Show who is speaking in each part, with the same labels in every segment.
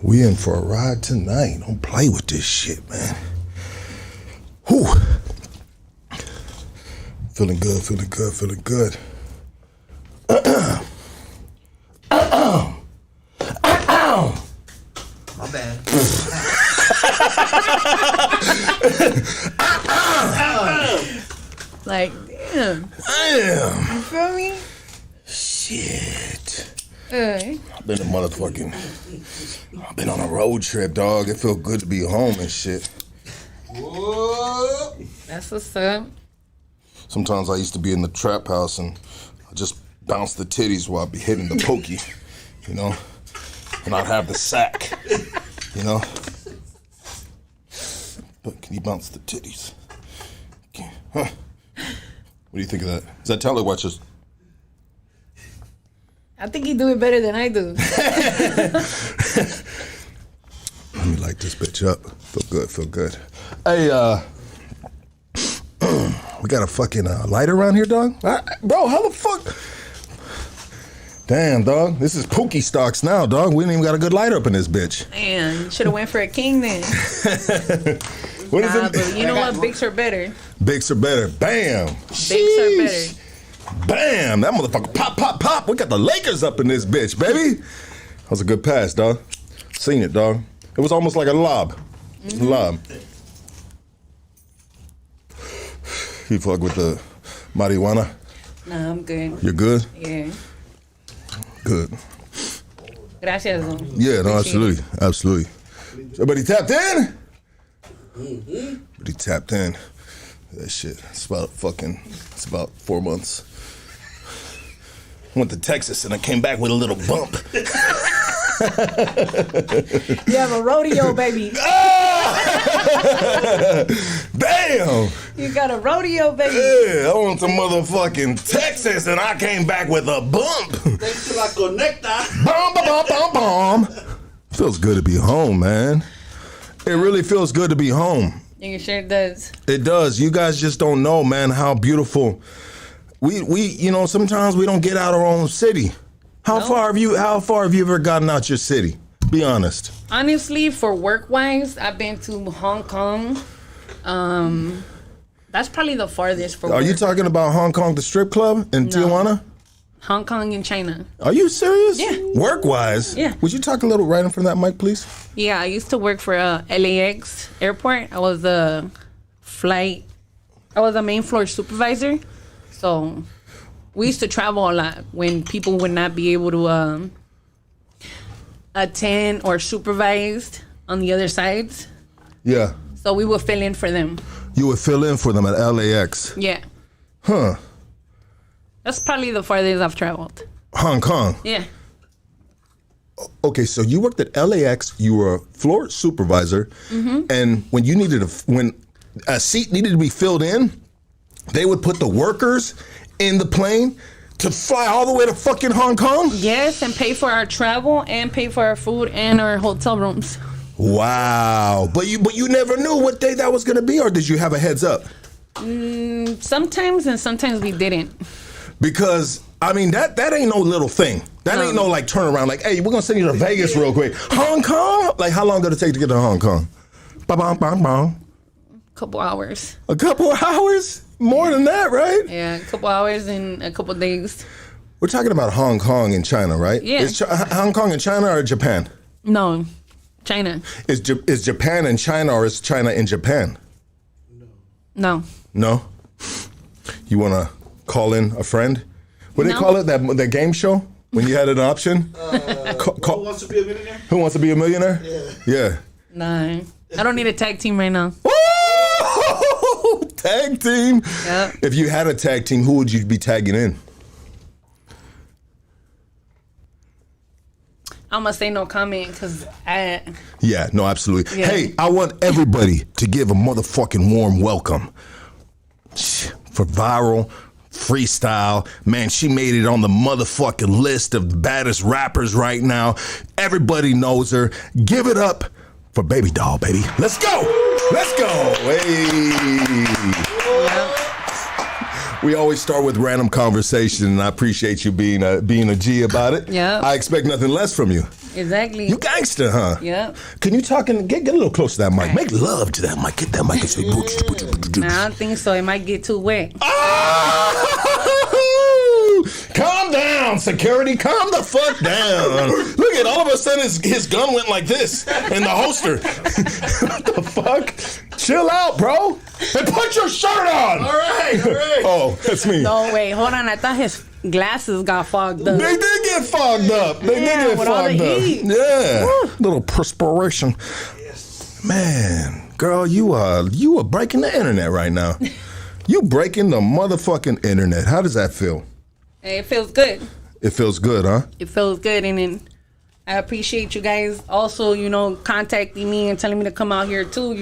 Speaker 1: We in for a ride tonight. Don't play with this shit, man. Whew. Feeling good, feeling good, feeling good.
Speaker 2: My bad.
Speaker 3: Like, damn.
Speaker 1: Damn.
Speaker 3: You feel me?
Speaker 1: Shit. I've been I've been on a road trip, dog. It felt good to be home and shit.
Speaker 2: Whoa.
Speaker 3: That's what's up.
Speaker 1: Sometimes I used to be in the trap house and I just bounce the titties while I'd be hitting the pokey, you know? And I'd have the sack, you know? But can you bounce the titties? Huh? What do you think of that? Does that talent watches?
Speaker 3: I think you do it better than I do.
Speaker 1: Let me light this bitch up. Feel good, feel good. Hey, we got a fucking lighter around here, dog? Bro, how the fuck? Damn, dog. This is Pookie stocks now, dog. We ain't even got a good lighter up in this bitch.
Speaker 3: Man, you should have went for a king then.
Speaker 1: What is it?
Speaker 3: But you know what? Bigs are better.
Speaker 1: Bigs are better. Bam.
Speaker 3: Bigs are better.
Speaker 1: Bam. That motherfucker pop, pop, pop. We got the Lakers up in this bitch, baby. That was a good pass, dog. Seen it, dog. It was almost like a lob. Lob. You fuck with the marijuana?
Speaker 3: Nah, I'm good.
Speaker 1: You're good?
Speaker 3: Yeah.
Speaker 1: Good.
Speaker 3: Gracias, though.
Speaker 1: Yeah, no, absolutely.
Speaker 3: Appreciate
Speaker 1: Absolutely. Everybody tapped in? Everybody tapped in. That shit. It's about 4 months. Went to Texas and I came back with a little bump.
Speaker 3: You have a rodeo, baby.
Speaker 1: Damn!
Speaker 3: You got a rodeo, baby.
Speaker 1: Yeah, I went to motherfucking Texas and I came back with a bump.
Speaker 2: Thanks to la conecta.
Speaker 1: Bum, bum, bum, bum, bum. Feels good to be home, man. It really feels good to be home.
Speaker 3: You sure it does.
Speaker 1: It does. You guys just don't know, man, how beautiful. We you know, sometimes we don't get out of our own city. How far have you ever gotten out your city? Be honest.
Speaker 3: Honestly, for work-wise, I've been to Hong Kong. That's probably the farthest for work.
Speaker 1: Are you talking about Hong Kong, the strip club in Tijuana?
Speaker 3: Hong Kong and China.
Speaker 1: Are you serious?
Speaker 3: Yeah.
Speaker 1: Work-wise?
Speaker 3: Yeah.
Speaker 1: Would you talk a little right in front of that mic, please?
Speaker 3: Yeah, I used to work for LAX airport. I was a main floor supervisor. So we used to travel a lot when people would not be able to attend or supervise on the other sides.
Speaker 1: Yeah.
Speaker 3: So we would fill in for them.
Speaker 1: You would fill in for them at LAX?
Speaker 3: Yeah.
Speaker 1: Huh.
Speaker 3: That's probably the farthest I've traveled.
Speaker 1: Hong Kong?
Speaker 3: Yeah.
Speaker 1: Okay, so you worked at LAX, you were a floor supervisor, and when you needed when a seat needed to be filled in, they would put the workers in the plane to fly all the way to fucking Hong Kong?
Speaker 3: Yes, and pay for our travel and pay for our food and our hotel rooms.
Speaker 1: Wow. But you never knew what day that was gonna be, or did you have a heads up?
Speaker 3: Sometimes and sometimes we didn't.
Speaker 1: Because I mean that ain't no little thing. That ain't no like turnaround like, hey, we're gonna send you to Vegas real quick. Hong Kong? Like how long did it take to get to Hong Kong?
Speaker 3: Couple hours.
Speaker 1: A couple of hours? More than that, right?
Speaker 3: Yeah, a couple hours and a couple days.
Speaker 1: We're talking about Hong Kong and China, right?
Speaker 3: Yeah.
Speaker 1: Is Hong Kong and China or Japan?
Speaker 3: No, China.
Speaker 1: Is Japan and China or is China and Japan?
Speaker 3: No.
Speaker 1: No? You want to call in a friend? What do they call it? That game show? When you had an option?
Speaker 2: Who wants to be a millionaire?
Speaker 1: Who wants to be a millionaire? Yeah.
Speaker 3: Nah. I don't need a tag team right now.
Speaker 1: Woo! Tag team.
Speaker 3: Yep.
Speaker 1: If you had a tag team, who would you be tagging in?
Speaker 3: I'm going to say no comment because
Speaker 1: Yeah, no, absolutely.
Speaker 3: Yeah.
Speaker 1: Hey, I want everybody to give a motherfucking warm welcome for Viral Freestyle. Man, she made it on the motherfucking list of the baddest rappers right now. Everybody knows her. Give it up for BABYDOLL, baby. Let's go. Let's go. Hey. We always start with random conversation, and I appreciate you being a G about it.
Speaker 3: Yeah.
Speaker 1: I expect nothing less from you.
Speaker 3: Exactly.
Speaker 1: You gangster, huh?
Speaker 3: Yep.
Speaker 1: Can you talk and get a little close to that mic? Make love to that mic. Get that mic and say.
Speaker 3: Nah, I don't think so. It might get too wet.
Speaker 1: Oh! Calm down, security. Calm the fuck down. Look at all of a sudden his gun went like this in the holster. What the fuck? Chill out, bro. And put your shirt on.
Speaker 2: All right.
Speaker 1: Oh, that's me.
Speaker 3: No, wait, hold on. I thought his glasses got fogged up.
Speaker 1: They did get fogged up. They did get
Speaker 3: with all the
Speaker 1: fogged up.
Speaker 3: heat.
Speaker 1: Yeah. Little perspiration. Yes. Man, girl, you are breaking the internet right now. You breaking the motherfucking internet. How does that feel?
Speaker 3: It feels good.
Speaker 1: It feels good, huh?
Speaker 3: It feels good, and then I appreciate you guys also, contacting me and telling me to come out here too,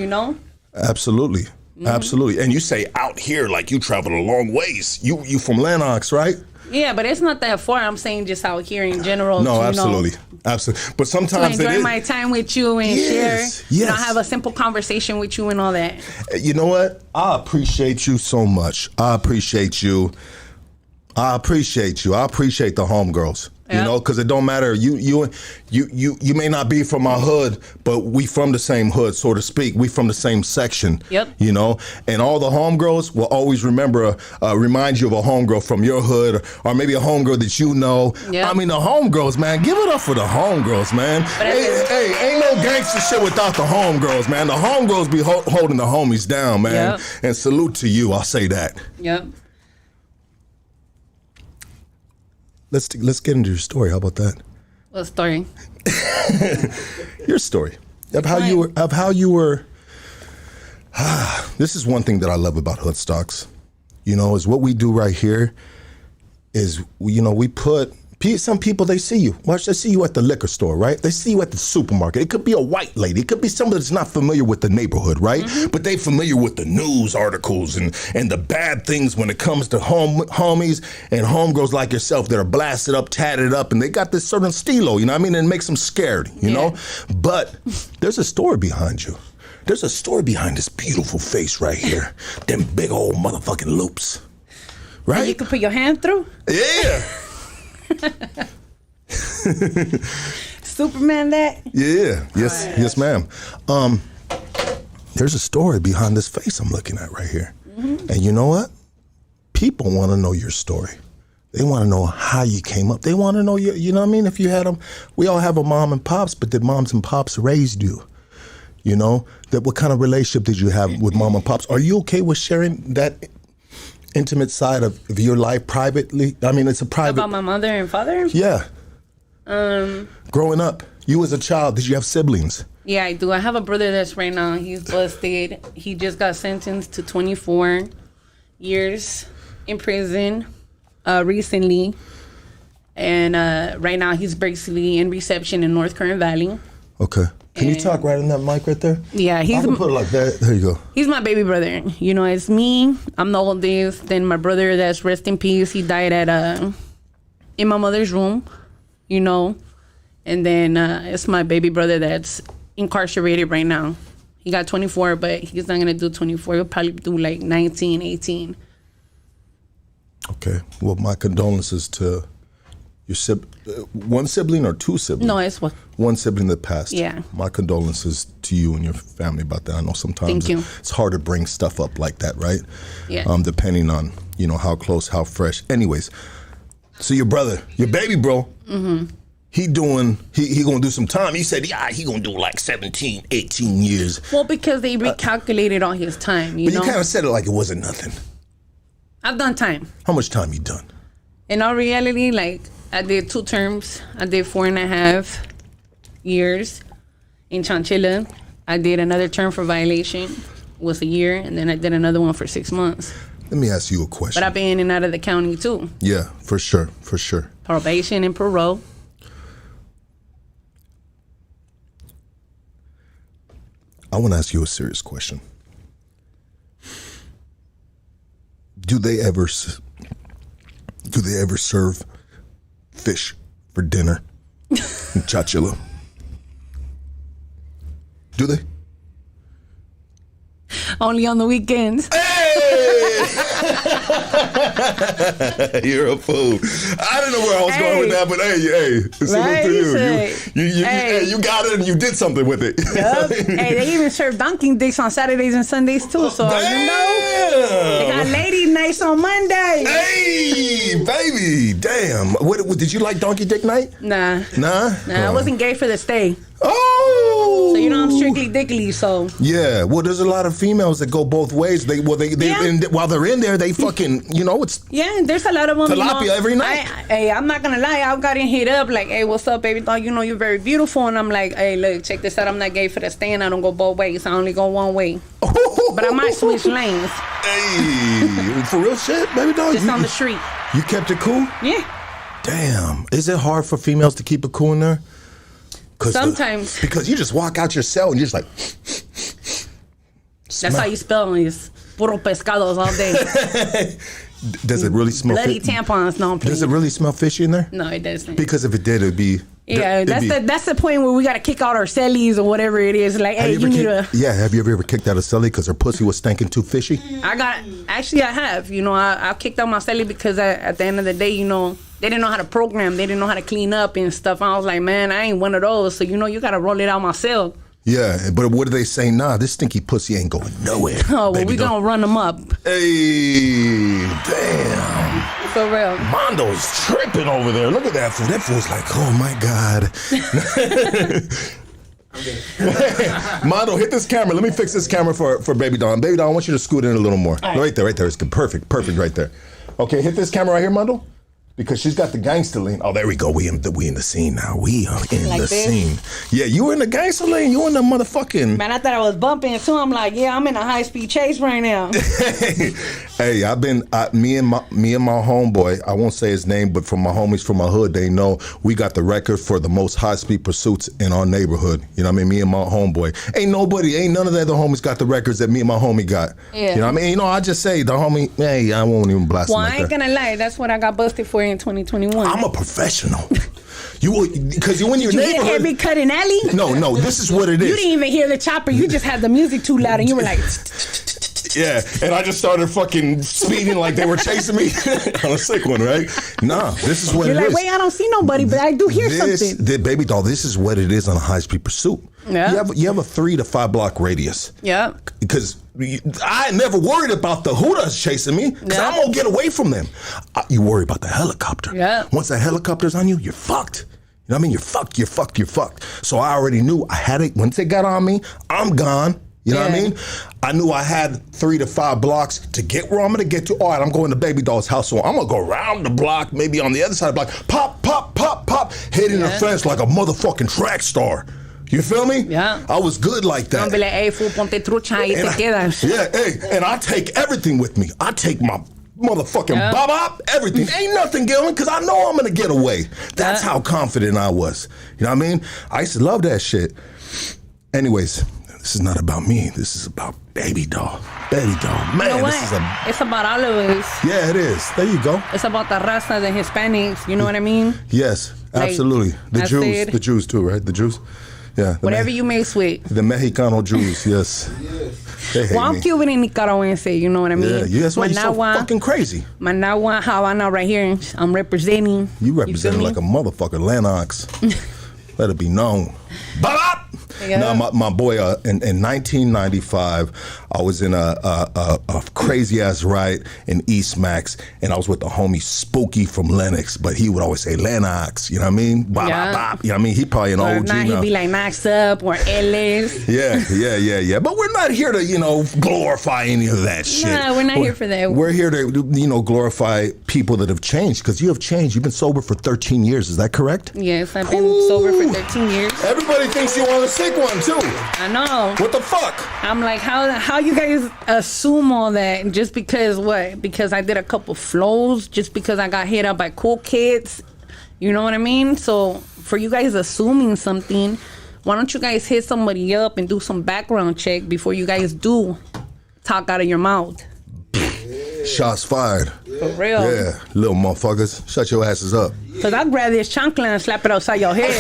Speaker 1: Absolutely. Absolutely. And you say out here like you traveled a long ways. You from Lenox, right?
Speaker 3: Yeah, but it's not that far. I'm saying just out here in general.
Speaker 1: No, absolutely. Absolutely. But
Speaker 3: To
Speaker 1: sometimes
Speaker 3: enjoy my time with you and share.
Speaker 1: Yes.
Speaker 3: Have a simple conversation with you and all that.
Speaker 1: You know what? I appreciate you so much. I appreciate you. I appreciate the homegirls.
Speaker 3: Yeah.
Speaker 1: Because it don't matter. You may not be from my hood, but we from the same hood, so to speak. We from the same section.
Speaker 3: Yep.
Speaker 1: And all the homegirls will always remind you of a homegirl from your hood, or maybe a homegirl that you know.
Speaker 3: Yep.
Speaker 1: I mean, the homegirls, man. Give it up for the homegirls, man. Hey, ain't no gangster shit without the homegirls, man. The homegirls be holding the homies down, man.
Speaker 3: Yep.
Speaker 1: And salute to you. I'll say that.
Speaker 3: Yep.
Speaker 1: Let's get into your story. How about that?
Speaker 3: What story?
Speaker 1: Your story of how you were. This is one thing that I love about Hoodstocks. Is what we do right here. Is we put some people, they see you. Watch, they see you at the liquor store, right? They see you at the supermarket. It could be a white lady. It could be somebody that's not familiar with the neighborhood, right? Mm-hmm. But they familiar with the news articles and the bad things when it comes to homies and homegirls like yourself that are blasted up, tatted up, and they got this certain stilo, and it makes them scared, you know? But there's a story behind you. There's a story behind this beautiful face right here. Them big old motherfucking loops, right?
Speaker 3: And you can put your hand through?
Speaker 1: Yeah.
Speaker 3: Superman that?
Speaker 1: Yeah. Yes, ma'am. There's a story behind this face I'm looking at right here. Mm-hmm. And you know what? People want to know your story. They want to know how you came up. They want to know you know what I mean? If you had them, we all have a mom and pops, but did moms and pops raised you? What kind of relationship did you have with mom and pops? Are you okay with sharing that intimate side of your life privately? I mean, it's a private.
Speaker 3: About my mother and father?
Speaker 1: Yeah. Growing up, you as a child, did you have siblings?
Speaker 3: Yeah, I do. I have a brother that's right now. He's busted. He just got sentenced to 24 years in prison recently. And right now he's basically in reception in North Current Valley.
Speaker 1: Okay. Can you talk right in that mic right there?
Speaker 3: Yeah,
Speaker 1: I can put it like that. There you go.
Speaker 3: He's my baby brother. It's me. I'm the oldest. Then my brother, that's rest in peace. He died in my mother's room, And then it's my baby brother that's incarcerated right now. He got 24, but he's not gonna do 24. He'll probably do like 19, 18.
Speaker 1: Okay. Well, my condolences to your one sibling or two siblings?
Speaker 3: No, it's one.
Speaker 1: One sibling that passed.
Speaker 3: Yeah.
Speaker 1: My condolences to you and your family about that. I know sometimes it's hard to bring stuff up like that, right?
Speaker 3: Yeah.
Speaker 1: Depending on, how close, how fresh. Anyways, so your brother, your baby bro, he gonna do some time. He said, he gonna do like 17, 18 years.
Speaker 3: Well, because they recalculated all his time,
Speaker 1: But you kind of said it like it wasn't nothing.
Speaker 3: I've done time.
Speaker 1: How much time you done?
Speaker 3: In all reality, I did 2 terms. I did 4.5 years in Chanchilla. I did another term for violation, was a year, and then I did another one for 6 months.
Speaker 1: Let me ask you a question.
Speaker 3: But I've been in and out of the county too.
Speaker 1: Yeah, for sure.
Speaker 3: Probation and parole.
Speaker 1: I want to ask you a serious question. Do they ever serve fish for dinner in Chachilla? Do they?
Speaker 3: Only on the weekends.
Speaker 1: Hey! You're a fool. I didn't know where I was going with that, but hey, salute to you. You got it and you did something with it.
Speaker 3: Yep. Hey, they even serve dunking dicks on Saturdays and Sundays too. So
Speaker 1: damn.
Speaker 3: you know, they got lady nights on Monday.
Speaker 1: Hey, baby, damn. What did you like Donkey Dick Night?
Speaker 3: Nah.
Speaker 1: Oh.
Speaker 3: I wasn't gay for the stay.
Speaker 1: Oh,
Speaker 3: so you know I'm strictly dickly. So
Speaker 1: yeah, well, there's a lot of females that go both ways. While they're in there, they fucking it's
Speaker 3: there's a lot of them.
Speaker 1: tilapia every night.
Speaker 3: I'm not gonna lie, I've gotten hit up like, hey, what's up, baby doll? You know you're very beautiful, and I'm like, hey, look, check this out. I'm not gay for the stay, and I don't go both ways. I only go one way. But I might switch lanes.
Speaker 1: Hey, for real shit, baby doll.
Speaker 3: Just on the street.
Speaker 1: You kept it cool.
Speaker 3: Yeah.
Speaker 1: Damn, is it hard for females to keep it cool in there?
Speaker 3: Sometimes.
Speaker 1: Because you just walk out your cell and you're just like.
Speaker 3: That's how you spell is puro pescados all day.
Speaker 1: Does it really smell
Speaker 3: bloody tampons? No, please.
Speaker 1: Does it really smell fishy in there?
Speaker 3: No, it doesn't.
Speaker 1: Because if it did, it'd be.
Speaker 3: Yeah, that's the point where we gotta kick out our cellies or whatever it is. Like, hey, you need to.
Speaker 1: Yeah, have you ever kicked out a celly because her pussy was stinking too fishy?
Speaker 3: I have. You know, I kicked out my celly because at the end of the day, you know, they didn't know how to program. They didn't know how to clean up and stuff. I was like, man, I ain't one of those. So, you know, you gotta roll it out myself.
Speaker 1: Yeah, but what do they say? Nah, this stinky pussy ain't going nowhere.
Speaker 3: Oh, well, we gonna run them up.
Speaker 1: Hey, damn.
Speaker 3: For real.
Speaker 1: Mondo's tripping over there. Look at that fool. That fool's like, oh my God. Mondo, hit this camera. Let me fix this camera for Baby Doll. Baby Doll, I want you to scoot in a little more. Right there. It's good. Perfect right there. Okay, hit this camera right here, Mondo. Because she's got the gangster lane. Oh, there we go. We in the scene now. We are in like the scene. Yeah, you were in the gangster lane. You were in the motherfucking.
Speaker 3: Man, I thought I was bumping too. I'm like, yeah, I'm in a high speed chase right now.
Speaker 1: Hey, me and my homeboy. I won't say his name, but from my homies from my hood, they know we got the record for the most high speed pursuits in our neighborhood. You know what I mean? Me and my homeboy. Ain't none of the other homies got the records that me and my homie got. Yeah. You know what I mean? You know, I just say the homie. Hey, I won't even blast him.
Speaker 3: Well, I ain't gonna lie. That's what I got busted for in 2021.
Speaker 1: I'm a professional. Because you in your neighborhood.
Speaker 3: You hit every cut and alley?
Speaker 1: No, this is what it is.
Speaker 3: You didn't even hear the chopper. You just had the music too loud and you were like.
Speaker 1: Yeah, and I just started fucking speeding like they were chasing me on a sick one, right? Nah, this is what
Speaker 3: You're
Speaker 1: it
Speaker 3: like,
Speaker 1: is.
Speaker 3: wait, I don't see nobody, but I do hear something.
Speaker 1: Baby doll, this is what it is on a high-speed pursuit. Yeah. You have a 3 to 5 block radius.
Speaker 3: Yeah.
Speaker 1: Because I never worried about the Hoodas chasing me because I'm going to get away from them. You worry about the helicopter. Yeah. Once that helicopter's on you, you're fucked. You know what I mean? You're fucked. So I already knew I had it. Once they got on me, I'm gone. You know what I mean? I knew I had 3 to 5 blocks to get where I'm going to get to. All right, I'm going to Baby Doll's house. So I'm going to go around the block, maybe on the other side of the block. Pop, pop, pop, pop. Hitting the fence like a motherfucking track star. You feel me? Yeah. I was good like that.
Speaker 3: Don't be like, hey, fool, ponte trucha y te quedas.
Speaker 1: Yeah, hey, and I take everything with me. I take my motherfucking bop, everything. Ain't nothing going because I know I'm going to get away. That's how confident I was. You know what I mean? I used to love that shit. Anyways. This is not about me. This is about Baby Doll. Baby Doll. Man,
Speaker 3: you know
Speaker 1: this is
Speaker 3: it's about all of us.
Speaker 1: Yeah, it is. There you go.
Speaker 3: It's about the Raza, the Hispanics. You know what I mean?
Speaker 1: Yes, absolutely. The Jews too, right? The Jews. Yeah.
Speaker 3: Whatever you mix with.
Speaker 1: The Mexicano Jews, yes.
Speaker 3: Well, I'm Cuban and Nicaraguense, you know what I mean?
Speaker 1: Yeah, that's why you're so fucking crazy.
Speaker 3: Managua, Havana right here. I'm representing.
Speaker 1: You representing like a motherfucker, Lennox. Let it be known. Bop! Yeah. Now, my boy, in 1995, I was in a crazy ass ride in East Max, and I was with the homie Spooky from Lennox, but he would always say Lennox, you know what I mean? Bop, bop, bop. You know what I mean? He probably an OG now.
Speaker 3: He'd be like Max Up or Ellis.
Speaker 1: Yeah. But we're not here to, glorify any of that shit.
Speaker 3: No, we're not here for that.
Speaker 1: We're here to, glorify people that have changed, because you have changed. You've been sober for 13 years. Is that correct?
Speaker 3: Yes, I've been sober for 13 years.
Speaker 1: Everybody thinks you are the sick one, too.
Speaker 3: I know.
Speaker 1: What the fuck?
Speaker 3: I'm like, how you guys assume all that just because what? Because I did a couple flows, just because I got hit up by cool kids. You know what I mean? So for you guys assuming something, why don't you guys hit somebody up and do some background check before you guys do talk out of your mouth?
Speaker 1: Shots fired.
Speaker 3: For real.
Speaker 1: Yeah, little motherfuckers. Shut your asses up.
Speaker 3: Because I'll grab this chancla and slap it outside your head.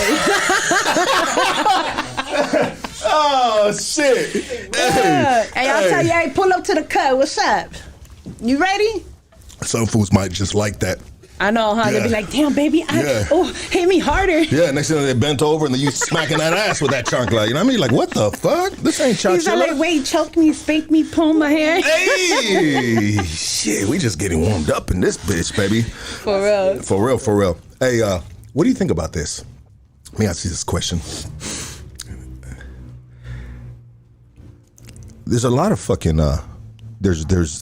Speaker 1: Oh, shit.
Speaker 3: Hey, I'll tell you, hey, pull up to the cut. What's up? You ready?
Speaker 1: Some fools might just like that.
Speaker 3: I know, huh? They'll be like, damn, baby, hit me harder.
Speaker 1: Yeah, next thing they bent over and then you smacking that ass with that chancla. You know what I mean? Like, what the fuck? This ain't chancla.
Speaker 3: He's like, wait, choke me, spank me, pull my hair.
Speaker 1: Hey, shit, we just getting warmed up in this bitch, baby.
Speaker 3: For real.
Speaker 1: For real, for real. Hey, what do you think about this? Let me ask you this question. There's a lot of fucking, there's these,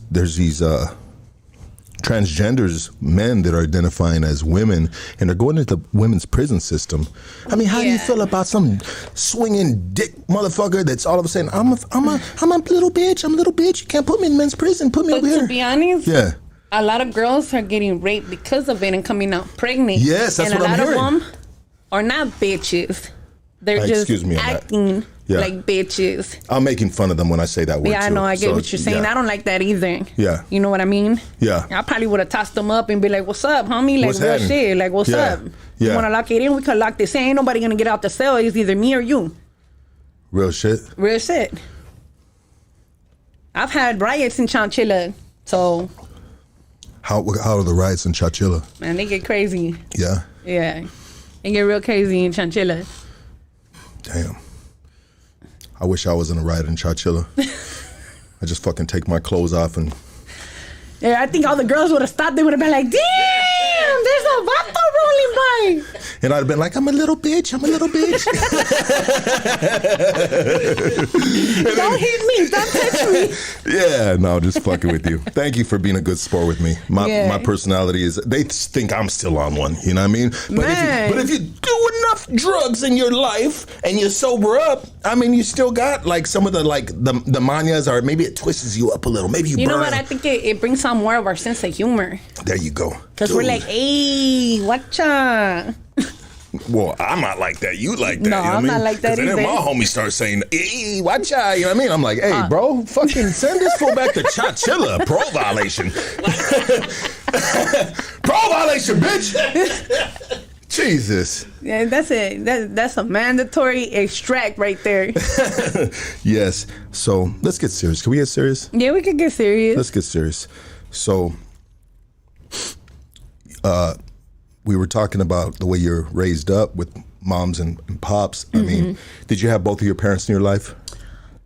Speaker 1: transgenders, men that are identifying as women, and they're going into the women's prison system. I mean, how do you feel about some swinging dick motherfucker that's all of a sudden, I'm a little bitch, you can't put me in men's prison, put me over here.
Speaker 3: To be honest,
Speaker 1: yeah,
Speaker 3: a lot of girls are getting raped because of it and coming out pregnant.
Speaker 1: Yes, that's
Speaker 3: and
Speaker 1: what I'm hearing.
Speaker 3: a lot of them are not bitches. They're just acting like bitches.
Speaker 1: I'm making fun of them when I say that word.
Speaker 3: Yeah, I know. I get what you're saying. I don't like that either. Yeah. You know what I mean?
Speaker 1: Yeah.
Speaker 3: I probably would have tossed them up and be like, what's up, homie? Like, real shit. Like, what's up? You want to lock it in? We could lock this in. Ain't nobody going to get out the cell. It's either me or you.
Speaker 1: Real shit?
Speaker 3: Real shit. I've had riots in Chanchilla, so...
Speaker 1: How are the riots in Chanchilla?
Speaker 3: Man, they get crazy.
Speaker 1: Yeah?
Speaker 3: Yeah. They get real crazy in Chanchilla.
Speaker 1: Damn. I wish I was in a riot in Chanchilla. I just fucking take my clothes off and...
Speaker 3: Yeah, I think all the girls would have stopped. They would have been like, damn, there's a vato rolling by.
Speaker 1: And I'd have been like, I'm a little bitch.
Speaker 3: Don't hit me. Don't touch me.
Speaker 1: Yeah, no, just fucking with you. Thank you for being a good sport with me. My personality is, they think I'm still on one. You know what I mean? But if you do enough drugs in your life and you sober up, I mean, you still got like some of the manias, or maybe it twists you up a little. Maybe you
Speaker 3: know what? I think it brings out more of our sense of humor.
Speaker 1: There you go.
Speaker 3: Because we're like, hey, watcha.
Speaker 1: Well, I'm not like that. You like that.
Speaker 3: No,
Speaker 1: you know
Speaker 3: I'm not like that either.
Speaker 1: Then my homies start saying, hey, watcha. You know what I mean? I'm like, hey, bro, fucking send this fool back to Chanchilla. Pro violation. Pro violation, bitch. Jesus.
Speaker 3: Yeah, that's it. That's a mandatory extract right there.
Speaker 1: Yes. So let's get serious. Can we get serious?
Speaker 3: Yeah, we could get serious.
Speaker 1: Let's get serious. So, we were talking about the way you're raised up with moms and pops. I mean, did you have both of your parents in your life?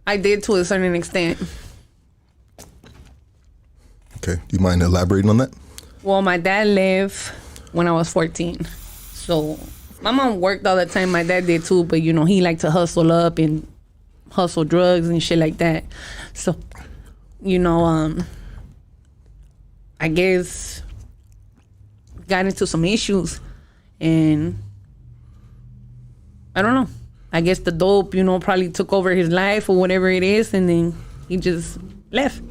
Speaker 3: I did, to a certain extent.
Speaker 1: Okay. Do you mind elaborating on that? Well,
Speaker 3: my dad left when I was 14. So my mom worked all the time. My dad did too, but he liked to hustle up and hustle drugs and shit like that. So, I guess got into some issues, and I don't know. I guess the dope, probably took over his life or whatever it is, and then he just left.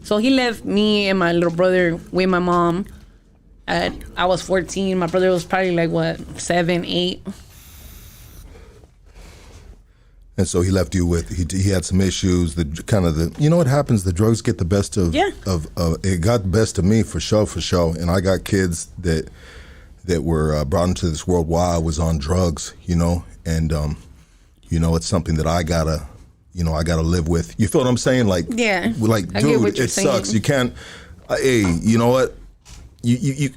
Speaker 3: So he left me and my little brother with my mom. I was 14. My brother was probably like 7, 8.
Speaker 1: And so he left you with, he had some issues, what happens, the drugs get the best of, it got the best of me for sure. And I got kids that were brought into this world while I was on drugs, and it's something that I gotta live with. You feel what I'm saying? Like,
Speaker 3: yeah,
Speaker 1: like, dude, it sucks. You can't, hey, you know what? You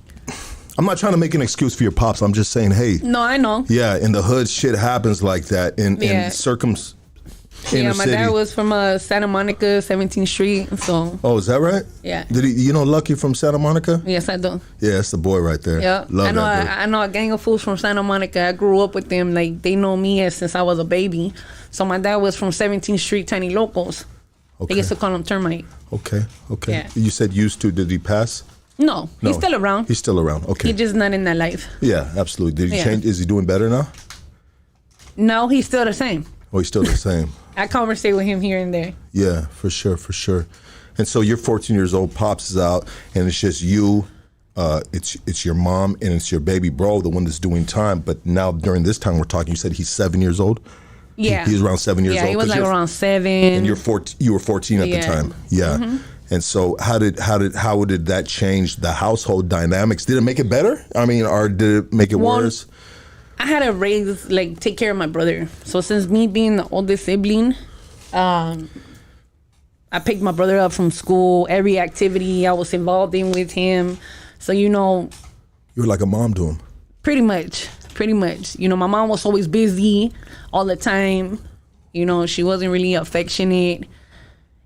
Speaker 1: I'm not trying to make an excuse for your pops. I'm just saying, hey.
Speaker 3: No, I know.
Speaker 1: Yeah, in the hood, shit happens like that. In inner
Speaker 3: my
Speaker 1: city.
Speaker 3: dad was from Santa Monica, 17th Street. So.
Speaker 1: Oh, is that right?
Speaker 3: Yeah.
Speaker 1: Did he? Lucky from Santa Monica?
Speaker 3: Yes, I do.
Speaker 1: Yeah, that's the boy right there.
Speaker 3: Yeah, I know a gang of fools from Santa Monica. I grew up with them. Like, they know me since I was a baby. So my dad was from 17th Street, Tiny Locals. Okay. They used to call him Termite.
Speaker 1: Okay.
Speaker 3: Yeah.
Speaker 1: You said used to. Did he pass?
Speaker 3: No, he's still around.
Speaker 1: He's still around. Okay.
Speaker 3: He's just not in that life.
Speaker 1: Yeah, absolutely. Did he change? Is he doing better now?
Speaker 3: No, he's still the same.
Speaker 1: Oh, he's still the same.
Speaker 3: I conversate with him here and there.
Speaker 1: Yeah, for sure. And so you're 14 years old, pops is out, and it's just you, it's your mom, and it's your baby bro, the one that's doing time. But now during this time we're talking, you said he's 7 years old?
Speaker 3: Yeah.
Speaker 1: He's around 7 years old?
Speaker 3: Yeah, he was like around 7.
Speaker 1: And you were 14 at the time? Yeah. Mm-hmm. And so how did that change the household dynamics? Did it make it better? I mean, or did it make it worse?
Speaker 3: I had to take care of my brother. So since me being the oldest sibling, I picked my brother up from school. Every activity I was involved in with him. So, you know.
Speaker 1: You were like a mom to him.
Speaker 3: Pretty much. You know, my mom was always busy all the time. You know, she wasn't really affectionate.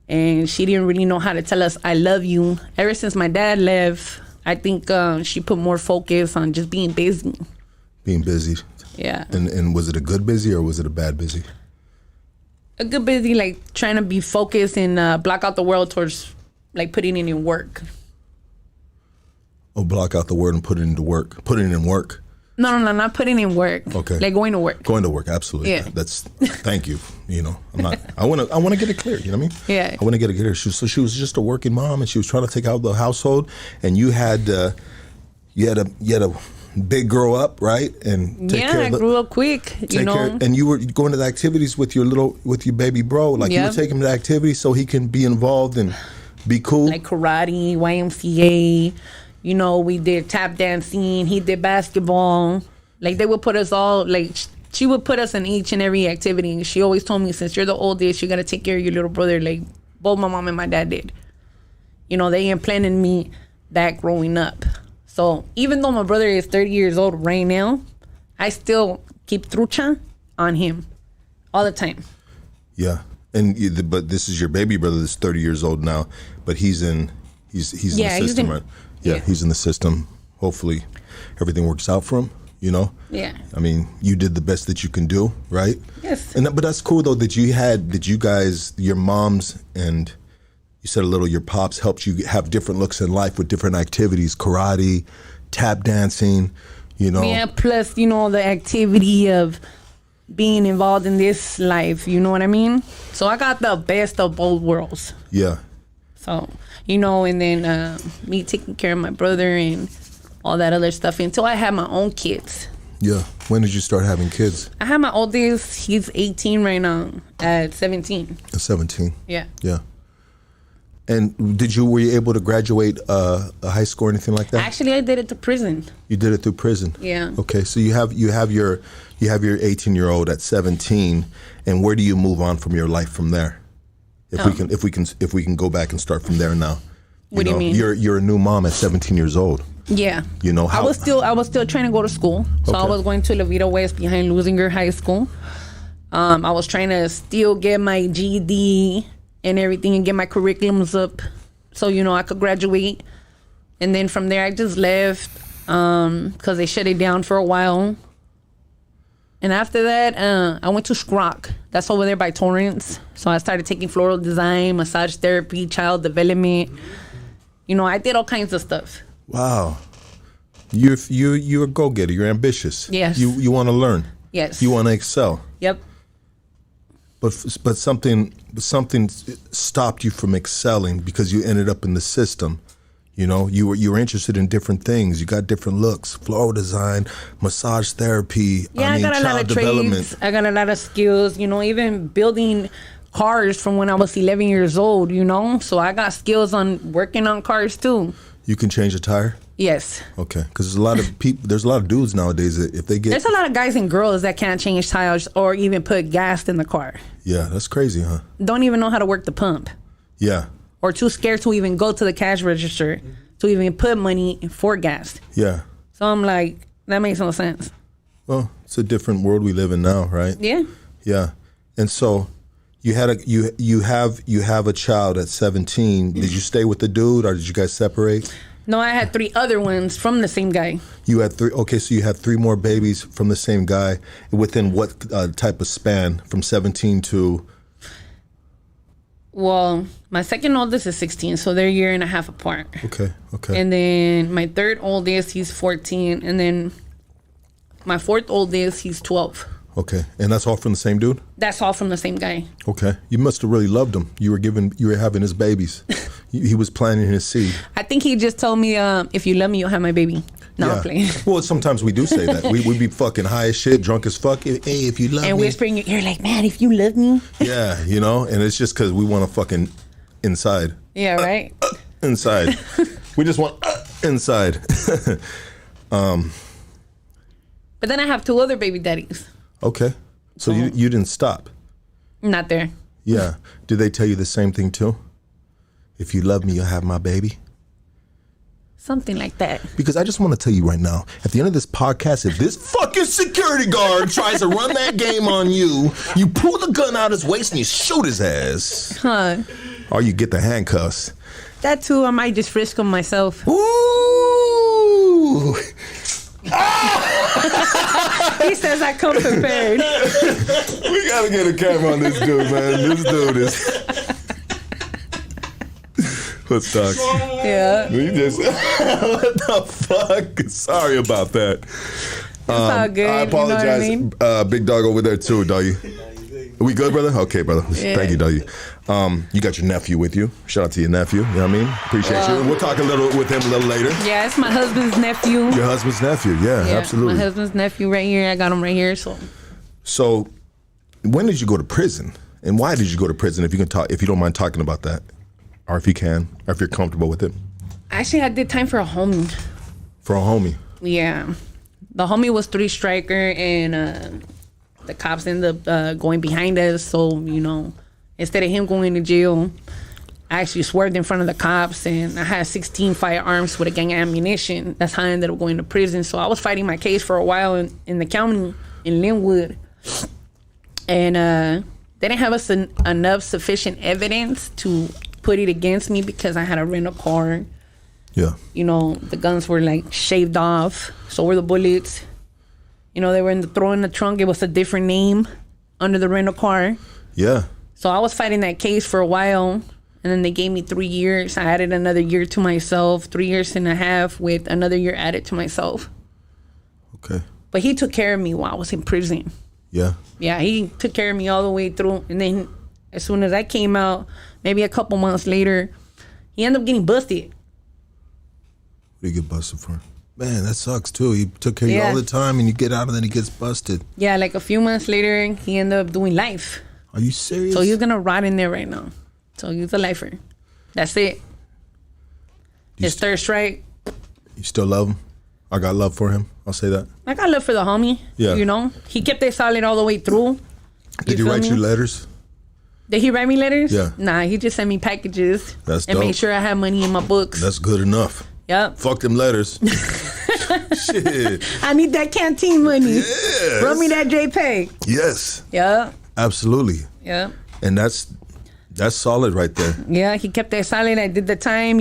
Speaker 3: And she didn't really know how to tell us, I love you. Ever since my dad left, I think she put more focus on just being busy.
Speaker 1: Being busy.
Speaker 3: Yeah.
Speaker 1: And was it a good busy or was it a bad busy?
Speaker 3: A good busy, like trying to be focused and block out the world towards like putting it in work.
Speaker 1: Oh, block out the word and put it into work. Put it in work.
Speaker 3: No, not putting in work.
Speaker 1: Okay.
Speaker 3: Like going to work.
Speaker 1: Going to work, absolutely.
Speaker 3: Yeah.
Speaker 1: That's thank you. You know, I wanna get it clear, you know what I mean?
Speaker 3: Yeah.
Speaker 1: I wanna get it clear. She was just a working mom and she was trying to take out the household and you had a big grow up, right? And take care
Speaker 3: I grew up quick, you know.
Speaker 1: And you were going to the activities with your baby bro. Like you were taking him to activities so he can be involved and be cool.
Speaker 3: Like karate, YMCA. You know, we did tap dancing. He did basketball. Like they would put us all, like she would put us in each and every activity. She always told me, since you're the oldest, you got to take care of your little brother. Like both my mom and my dad did. You know, they implanted me that growing up. So even though my brother is 30 years old right now, I still keep trucha on him all the time.
Speaker 1: Yeah. But this is your baby brother that's 30 years old now, but he's in the system, right? Yeah, he's in the system. Hopefully everything works out for him, you know?
Speaker 3: Yeah.
Speaker 1: I mean, you did the best that you can do, right?
Speaker 3: Yes.
Speaker 1: But that's cool though that you guys, your moms and you said a little, your pops helped you have different looks in life with different activities, karate, tap dancing, you know?
Speaker 3: Yeah, plus, you know, the activity of being involved in this life, you know what I mean? So I got the best of both worlds.
Speaker 1: Yeah.
Speaker 3: So, you know, and then me taking care of my brother and all that other stuff until I had my own kids.
Speaker 1: Yeah. When did you start having kids?
Speaker 3: I had my oldest, he's 18 right now, at 17.
Speaker 1: At 17?
Speaker 3: Yeah.
Speaker 1: Yeah. And were you able to graduate a high school or anything like that?
Speaker 3: Actually, I did it to prison.
Speaker 1: You did it through prison?
Speaker 3: Yeah.
Speaker 1: Okay, so you have your 18-year-old at 17, and where do you move on from your life from there? If we can go back and start from there now.
Speaker 3: What do you mean?
Speaker 1: You're a new mom at 17 years old.
Speaker 3: Yeah.
Speaker 1: You know how
Speaker 3: I was still trying to go to school. So I was going to La Vida West behind Lusinger High School. I was trying to still get my GED and everything and get my curriculums up so, you know, I could graduate. And then from there I just left because they shut it down for a while. And after that, I went to Schrock. That's over there by Torrance. So I started taking floral design, massage therapy, child development. You know, I did all kinds of stuff.
Speaker 1: Wow. You're a go-getter. You're ambitious.
Speaker 3: Yes.
Speaker 1: You want to learn.
Speaker 3: Yes.
Speaker 1: You want to excel.
Speaker 3: Yep.
Speaker 1: But something stopped you from excelling because you ended up in the system. You know, you were interested in different things. You got different looks, floral design, massage therapy.
Speaker 3: Yeah, I got a lot of trades. I got a lot of skills. You know, even building cars from when I was 11 years old. You know, so I got skills on working on cars too.
Speaker 1: You can change a tire?
Speaker 3: Yes.
Speaker 1: Okay, because there's a lot of people. There's a lot of dudes nowadays that if they get.
Speaker 3: There's a lot of guys and girls that can't change tires or even put gas in the car.
Speaker 1: Yeah, that's crazy, huh?
Speaker 3: Don't even know how to work the pump.
Speaker 1: Yeah.
Speaker 3: Or too scared to even go to the cash register to even put money for gas.
Speaker 1: Yeah.
Speaker 3: So I'm like, that makes no sense.
Speaker 1: Well, it's a different world we live in now, right?
Speaker 3: Yeah.
Speaker 1: Yeah. And so you have a child at 17. Did you stay with the dude or did you guys separate?
Speaker 3: No, I had 3 other ones from the same guy.
Speaker 1: You had 3. Okay, so you had 3 more babies from the same guy. Within what type of span? From 17 to?
Speaker 3: Well, my second oldest is 16, so they're a year and a half apart.
Speaker 1: Okay.
Speaker 3: And then my third oldest, he's 14, and then my fourth oldest, he's 12.
Speaker 1: Okay, and that's all from the same dude?
Speaker 3: That's all from the same guy.
Speaker 1: Okay, you must have really loved him. You were having his babies. He was planting his seed.
Speaker 3: I think he just told me, if you love me, you'll have my baby. No, I'm playing.
Speaker 1: Well, sometimes we do say that. We be fucking high as shit, drunk as fuck. Hey, if you love me.
Speaker 3: And whispering in your ear like, man, if you love me.
Speaker 1: Yeah, you know, and it's just because we want to fucking inside.
Speaker 3: Yeah, right?
Speaker 1: Inside. We just want inside.
Speaker 3: But then I have 2 other baby daddies.
Speaker 1: Okay. So you didn't stop?
Speaker 3: Not there.
Speaker 1: Yeah. Did they tell you the same thing too? If you love me, you'll have my baby.
Speaker 3: Something like that.
Speaker 1: Because I just want to tell you right now, at the end of this podcast, if this fucking security guard tries to run that game on you, you pull the gun out his waist and you shoot his ass.
Speaker 3: Huh.
Speaker 1: Or you get the handcuffs.
Speaker 3: That too, I might just risk him myself.
Speaker 1: Ooh.
Speaker 3: He says I come prepared.
Speaker 1: We gotta get a camera on this dude, man. This dude is... Let's talk.
Speaker 3: Yeah.
Speaker 1: We just... What the fuck? Sorry about that.
Speaker 3: It's all good.
Speaker 1: I apologize.
Speaker 3: You know what I mean?
Speaker 1: Big dog over there too, doggy. Are we good, brother? Okay, brother.
Speaker 3: Yeah.
Speaker 1: Thank you, doggy. You got your nephew with you. Shout out to your nephew. You know what I mean? Appreciate you. We'll talk a little with him a little later.
Speaker 3: Yeah, it's my husband's nephew.
Speaker 1: Your husband's nephew. Yeah, absolutely.
Speaker 3: My husband's nephew right here. I got him right here.
Speaker 1: So, when did you go to prison? And why did you go to prison? If you can talk, if you don't mind talking about that, or if you can, or if you're comfortable with it.
Speaker 3: Actually, I did time for a homie.
Speaker 1: For a homie.
Speaker 3: Yeah, the homie was 3 striker, and the cops ended up going behind us. So instead of him going to jail, I actually swerved in front of the cops, and I had 16 firearms with a gang of ammunition. That's how I ended up going to prison. So I was fighting my case for a while in the county in Linwood, and they didn't have us enough sufficient evidence to put it against me because I had a rental car.
Speaker 1: Yeah.
Speaker 3: The guns were like shaved off. So were the bullets. They were in the trunk. It was a different name under the rental car.
Speaker 1: Yeah.
Speaker 3: So I was fighting that case for a while, and then they gave me 3 years. I added another year to myself, 3 years and a half with another year added to myself.
Speaker 1: Okay.
Speaker 3: But he took care of me while I was in prison.
Speaker 1: Yeah.
Speaker 3: Yeah, he took care of me all the way through. And then as soon as I came out, maybe a couple months later, he ended up getting busted.
Speaker 1: What do you get busted for? Man, that sucks too. He took care of you all the time and you get out and then he gets busted.
Speaker 3: Yeah, like a few months later, he ended up doing life.
Speaker 1: Are you serious?
Speaker 3: So he's going to rot in there right now. So he's a lifer. That's it. His third strike.
Speaker 1: You still love him? I got love for him. I'll say that.
Speaker 3: I got love for the homie.
Speaker 1: Yeah.
Speaker 3: He kept it solid all the way through.
Speaker 1: Did he write you letters?
Speaker 3: Did he write me letters?
Speaker 1: Yeah.
Speaker 3: Nah, he just sent me packages.
Speaker 1: That's
Speaker 3: and
Speaker 1: dope.
Speaker 3: made sure I had money in my books.
Speaker 1: That's good enough.
Speaker 3: Yep.
Speaker 1: Fuck them letters. Shit.
Speaker 3: I need that canteen money.
Speaker 1: Yes.
Speaker 3: Run me that JPEG.
Speaker 1: Yes.
Speaker 3: Yeah.
Speaker 1: Absolutely.
Speaker 3: Yeah.
Speaker 1: And that's solid right there.
Speaker 3: Yeah, he kept that solid. I did the time,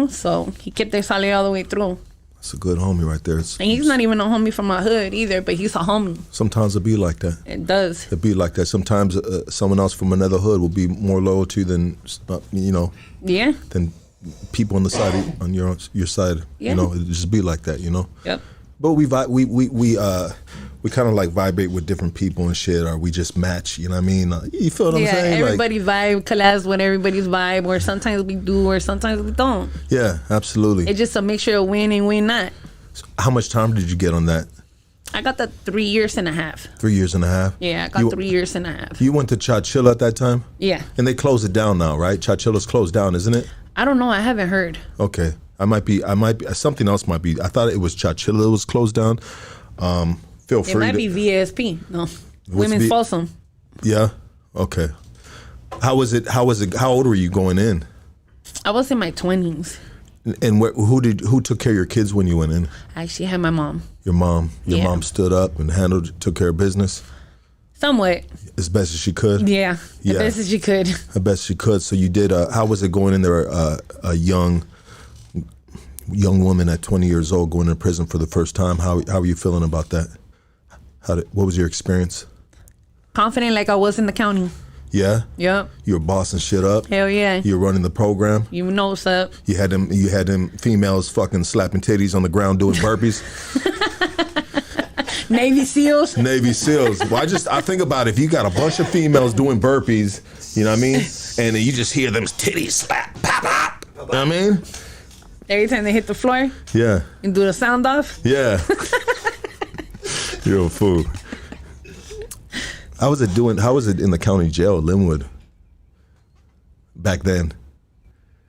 Speaker 3: so he kept that solid all the way through.
Speaker 1: That's a good homie right there.
Speaker 3: And he's not even a homie from my hood either, but he's a homie.
Speaker 1: Sometimes it be like that.
Speaker 3: It does.
Speaker 1: It be like that. Sometimes someone else from another hood will be more loyal to you than,
Speaker 3: Yeah.
Speaker 1: than people on the side on your side.
Speaker 3: Yeah.
Speaker 1: It just be like that.
Speaker 3: Yep.
Speaker 1: But we kind of like vibrate with different people and shit, or we just match. You know what I mean? You feel what I'm saying?
Speaker 3: Yeah, everybody vibe collabs with everybody's vibe, or sometimes we do, or sometimes we don't.
Speaker 1: Yeah, absolutely.
Speaker 3: It's just a mixture of win and win not.
Speaker 1: So how much time did you get on that?
Speaker 3: I got the 3 years and a half.
Speaker 1: 3 years and a half?
Speaker 3: Yeah, I got 3 years and a half.
Speaker 1: You went to Chachilla at that time?
Speaker 3: Yeah.
Speaker 1: And they closed it down now, right? Chachilla's closed down, isn't it?
Speaker 3: I don't know. I haven't heard.
Speaker 1: Okay. I might be, something else might be. I thought it was Chachilla was closed down. Feel free.
Speaker 3: It might be VSP. No. Women's Folsom.
Speaker 1: Yeah? Okay. How was it? How old were you going in?
Speaker 3: I was in my 20s.
Speaker 1: And who took care of your kids when you went in?
Speaker 3: I actually had my mom.
Speaker 1: Your mom. Your mom stood up and took care of business?
Speaker 3: Somewhat.
Speaker 1: As best as she could?
Speaker 3: Yeah. As best as she could.
Speaker 1: As best she could. So you did, how was it going in there, a young woman at 20 years old going to prison for the first time? How are you feeling about that? What was your experience?
Speaker 3: Confident like I was in the county.
Speaker 1: Yeah?
Speaker 3: Yep.
Speaker 1: You were bossing shit up?
Speaker 3: Hell yeah.
Speaker 1: You were running the program?
Speaker 3: You know what's up.
Speaker 1: You had them females fucking slapping titties on the ground doing burpees?
Speaker 3: Navy SEALs?
Speaker 1: Navy SEALs. Well, I think about if you got a bunch of females doing burpees, you know what I mean? And then you just hear them titties slap, pop, pop. You know what I mean?
Speaker 3: Every time they hit the floor?
Speaker 1: Yeah.
Speaker 3: And do the sound off?
Speaker 1: Yeah. You're a fool. How was it in the county jail, Linwood? Back then?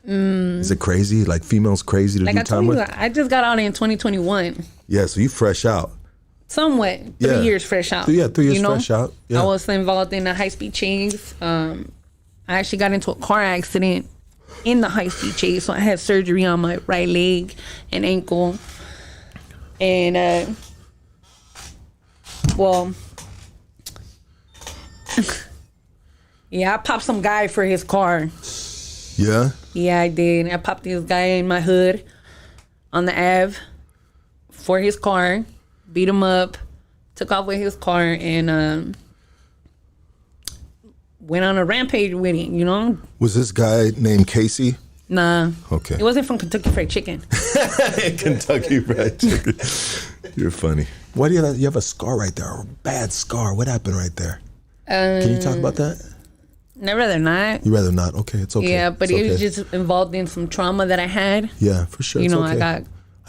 Speaker 1: Is it crazy? Like females crazy to do time with?
Speaker 3: I just got out in 2021.
Speaker 1: Yeah, so you fresh out.
Speaker 3: Somewhat. 3 years fresh out.
Speaker 1: 3 years fresh out. Yeah.
Speaker 3: I was involved in a high-speed chase. I actually got into a car accident in the high-speed chase. So I had surgery on my right leg and ankle. And, well, yeah, I popped some guy for his car.
Speaker 1: Yeah?
Speaker 3: Yeah, I did. I popped this guy in my hood on the Ave for his car, beat him up, took off with his car, and went on a rampage with him, you know?
Speaker 1: Was this guy named Casey?
Speaker 3: Nah.
Speaker 1: Okay.
Speaker 3: It wasn't from Kentucky Fried Chicken.
Speaker 1: Kentucky Fried Chicken. You're funny. Why do you have a scar right there? A bad scar. What happened right there? Can you talk about that?
Speaker 3: I'd rather not.
Speaker 1: You rather not? Okay, it's okay.
Speaker 3: Yeah, but
Speaker 1: it's
Speaker 3: it was
Speaker 1: okay.
Speaker 3: just involved in some trauma that I had.
Speaker 1: Yeah, for sure.
Speaker 3: You
Speaker 1: it's
Speaker 3: know,
Speaker 1: okay.
Speaker 3: I got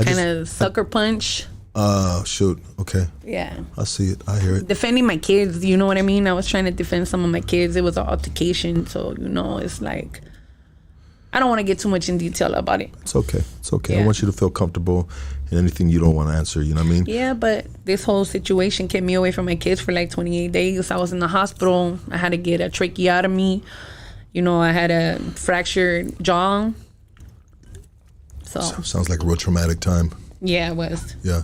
Speaker 3: kind of sucker punch.
Speaker 1: Shoot. Okay.
Speaker 3: Yeah.
Speaker 1: I see it. I hear it.
Speaker 3: Defending my kids, you know what I mean? I was trying to defend some of my kids. It was an altercation. So, you know, it's like, I don't want to get too much in detail about it.
Speaker 1: It's okay. It's okay.
Speaker 3: Yeah.
Speaker 1: I want you to feel comfortable in anything you don't want to answer. You know what I mean?
Speaker 3: Yeah, but this whole situation kept me away from my kids for like 28 days. I was in the hospital. I had to get a tracheotomy. You know, I had a fractured jaw. So
Speaker 1: Sounds like a real traumatic time.
Speaker 3: yeah, it was.
Speaker 1: Yeah.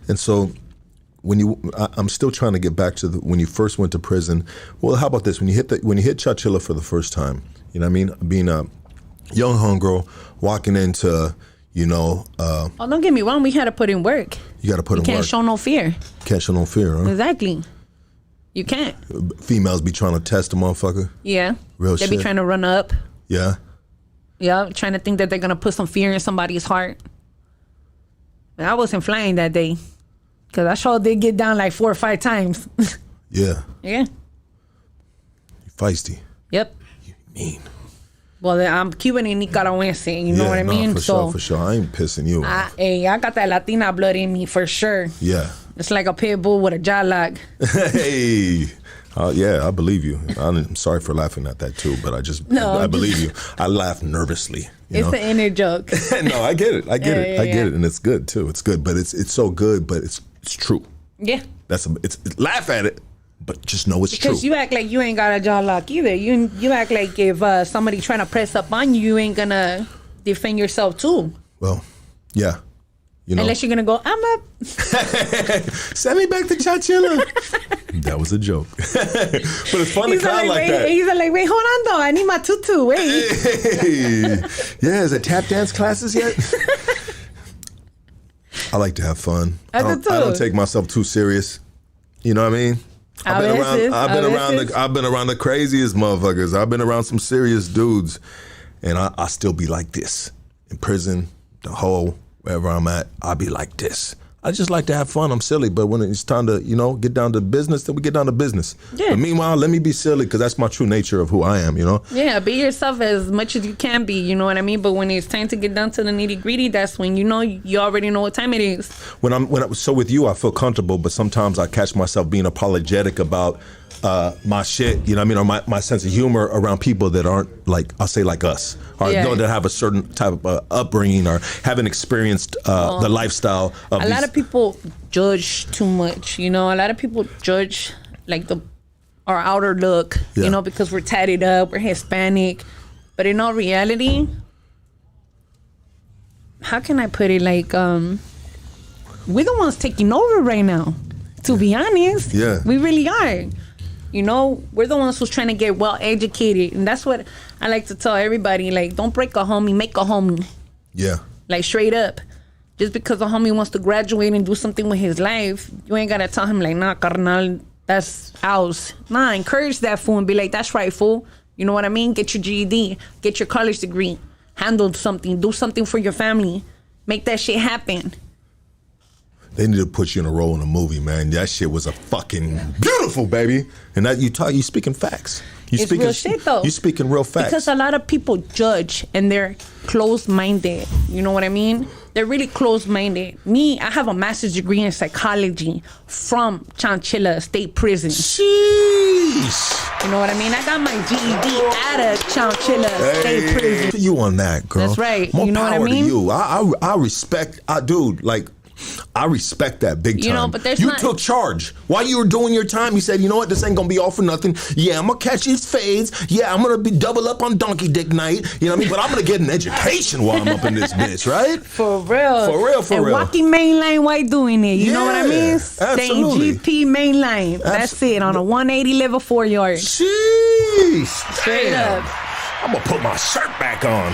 Speaker 1: And so I'm still trying to get back to when you first went to prison. Well, how about this? When you hit Chowchilla for the first time, you know what I mean? Being a young homegirl, walking into, you know.
Speaker 3: Oh, don't get me wrong. We had to put in work.
Speaker 1: You got to put in work.
Speaker 3: You can't show no fear.
Speaker 1: Can't show no fear, huh?
Speaker 3: Exactly. You can't.
Speaker 1: Females be trying to test a motherfucker.
Speaker 3: Yeah.
Speaker 1: Real
Speaker 3: They
Speaker 1: shit.
Speaker 3: be trying to run up.
Speaker 1: Yeah.
Speaker 3: Yeah, trying to think that they're going to put some fear in somebody's heart. But I wasn't flying that day. Because I sure did get down like 4 or 5 times.
Speaker 1: Yeah.
Speaker 3: Yeah.
Speaker 1: You feisty.
Speaker 3: Yep.
Speaker 1: You mean.
Speaker 3: Well, I'm Cuban and Nicaraguense. You know what I mean?
Speaker 1: For sure. I ain't pissing you off.
Speaker 3: I got that Latina blood in me for sure.
Speaker 1: Yeah.
Speaker 3: It's like a pit bull with a jaw lock.
Speaker 1: Hey. Yeah, I believe you. I'm sorry for laughing at that too, but I believe you. I laugh nervously.
Speaker 3: It's an inner joke.
Speaker 1: No, I get it. I get it.
Speaker 3: Yeah,
Speaker 1: I get it, and it's good too. It's good, but it's so good, but it's true.
Speaker 3: Yeah.
Speaker 1: It's laugh at it, but just know it's
Speaker 3: Because
Speaker 1: true.
Speaker 3: you act like you ain't got a jaw lock either. You act like if somebody trying to press up on you, you ain't gonna defend yourself too.
Speaker 1: Well, yeah. You know.
Speaker 3: Unless you're gonna go, I'm up.
Speaker 1: Send me back to Chowchilla. That was a joke. But it's fun to clown like that.
Speaker 3: He's like, wait, hold on though. I need my tutu. Wait.
Speaker 1: Hey. Yeah, is it tap dance classes yet? I like to have fun. I don't take myself too serious. You know what I mean? I've been around the craziest motherfuckers. I've been around some serious dudes, and I still be like this in prison, the whole. Wherever I'm at, I'll be like this. I just like to have fun. I'm silly, but when it's time to, get down to business, then we get down to business.
Speaker 3: Yeah.
Speaker 1: But meanwhile, let me be silly because that's my true nature of who I am,
Speaker 3: Yeah, be yourself as much as you can be, you know what I mean? But when it's time to get down to the nitty gritty, that's when you already know what time it is.
Speaker 1: So with you, I feel comfortable, but sometimes I catch myself being apologetic about my shit, you know what I mean, or my sense of humor around people that aren't like, I'll say like us, or that have a certain type of upbringing or haven't experienced the lifestyle of
Speaker 3: lot of people judge too much, A lot of people judge like our outer look, because we're tatted up, we're Hispanic, but in all reality, how can I put it, like, we're the ones taking over right now, to be honest.
Speaker 1: Yeah.
Speaker 3: We really are. We're the ones who's trying to get well educated. And that's what I like to tell everybody. Like, don't break a homie, make a homie.
Speaker 1: Yeah.
Speaker 3: Like, straight up. Just because a homie wants to graduate and do something with his life, you ain't got to tell him, like, nah, carnal, that's ours. Nah, encourage that fool and be like, that's right, fool. You know what I mean? Get your GED. Get your college degree. Handle something. Do something for your family. Make that shit happen.
Speaker 1: They need to put you in a role in a movie, man. That shit was a fucking beautiful, baby. And that you speaking facts.
Speaker 3: It's real shit, though.
Speaker 1: You speaking real facts.
Speaker 3: Because a lot of people judge and they're closed-minded. You know what I mean? They're really closed-minded. Me, I have a master's degree in psychology from Chowchilla State Prison.
Speaker 1: Sheesh.
Speaker 3: You know what I mean? I got my GED out of Chowchilla State Prison.
Speaker 1: You on that, girl.
Speaker 3: That's right.
Speaker 1: More
Speaker 3: You know
Speaker 1: power
Speaker 3: what I mean?
Speaker 1: to you. I respect, dude, like, I respect that big time.
Speaker 3: You know, but there's
Speaker 1: you took charge. While you were doing your time, you said, you know what, this ain't gonna be all for nothing. Yeah, I'm gonna catch these fades. Yeah, I'm gonna be double up on donkey dick night. You know what I mean? But I'm gonna get an education while I'm up in this bitch, right?
Speaker 3: For real.
Speaker 1: For real, for
Speaker 3: and
Speaker 1: real.
Speaker 3: walking mainline while doing it. You know what I mean?
Speaker 1: Absolutely.
Speaker 3: Staying GP mainline. That's it, on a 180 level 4 yard.
Speaker 1: Jeez.
Speaker 3: Straight up.
Speaker 1: I'm gonna put my shirt back on.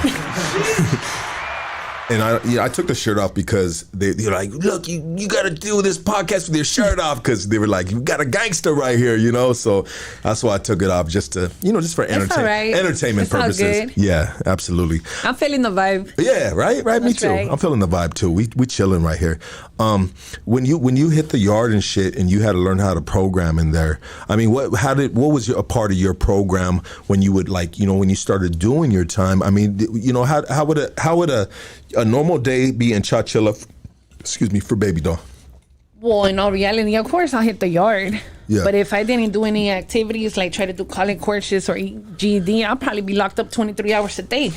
Speaker 1: And I took the shirt off because they're like, look, you got to do this podcast with your shirt off, because they were like, you got a gangster right here, you know. So that's why I took it off, just to, just for entertainment purposes. Good. Yeah, absolutely.
Speaker 3: I'm feeling the vibe.
Speaker 1: Yeah, right. Me too. Right. I'm feeling the vibe too. We chilling right here. When you hit the yard and shit, and you had to learn how to program in there. I mean, what was a part of your program when you would when you started doing your time? I mean, how would a normal day be in Chachilla, for BABYDOLL?
Speaker 3: Well, in all reality, of course, I'll hit the yard.
Speaker 1: Yeah.
Speaker 3: But if I didn't do any activities, like try to do college courses or GED, I'll probably be locked up 23 hours a day.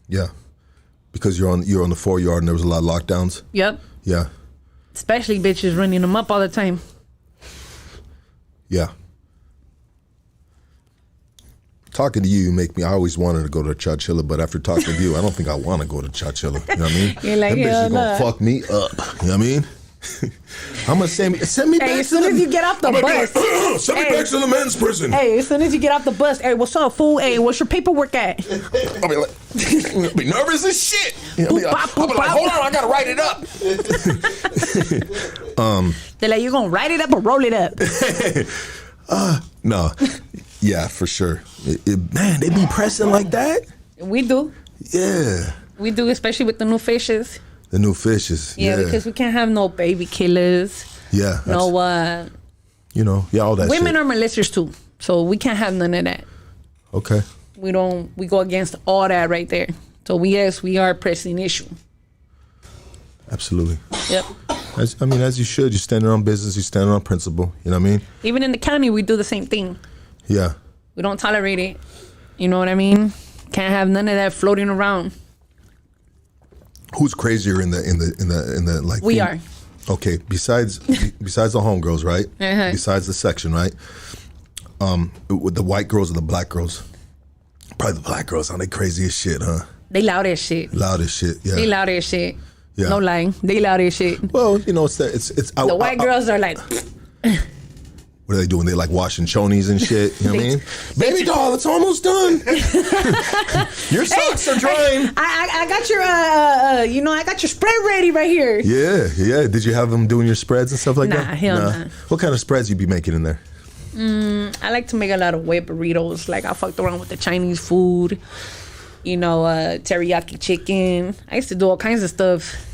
Speaker 1: Yeah. Because you're on the 4 yard and there was a lot of lockdowns?
Speaker 3: Yep.
Speaker 1: Yeah.
Speaker 3: Especially bitches running them up all the time.
Speaker 1: Yeah. Talking to you make me. I always wanted to go to Chachilla, but after talking to you, I don't think I want to go to Chachilla. You know what I mean?
Speaker 3: You're like,
Speaker 1: that bitch is gonna fuck me up. You know what I mean? I'm gonna send me back.
Speaker 3: As soon as you get off the bus,
Speaker 1: send me back to the men's prison.
Speaker 3: Hey, as soon as you get off the bus, hey, what's up, fool? Hey, what's your paperwork at?
Speaker 1: I'll be nervous as shit. I'll be like, hold on, I gotta write it up.
Speaker 3: They're like, you gonna write it up or roll it up?
Speaker 1: No. Yeah, for sure. Man, they be pressing like that?
Speaker 3: We do.
Speaker 1: Yeah.
Speaker 3: We do, especially with the new fishes.
Speaker 1: The new fishes.
Speaker 3: Yeah, because we can't have no baby killers.
Speaker 1: Yeah.
Speaker 3: No,
Speaker 1: all that
Speaker 3: women
Speaker 1: shit.
Speaker 3: are molesters too. So we can't have none of that.
Speaker 1: Okay.
Speaker 3: We go against all that right there. So we are pressing issue.
Speaker 1: Absolutely.
Speaker 3: Yep.
Speaker 1: As you should. You're standing on business. You're standing on principle. You know what I mean?
Speaker 3: Even in the county, we do the same thing.
Speaker 1: Yeah.
Speaker 3: We don't tolerate it. You know what I mean? Can't have none of that floating around.
Speaker 1: Who's crazier in the like?
Speaker 3: We are.
Speaker 1: Okay. Besides the homegirls, right?
Speaker 3: Uh-huh.
Speaker 1: Besides the section, right? With the white girls or the black girls? Probably the black girls. Aren't they crazy as shit, huh?
Speaker 3: They loud as shit.
Speaker 1: Loud as shit. Yeah.
Speaker 3: They loud as shit.
Speaker 1: Yeah.
Speaker 3: No lying. They loud as shit.
Speaker 1: Well, it's
Speaker 3: the white girls are like.
Speaker 1: What are they doing? They like washing chonies and shit. You know what I mean? BABYDOLL, it's almost done. Your socks are drying.
Speaker 3: I got your I got your spread ready right here.
Speaker 1: Yeah. Did you have them doing your spreads and stuff like that?
Speaker 3: Nah, hell nah.
Speaker 1: What kind of spreads you be making in there?
Speaker 3: I like to make a lot of wet burritos. Like I fucked around with the Chinese food. Teriyaki chicken. I used to do all kinds of stuff.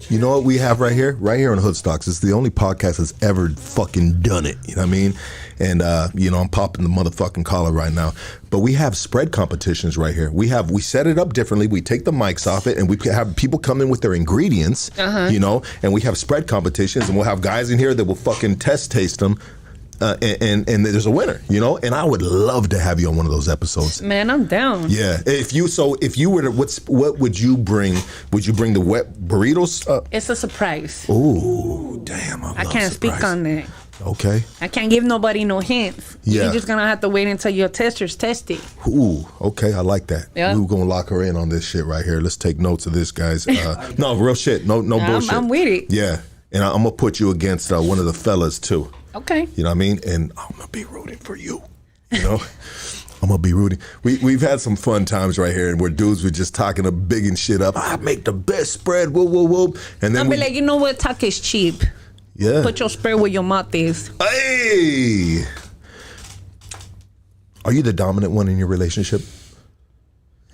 Speaker 1: You know what we have right here? Right here on Hoodstocks. It's the only podcast that's ever fucking done it. You know what I mean? And, I'm popping the motherfucking collar right now. But we have spread competitions right here. We set it up differently. We take the mics off it, and we have people come in with their ingredients, and we have spread competitions, and we'll have guys in here that will fucking taste them. And there's a winner, and I would love to have you on one of those episodes.
Speaker 3: Man, I'm down.
Speaker 1: Yeah. If you were to, what would you bring? Would you bring the wet burritos?
Speaker 3: It's a surprise.
Speaker 1: Ooh, damn. I
Speaker 3: can't speak on that.
Speaker 1: Okay.
Speaker 3: I can't give nobody no hints.
Speaker 1: Yeah.
Speaker 3: You're just gonna have to wait until your testers test it.
Speaker 1: Ooh, okay. I like that.
Speaker 3: Yeah.
Speaker 1: We're gonna lock her in on this shit right here. Let's take notes of this, guys. No, real shit. No bullshit.
Speaker 3: I'm with it.
Speaker 1: Yeah. And I'm gonna put you against one of the fellas too.
Speaker 3: Okay.
Speaker 1: You know what I mean? And I'm going to be rooting for you. I'm going to be rooting. We've had some fun times right here, and where dudes were just talking a big and shit up. I make the best spread, whoop, whoop, whoop. And then
Speaker 3: I'll be like, you know what? Talk is cheap.
Speaker 1: Yeah.
Speaker 3: Put your spread where your mouth is.
Speaker 1: Hey! Are you the dominant one in your relationship?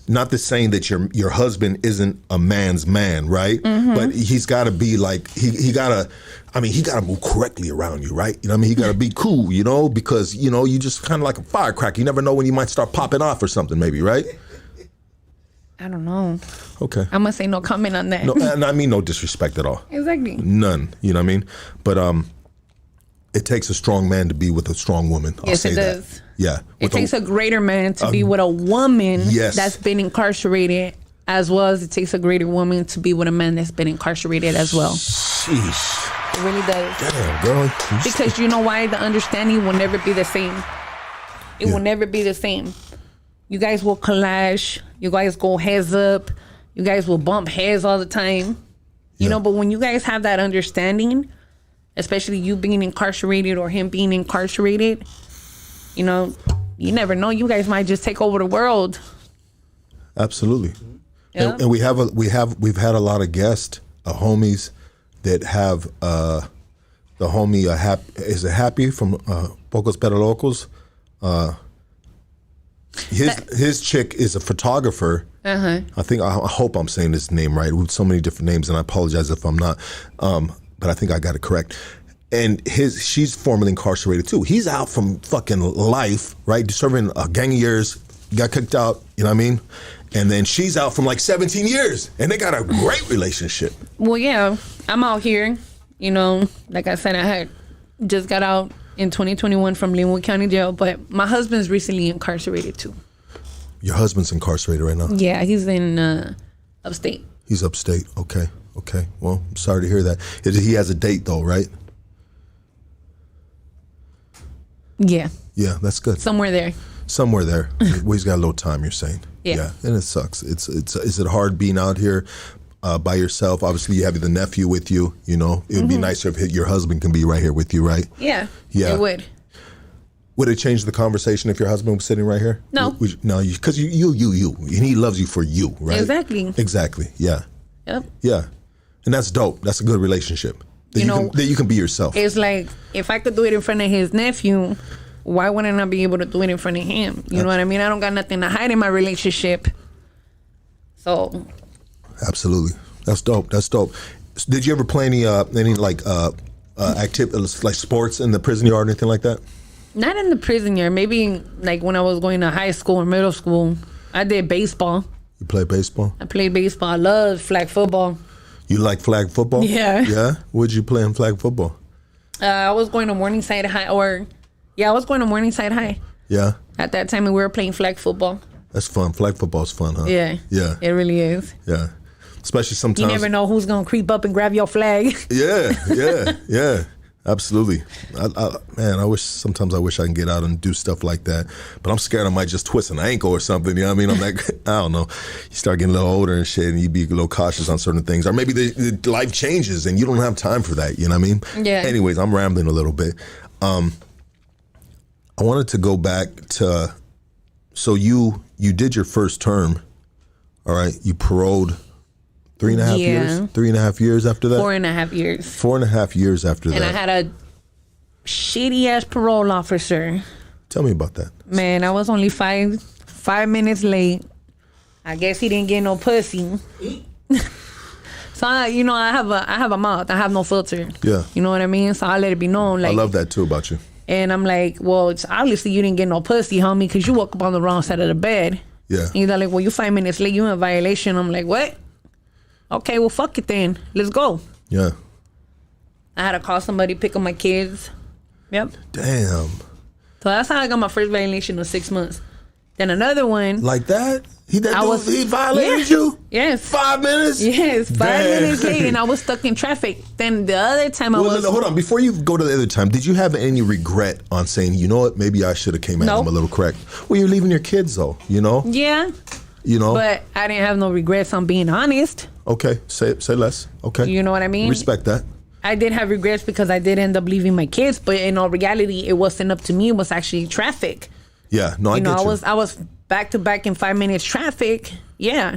Speaker 1: Not the saying that your husband isn't a man's man, right? Mm-hmm. But he's got to be like, he got to move correctly around you, right? You know what I mean? He got to be cool, because, you just kind of like a firecracker. You never know when you might start popping off or something, maybe, right?
Speaker 3: I don't know.
Speaker 1: Okay.
Speaker 3: I'm going to say no comment on that.
Speaker 1: No, and I mean no disrespect at all.
Speaker 3: Exactly.
Speaker 1: None, you know what I mean? But it takes a strong man to be with a strong woman.
Speaker 3: Yes, it does.
Speaker 1: Yeah.
Speaker 3: It takes a greater man to be with a woman that's been incarcerated as well as it takes a greater woman to be with a man that's been incarcerated as well.
Speaker 1: Sheesh.
Speaker 3: It really does.
Speaker 1: Damn, girl.
Speaker 3: Because you know why? The understanding will never be the same. It will never be the same. You guys will clash. You guys go heads up. You guys will bump heads all the time. You know, but when you guys have that understanding, especially you being incarcerated or him being incarcerated, you know, you never know. You guys might just take over the world.
Speaker 1: Absolutely.
Speaker 3: Yeah.
Speaker 1: And we've had a lot of guests, homies that have the homie is Happy from Pocos Pero Locos. His chick is a photographer. I hope I'm saying his name right with so many different names, and I apologize if I'm not. But I think I got it correct. And she's formerly incarcerated too. He's out from fucking life, right? Serving a gang of years, got kicked out, you know what I mean? And then she's out from like 17 years, and they got a great relationship.
Speaker 3: Well, yeah, I'm out here, you know, like I said, I had just got out in 2021 from Linwood County Jail, but my husband's recently incarcerated too.
Speaker 1: Your husband's incarcerated right now?
Speaker 3: Yeah, he's in upstate.
Speaker 1: He's upstate, okay. Well, I'm sorry to hear that. He has a date though, right?
Speaker 3: Yeah.
Speaker 1: Yeah, that's good.
Speaker 3: Somewhere there.
Speaker 1: Well, he's got a little time, you're saying.
Speaker 3: Yeah.
Speaker 1: And it sucks. Is it hard being out here by yourself? Obviously, you have the nephew with you. You know, it would be nicer if your husband can be right here with you, right?
Speaker 3: Yeah.
Speaker 1: Yeah.
Speaker 3: It would.
Speaker 1: Would it change the conversation if your husband was sitting right here?
Speaker 3: No.
Speaker 1: No, because you, and he loves you for you, right?
Speaker 3: Exactly.
Speaker 1: Yeah.
Speaker 3: Yep.
Speaker 1: Yeah, and that's dope. That's a good relationship. That you can be yourself.
Speaker 3: It's like if I could do it in front of his nephew, why wouldn't I be able to do it in front of him? You know what I mean? I don't got nothing to hide in my relationship. So.
Speaker 1: Absolutely, that's dope. Did you ever play any activities like sports in the prison yard or anything like that?
Speaker 3: Not in the prison yard. Maybe like when I was going to high school or middle school, I did baseball.
Speaker 1: You play baseball?
Speaker 3: I played baseball. I love flag football.
Speaker 1: You like flag football?
Speaker 3: Yeah.
Speaker 1: Yeah? What did you play in flag football?
Speaker 3: I was going to Morningside High, I was going to Morningside High.
Speaker 1: Yeah?
Speaker 3: At that time, we were playing flag football.
Speaker 1: That's fun. Flag football's fun, huh?
Speaker 3: Yeah.
Speaker 1: Yeah.
Speaker 3: It really is.
Speaker 1: Yeah. Especially sometimes.
Speaker 3: You never know who's going to creep up and grab your flag.
Speaker 1: Yeah. Absolutely. I wish I can get out and do stuff like that. But I'm scared I might just twist an ankle or something. You know what I mean? I'm like, I don't know. You start getting a little older and shit, and you be a little cautious on certain things. Or maybe the life changes and you don't have time for that. You know what I mean?
Speaker 3: Yeah.
Speaker 1: Anyways, I'm rambling a little bit. I wanted to go back to, so you did your first term, all right? You paroled 3.5 years? 3.5 years after that?
Speaker 3: 4.5 years.
Speaker 1: 4.5 years after that.
Speaker 3: And I had a shitty ass parole officer.
Speaker 1: Tell me about that.
Speaker 3: Man, I was only 5 minutes late. I guess he didn't get no pussy. So I have a mouth. I have no filter.
Speaker 1: Yeah.
Speaker 3: You know what I mean? So I let it be known. Like,
Speaker 1: I love that too about you.
Speaker 3: And I'm like, well, it's obviously you didn't get no pussy, homie, because you woke up on the wrong side of the bed.
Speaker 1: Yeah.
Speaker 3: And they're like, well, you 5 minutes late. You in violation. I'm like, what? Okay, well, fuck it then. Let's go.
Speaker 1: Yeah.
Speaker 3: I had to call somebody, pick up my kids. Yep.
Speaker 1: Damn.
Speaker 3: So that's how I got my first violation of 6 months. Then another one.
Speaker 1: Like that? He violated you?
Speaker 3: Yes.
Speaker 1: 5 minutes?
Speaker 3: Yes, 5 minutes late, and I was stuck in traffic. Then the other time
Speaker 1: Hold on. Before you go to the other time, did you have any regret on saying, you know what, maybe I should have came at him a little correct? Well, you're leaving your kids, though, you know?
Speaker 3: Yeah.
Speaker 1: You know?
Speaker 3: But I didn't have no regrets on being honest.
Speaker 1: Okay. Say less. Okay.
Speaker 3: You know what I mean?
Speaker 1: Respect that.
Speaker 3: I did have regrets because I did end up leaving my kids, but in all reality, it wasn't up to me. It was actually traffic.
Speaker 1: Yeah. No, I get you.
Speaker 3: I was back to back in 5 minutes traffic. Yeah.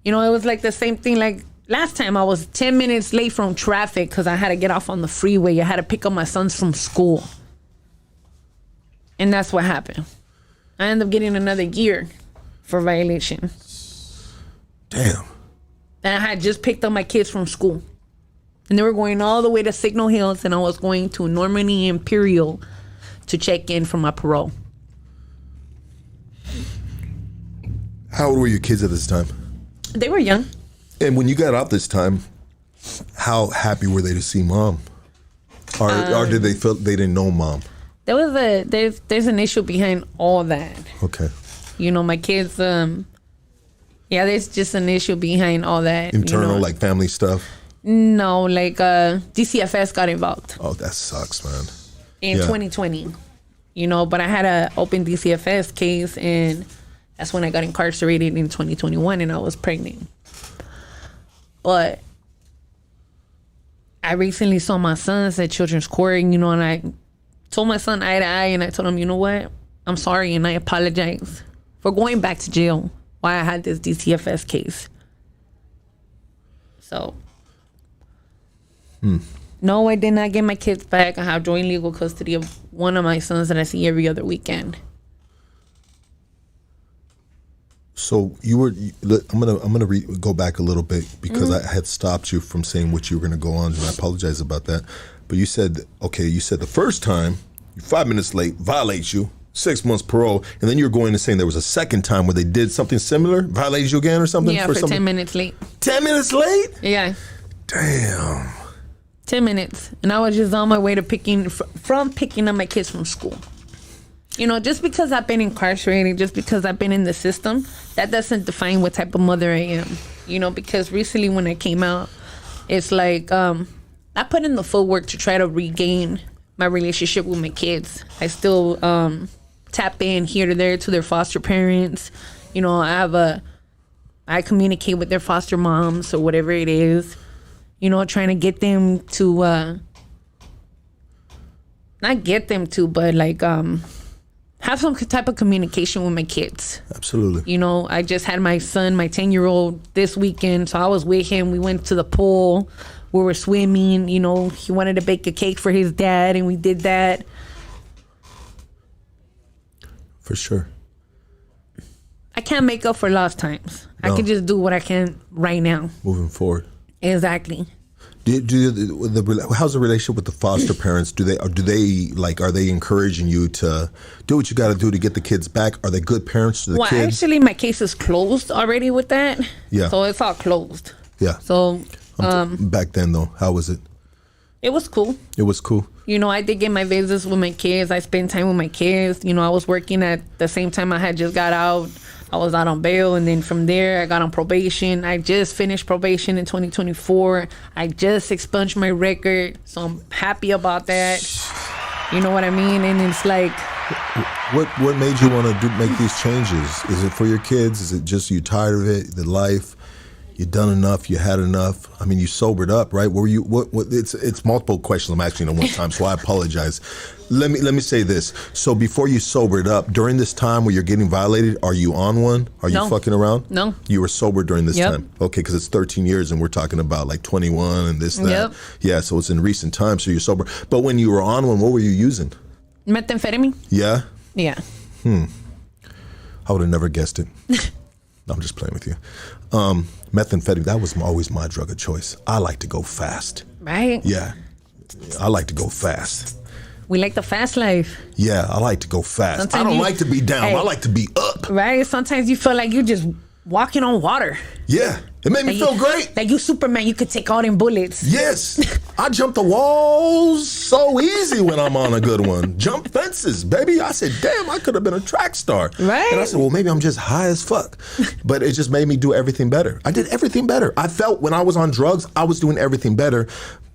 Speaker 3: You know, it was like the same thing like last time. I was 10 minutes late from traffic because I had to get off on the freeway. I had to pick up my sons from school. And that's what happened. I ended up getting another year for violation.
Speaker 1: Damn.
Speaker 3: And I had just picked up my kids from school. And they were going all the way to Signal Hills, and I was going to Normandy Imperial to check in for my parole.
Speaker 1: How old were your kids at this time?
Speaker 3: They were young.
Speaker 1: And when you got out this time, how happy were they to see mom? Or did they feel they didn't know mom?
Speaker 3: There's an issue behind all that.
Speaker 1: Okay.
Speaker 3: You know, my kids, Yeah, there's just an issue behind all that.
Speaker 1: Internal, like family stuff?
Speaker 3: No, like DCFS got involved.
Speaker 1: Oh, that sucks, man.
Speaker 3: In 2020. But I had a open DCFS case, and that's when I got incarcerated in 2021, and I was pregnant. But I recently saw my sons at Children's Court, and I told my son eye to eye, and I told him, you know what? I'm sorry, and I apologize for going back to jail while I had this DCFS case. So, no, I did not get my kids back. I have joint legal custody of one of my sons that I see every other weekend.
Speaker 1: So I'm gonna go back a little bit because I had stopped you from saying what you were gonna go on, and I apologize about that. But you said the first time you're 5 minutes late, violates you, 6 months parole, and then you're going to saying there was a second time where they did something similar, violated you again or something.
Speaker 3: Yeah, for 10 minutes late.
Speaker 1: 10 minutes late?
Speaker 3: Yeah.
Speaker 1: Damn.
Speaker 3: 10 minutes, and I was just on my way to picking up my kids from school. Just because I've been incarcerated, just because I've been in the system, that doesn't define what type of mother I am. Because recently when I came out, it's like I put in the full work to try to regain my relationship with my kids. I still tap in here to there to their foster parents. I communicate with their foster moms or whatever it is. Trying to get them to not get them to, but like have some type of communication with my kids.
Speaker 1: Absolutely.
Speaker 3: I just had my son, my 10-year-old, this weekend, so I was with him. We went to the pool. We were swimming. He wanted to bake a cake for his dad, and we did that.
Speaker 1: For sure.
Speaker 3: I can't make up for lost times. No. I can just do what I can right now.
Speaker 1: Moving forward.
Speaker 3: Exactly.
Speaker 1: How's the relationship with the foster parents? Are they encouraging you to do what you got to do to get the kids back? Are they good parents to the kids? Well,
Speaker 3: actually, my case is closed already with that.
Speaker 1: Yeah.
Speaker 3: So it's all closed.
Speaker 1: Yeah.
Speaker 3: So
Speaker 1: back then though, how was it?
Speaker 3: It was cool.
Speaker 1: It was cool.
Speaker 3: I did get my visits with my kids. I spent time with my kids. I was working at the same time I had just got out. I was out on bail, and then from there, I got on probation. I just finished probation in 2024. I just expunged my record, so I'm happy about that. You know what I mean? And it's like...
Speaker 1: What made you want to make these changes? Is it for your kids? Is it just you tired of it, the life? You done enough? You had enough? I mean, you sobered up, right? Were you? What? It's multiple questions I'm asking at one time, so I apologize. Let me say this. So before you sobered up, during this time where you're getting violated, are you on one? Are you fucking around?
Speaker 3: No.
Speaker 1: You were sober during this time? Okay, because it's 13 years and we're talking about like 21 and this, that.
Speaker 3: Yep.
Speaker 1: Yeah, so it's in recent times, so you're sober. But when you were on one, what were you using?
Speaker 3: Methamphetamine.
Speaker 1: Yeah?
Speaker 3: Yeah.
Speaker 1: I would have never guessed it. No, I'm just playing with you. Methamphetamine, that was always my drug of choice. I like to go fast.
Speaker 3: Right?
Speaker 1: Yeah. I like to go fast.
Speaker 3: We like the fast life.
Speaker 1: Yeah, I like to go fast. Sometimes I don't like to be down. I like to be up.
Speaker 3: Right? Sometimes you feel like you're just walking on water.
Speaker 1: Yeah. It made me feel great.
Speaker 3: Like you Superman, you could take all them bullets.
Speaker 1: Yes. I jump the walls so easy when I'm on a good one. Jump fences, baby. I said, damn, I could have been a track star.
Speaker 3: Right.
Speaker 1: And I said, well, maybe I'm just high as fuck. But it just made me do everything better. I did everything better. I felt when I was on drugs, I was doing everything better.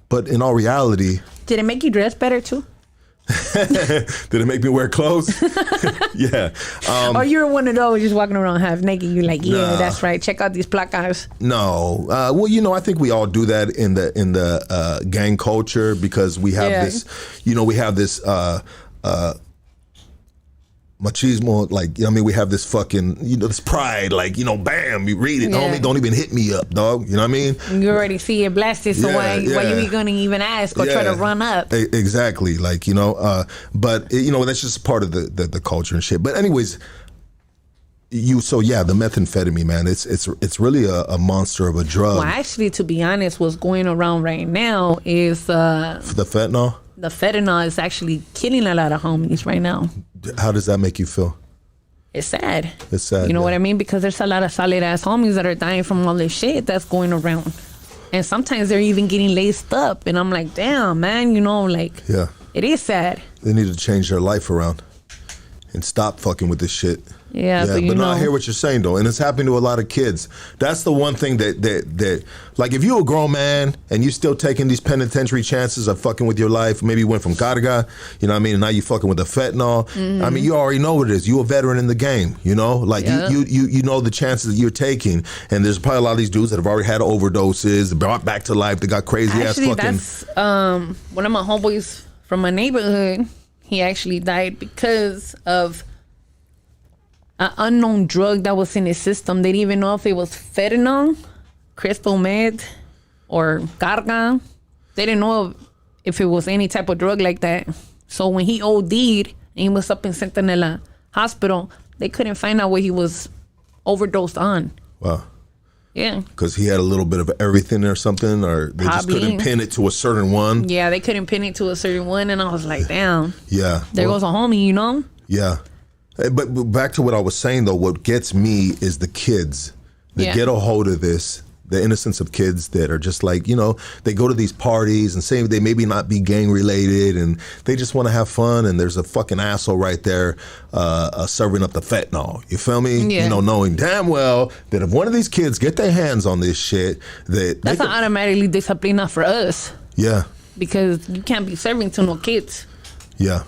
Speaker 1: But in all reality...
Speaker 3: Did it make you dress better too?
Speaker 1: Did it make me wear clothes? Yeah.
Speaker 3: Or you were one of those just walking around half naked. You're like, yeah, that's right. Check out these placas.
Speaker 1: No. Well, I think we all do that in the gang culture because we have this, we have this machismo, like, we have this fucking, this pride, like, bam, you read it, homie, don't even hit me up, dog, you know what I mean?
Speaker 3: You already see it blasted, so why you gonna even ask or try to run up?
Speaker 1: Exactly, like, but, that's just part of the culture and shit. But anyways, the methamphetamine, man, it's really a monster of a drug.
Speaker 3: Well, actually, to be honest, what's going around right now is... the
Speaker 1: fentanyl?
Speaker 3: The fentanyl is actually killing a lot of homies right now.
Speaker 1: How does that make you feel?
Speaker 3: It's sad.
Speaker 1: It's sad.
Speaker 3: You know what I mean? Because there's a lot of solid ass homies that are dying from all this shit that's going around. And sometimes they're even getting laced up. And I'm like, damn, man,
Speaker 1: yeah,
Speaker 3: it is sad.
Speaker 1: They need to change their life around and stop fucking with this shit.
Speaker 3: Yeah, but
Speaker 1: no, I hear what you're saying though, and it's happening to a lot of kids. That's the one thing that like if you're a grown man and you still taking these penitentiary chances of fucking with your life, maybe you went from carga, you know what I mean, and now you fucking with the fentanyl. I mean, you already know what it is. You're a veteran in the game, you know, like you know the chances that you're taking, and there's probably a lot of these dudes that have already had overdoses, brought back to life, they got crazy ass fucking.
Speaker 3: That's one of my homeboys from my neighborhood. He actually died because of an unknown drug that was in his system. They didn't even know if it was PHENOM, crystal meth, or carga. They didn't know if it was any type of drug like that. So when he OD'd and he was up in Centinela Hospital, they couldn't find out what he was overdosed on.
Speaker 1: Wow.
Speaker 3: Yeah.
Speaker 1: Because he had a little bit of everything or something, or they just couldn't pin it to a certain one.
Speaker 3: Yeah, they couldn't pin it to a certain one, and I was like, damn.
Speaker 1: Yeah.
Speaker 3: There goes a homie, you know?
Speaker 1: Yeah. But back to what I was saying, though, what gets me is the kids that get a hold of this, the innocence of kids that are just like, you know, they go to these parties and say they maybe not be gang related and they just want to have fun, and there's a fucking asshole right there serving up the fentanyl. You feel me?
Speaker 3: Yeah.
Speaker 1: You know, knowing damn well that if one of these kids get their hands on this shit,
Speaker 3: that's not automatically disciplina for us.
Speaker 1: Yeah.
Speaker 3: Because you can't be serving to no kids.
Speaker 1: Yeah.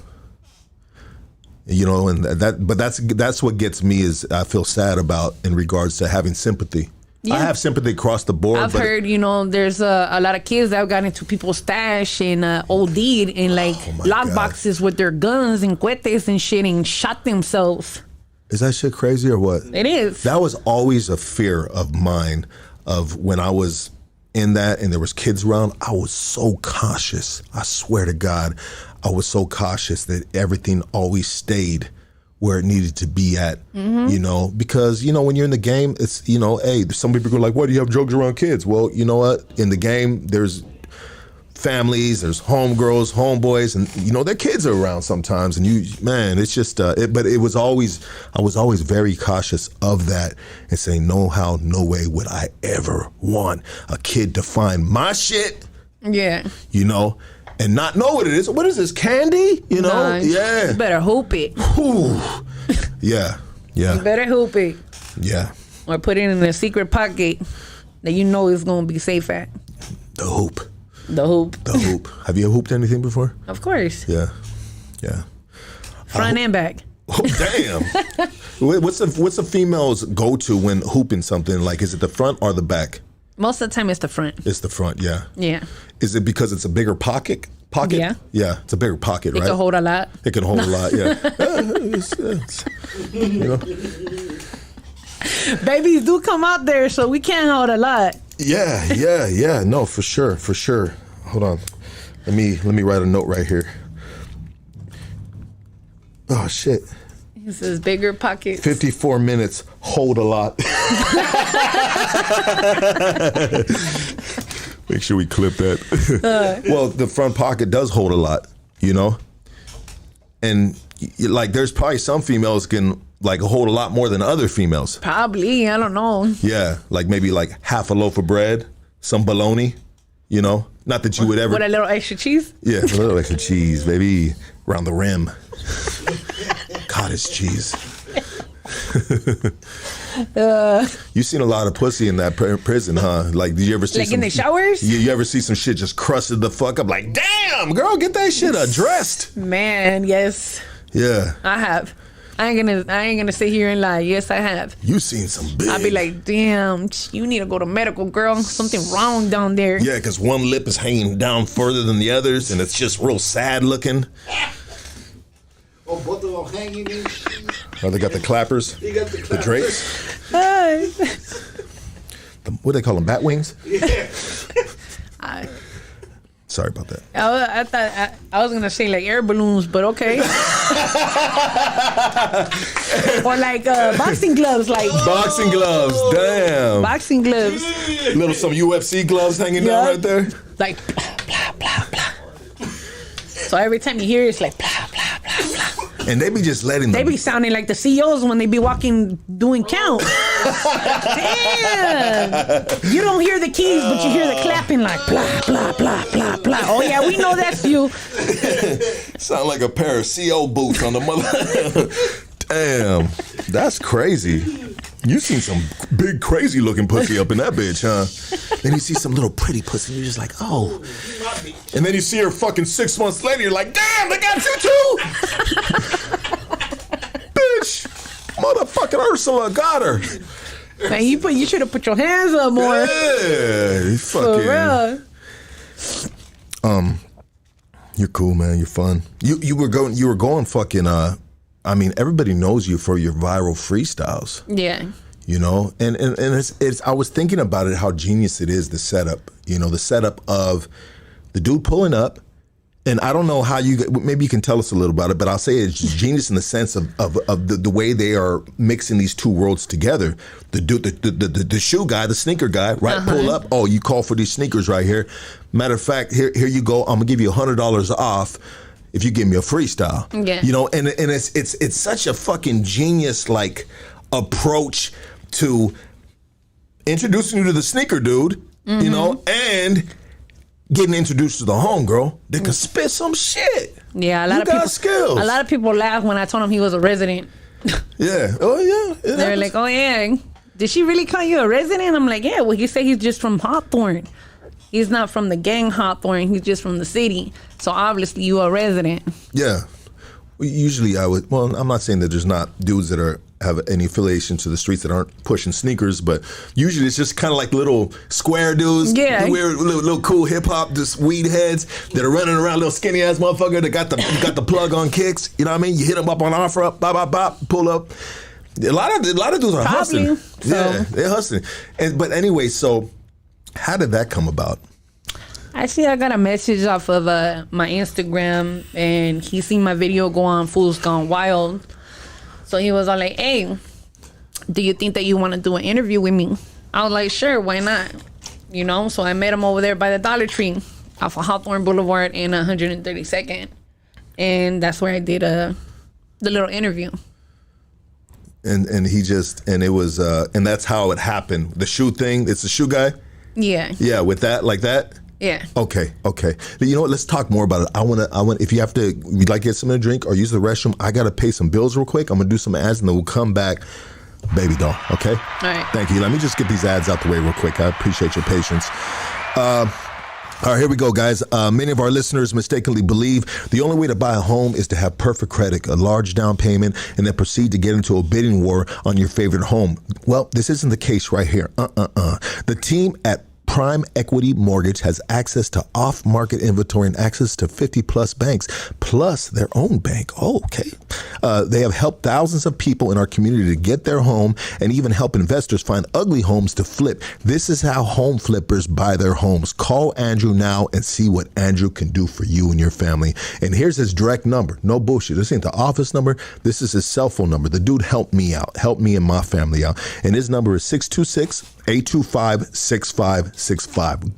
Speaker 1: You know, and that's what gets me is I feel sad about in regards to having sympathy. Yeah. I have sympathy across the board.
Speaker 3: I've heard, you know, there's a lot of kids that got into people's stash and OD'd in like lock boxes with their guns and cohetes and shit and shot themselves.
Speaker 1: Is that shit crazy or what?
Speaker 3: It is.
Speaker 1: That was always a fear of mine of when I was in that and there was kids around. I was so cautious. I swear to God, I was so cautious that everything always stayed where it needed to be at, you know, because, you know, when you're in the game, it's, you know, hey, some people are like, why do you have drugs around kids? Well, you know what? In the game, there's families, there's homegirls, homeboys, and, you know, their kids are around sometimes. And it's just, but it was always, I was always very cautious of that and saying, no how, no way would I ever want a kid to find my shit.
Speaker 3: Yeah.
Speaker 1: You know? And not know what it is. What is this, candy? You know?
Speaker 3: Nice.
Speaker 1: Yeah.
Speaker 3: You better hoop it.
Speaker 1: Whew. Yeah. Yeah.
Speaker 3: You better hoop it.
Speaker 1: Yeah.
Speaker 3: Or put it in a secret pocket that you know is going to be safe at.
Speaker 1: The hoop.
Speaker 3: The hoop.
Speaker 1: The hoop. Have you hooped anything before?
Speaker 3: Of course.
Speaker 1: Yeah. Yeah.
Speaker 3: Front and back.
Speaker 1: Oh, damn. What's the female's go-to when hooping something? Like, is it the front or the back?
Speaker 3: Most of the time, it's the front.
Speaker 1: It's the front, yeah.
Speaker 3: Yeah.
Speaker 1: Is it because it's a bigger pocket?
Speaker 3: Yeah.
Speaker 1: Yeah, it's a bigger pocket, right?
Speaker 3: It can hold a lot.
Speaker 1: It can hold a lot, yeah. You know?
Speaker 3: Babies do come out there, so we can't hold a lot.
Speaker 1: Yeah. No, for sure. Hold on. Let me write a note right here. Oh, shit.
Speaker 3: It says bigger pockets.
Speaker 1: 54 minutes, hold a lot. Make sure we clip that. Well, the front pocket does hold a lot, you know? And like there's probably some females can like hold a lot more than other females.
Speaker 3: Probably, I don't know.
Speaker 1: Yeah, like maybe like half a loaf of bread, some bologna, you know? Not that you would ever...
Speaker 3: With a little extra cheese?
Speaker 1: Yeah, a little extra cheese, baby, around the rim. Cottage cheese. You seen a lot of pussy in that prison, huh? Like, did you ever see
Speaker 3: like in the showers?
Speaker 1: You ever see some shit just crusted the fuck up? Like, damn, girl, get that shit addressed.
Speaker 3: Man, yes.
Speaker 1: Yeah.
Speaker 3: I have. I ain't gonna sit here and lie. Yes, I have.
Speaker 1: You seen some big.
Speaker 3: I'll be like, damn, you need to go to medical, girl. Something wrong down there.
Speaker 1: Yeah, because one lip is hanging down further than the others, and it's just real sad looking.
Speaker 2: Oh, both of them hanging and shit.
Speaker 1: Oh, they got the clappers?
Speaker 2: They got the clappers.
Speaker 1: The drapes? What do they call them, bat wings?
Speaker 2: Yeah.
Speaker 1: Sorry about that.
Speaker 3: I thought I was gonna say like air balloons, but okay. Or like boxing gloves, like
Speaker 1: boxing gloves. Damn.
Speaker 3: Boxing gloves.
Speaker 1: Little some UFC gloves hanging down right there.
Speaker 3: Like blah blah blah blah. So every time you hear it, it's like blah blah blah blah.
Speaker 1: And they be just letting them.
Speaker 3: They be sounding like the CEOs when they be walking doing count. Damn. You don't hear the keys, but you hear the clapping like blah, blah, blah, blah, blah. Oh, yeah, we know that's you.
Speaker 1: Sound like a pair of CO boots on the mother. Damn, that's crazy. You seen some big crazy looking pussy up in that bitch, huh? Then you see some little pretty pussy and you're just like, oh. And then you see her fucking 6 months later, you're like, damn, they got you too. Bitch, motherfucking Ursula got her.
Speaker 3: Man, you should have put your hands up more.
Speaker 1: Yeah, you fucking. You're cool, man. You're fun. You were going fucking. I mean, everybody knows you for your viral freestyles.
Speaker 3: Yeah.
Speaker 1: You know, and it's. I was thinking about it, how genius it is, the setup. You know, the setup of the dude pulling up. And I don't know how maybe you can tell us a little about it, but I'll say it's genius in the sense of the way they are mixing these two worlds together. The shoe guy, the sneaker guy, right? Pull up. Oh, you call for these sneakers right here. Matter of fact, here you go. I'm gonna give you $100 off if you give me a freestyle.
Speaker 3: Yeah.
Speaker 1: You know, and it's such a fucking genius like approach to introducing you to the sneaker dude. Mm-hmm. You know, and getting introduced to the homegirl that can spit some shit.
Speaker 3: Yeah, a lot of people laugh when I told them he was a resident.
Speaker 1: Yeah. Oh yeah.
Speaker 3: They're like, oh yeah, did she really call you a resident? I'm like, yeah. Well, he said he's just from Hawthorne. He's not from the gang Hawthorne. He's just from the city. So obviously you a resident.
Speaker 1: Yeah. Usually I would. Well, I'm not saying that there's not dudes that have any affiliation to the streets that aren't pushing sneakers, but usually it's just kind of like little square dudes, weird little cool hip hop, just weed heads that are running around, little skinny ass motherfucker that got the plug on kicks. You know what I mean? You hit them up on offer up, bop bop bop, pull up. A lot of dudes are hustling. So. Yeah, they're hustling. But anyway, so how did that come about?
Speaker 3: Actually, I got a message off of my Instagram, and he seen my video go on Fools Gone Wild. So he was all like, hey, do you think that you want to do an interview with me? I was like, sure, why not? You know, so I met him over there by the Dollar Tree off of Hawthorne Boulevard and 132nd. And that's where I did the little interview.
Speaker 1: And he just, and it was, and that's how it happened. The shoe thing, it's the shoe guy?
Speaker 3: Yeah.
Speaker 1: Yeah, with that, like that?
Speaker 3: Yeah.
Speaker 1: Okay. You know what? Let's talk more about it. I want. If you'd like to get something to drink or use the restroom, I gotta pay some bills real quick. I'm gonna do some ads and then we'll come back. Baby doll. Okay.
Speaker 3: All right.
Speaker 1: Thank you. Let me just get these ads out the way real quick. I appreciate your patience. All right, here we go, guys. Many of our listeners mistakenly believe the only way to buy a home is to have perfect credit, a large down payment, and then proceed to get into a bidding war on your favorite home. Well, this isn't the case right here. The team at Prime Equity Mortgage has access to off-market inventory and access to 50-plus banks, plus their own bank. Oh, okay. They have helped thousands of people in our community to get their home and even help investors find ugly homes to flip. This is how home flippers buy their homes. Call Andrew now and see what Andrew can do for you and your family. And here's his direct number. No bullshit. This ain't the office number. This is his cell phone number. The dude helped me out, helped me and my family out. And his number is 626-825-6565.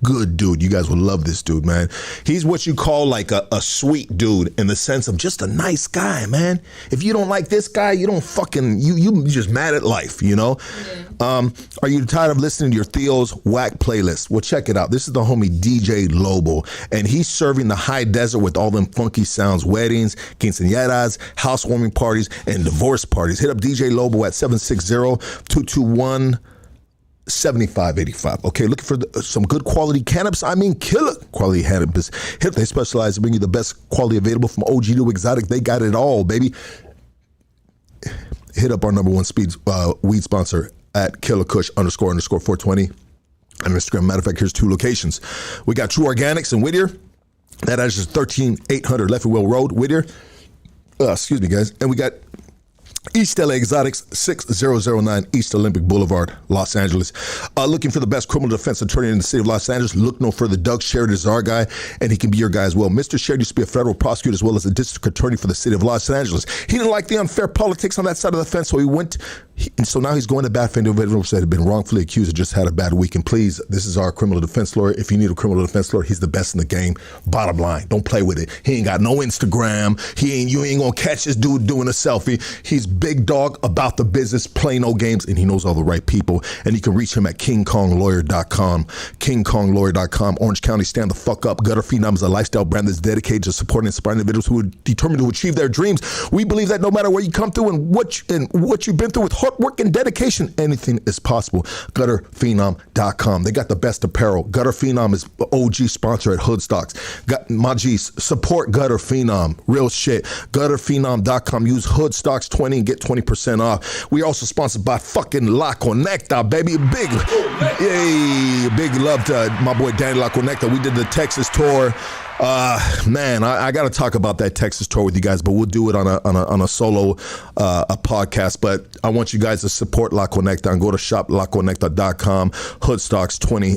Speaker 1: Good dude. You guys will love this dude, man. He's what you call like a sweet dude in the sense of just a nice guy, man. If you don't like this guy, you don't fucking, you just mad at life, you know? Yeah. Are you tired of listening to your Theo's whack playlist? Well, check it out. This is the homie DJ Lobo, and he's serving the high desert with all them funky sounds, weddings, quinceañeras, housewarming parties, and divorce parties. Hit up DJ Lobo at 760-221 7585. Okay, looking for some good quality cannabis. I mean, killer quality cannabis. They specialize in bringing you the best quality available from OG to exotic. They got it all, baby. Hit up our number one weed sponsor at Killa Kush __420 on Instagram. Matter of fact, here's 2 locations. We got True Organics in Whittier. That address is 13800 Leffingwell Road, Whittier. Excuse me, guys. And we got East LA Exotics, 6009 East Olympic Boulevard, Los Angeles. Looking for the best criminal defense attorney in the city of Los Angeles? Look no further. Doug Sherrod is our guy, and he can be your guy as well. Mr. Sherrod used to be a federal prosecutor as well as a district attorney for the city of Los Angeles. He didn't like the unfair politics on that side of the fence, so so now he's going to bat for individuals that have been wrongfully accused or just had a bad week. And please, this is our criminal defense lawyer. If you need a criminal defense lawyer, he's the best in the game. Bottom line, don't play with it. He ain't got no Instagram. You ain't gonna catch this dude doing a selfie. He's big dog about the business, play no games, and he knows all the right people. And you can reach him at KingKongLawyer.com. KingKongLawyer.com. Orange County, stand the fuck up. Gutter Phenom is a lifestyle brand that's dedicated to supporting and inspiring individuals who are determined to achieve their dreams. We believe that no matter where you come through and what you've been through with hard work and dedication, anything is possible. GutterPhenom.com. They got the best apparel. Gutter Phenom is OG sponsor at Hoodstocks. Got my G's, support Gutter Phenom. Real shit. GutterPhenom.com. Use Hoodstocks20 and get 20% off. We are also sponsored by fucking La Conecta, baby. Big love to my boy Danny La Conecta. We did the Texas tour. Man, I got to talk about that Texas tour with you guys, but we'll do it on a solo a podcast. But I want you guys to support La Conecta and go to shoplaconecta.com. Hoodstocks 20.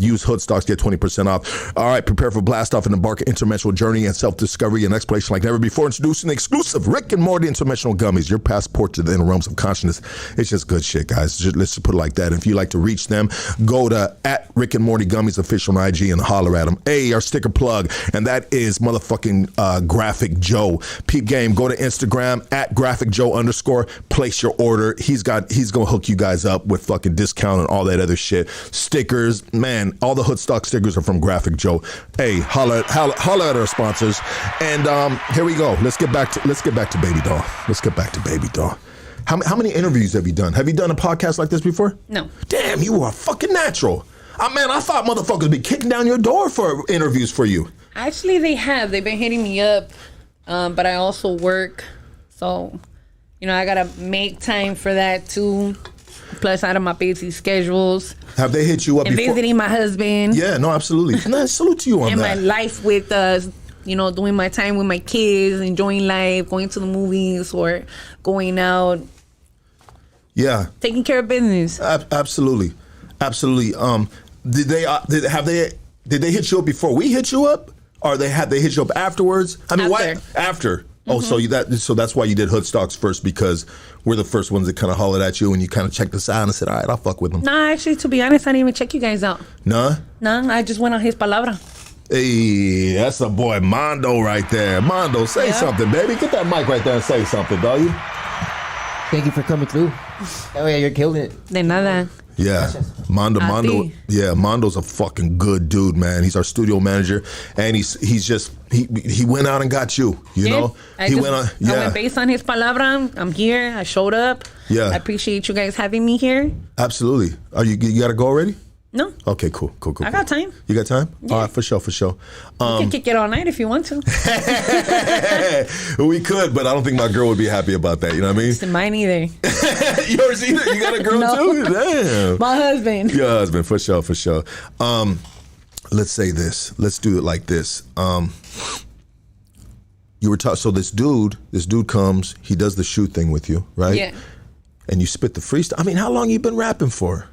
Speaker 1: Use Hoodstocks, get 20% off. All right, prepare for blast off and embark an interdimensional journey and self-discovery and exploration like never before. Introducing the exclusive Rick and Morty Interdimensional Gummies, your passport to the inner realms of consciousness. It's just good shit, guys. Let's just put it like that. If you like to reach them, go to @Rick and Morty Gummies official on IG and holler at them. Hey, our sticker plug. And that is motherfucking Graphic Joe. Peep game, go to Instagram @GraphicJoe_. Place your order. He's gonna hook you guys up with fucking discount and all that other shit. Stickers, man, all the Hoodstock stickers are from Graphic Joe. Hey, holla at our sponsors. And here we go. Let's get back to BABYDOLL. Let's get back to BABYDOLL. How many interviews have you done? Have you done a podcast like this before?
Speaker 3: No.
Speaker 1: Damn, you are fucking natural. Man, I thought motherfuckers would be kicking down your door for interviews for you.
Speaker 3: Actually, they have. They've been hitting me up, but I also work, so I gotta make time for that too. Plus, out of my busy schedules.
Speaker 1: Have they hit you up
Speaker 3: and
Speaker 1: before?
Speaker 3: Visiting my husband.
Speaker 1: Yeah, no, absolutely. And salute to you on
Speaker 3: and
Speaker 1: that.
Speaker 3: And my life with doing my time with my kids, enjoying life, going to the movies or going out.
Speaker 1: Yeah.
Speaker 3: Taking care of business.
Speaker 1: Absolutely. Did they hit you up before we hit you up? Or they hit you up afterwards? I mean,
Speaker 3: After.
Speaker 1: why after? Oh, so that's why you did Hoodstocks first, because we're the first ones that kind of hollered at you and you kind of checked us out and said, all right, I'll fuck with them.
Speaker 3: Nah, actually, to be honest, I didn't even check you guys out.
Speaker 1: Nah?
Speaker 3: Nah, I just went on his palabra.
Speaker 1: Hey, that's a boy Mondo right there. Mondo, say something, baby. Get that mic right there and say something, dog.
Speaker 4: Thank you for coming through. Oh yeah, you're killing it.
Speaker 3: De nada.
Speaker 1: Yeah, Mondo. Yeah, Mondo's a fucking good dude, man. He's our studio manager, and he went out and got you. You know, I
Speaker 3: went based on his palabra. I'm here. I showed up.
Speaker 1: Yeah,
Speaker 3: I appreciate you guys having me here.
Speaker 1: Absolutely. You got to go already?
Speaker 3: No.
Speaker 1: Okay, cool.
Speaker 3: I got time.
Speaker 1: You got time?
Speaker 3: Yeah.
Speaker 1: All right, for sure.
Speaker 3: You can kick it all night if you want to.
Speaker 1: We could, but I don't think my girl would be happy about that. You know what I mean?
Speaker 3: It's mine either.
Speaker 1: Yours either? You got a girl too? Damn.
Speaker 3: My husband.
Speaker 1: Your husband, for sure. Let's say this. Let's do it like this. You were so this dude comes, he does the shoot thing with you, right?
Speaker 3: Yeah.
Speaker 1: And you spit the freestyle. I mean, how long you been rapping for?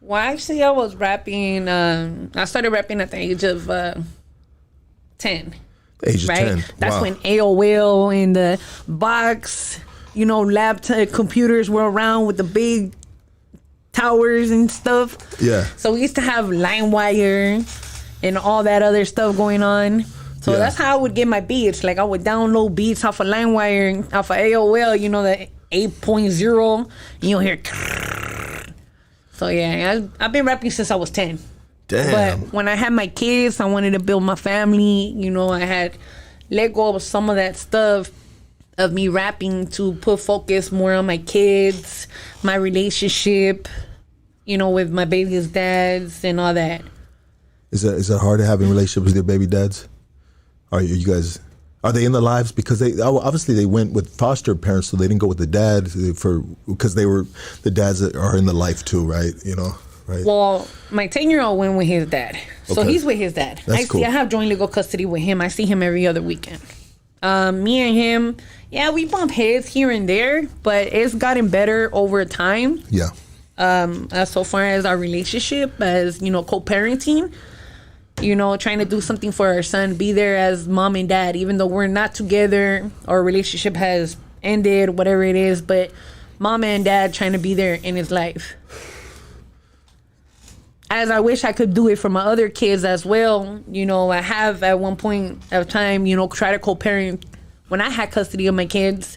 Speaker 3: Well, actually, I was rapping. I started rapping at the age of 10.
Speaker 1: Age of 10.
Speaker 3: That's
Speaker 1: wow.
Speaker 3: when AOL and the box, laptop computers were around with the big towers and stuff.
Speaker 1: Yeah.
Speaker 3: So we used to have LimeWire and all that other stuff going on. So that's how I would get my beats. Like I would download beats off of LimeWire, off of AOL, the 8.0, and you'll hear. So yeah, I've been rapping since I was 10.
Speaker 1: Damn.
Speaker 3: But when I had my kids, I wanted to build my family. I had let go of some of that stuff of me rapping to put focus more on my kids, my relationship, with my baby's dads and all that.
Speaker 1: Is that hard to have a relationship with your baby dads? Are they in their lives? Because they went with foster parents, so they didn't go with the dad because they were the dads that are in the life too, right? Right.
Speaker 3: Well, my 10-year-old went with his dad, so he's with his dad.
Speaker 1: That's cool.
Speaker 3: I have joint legal custody with him. I see him every other weekend. Me and him, we bump heads here and there, but it's gotten better over time.
Speaker 1: Yeah.
Speaker 3: So far as our relationship, as co-parenting. Trying to do something for our son, be there as mom and dad, even though we're not together, our relationship has ended, whatever it is, but mom and dad trying to be there in his life. As I wish I could do it for my other kids as well. I have at one point of time, try to co-parent when I had custody of my kids,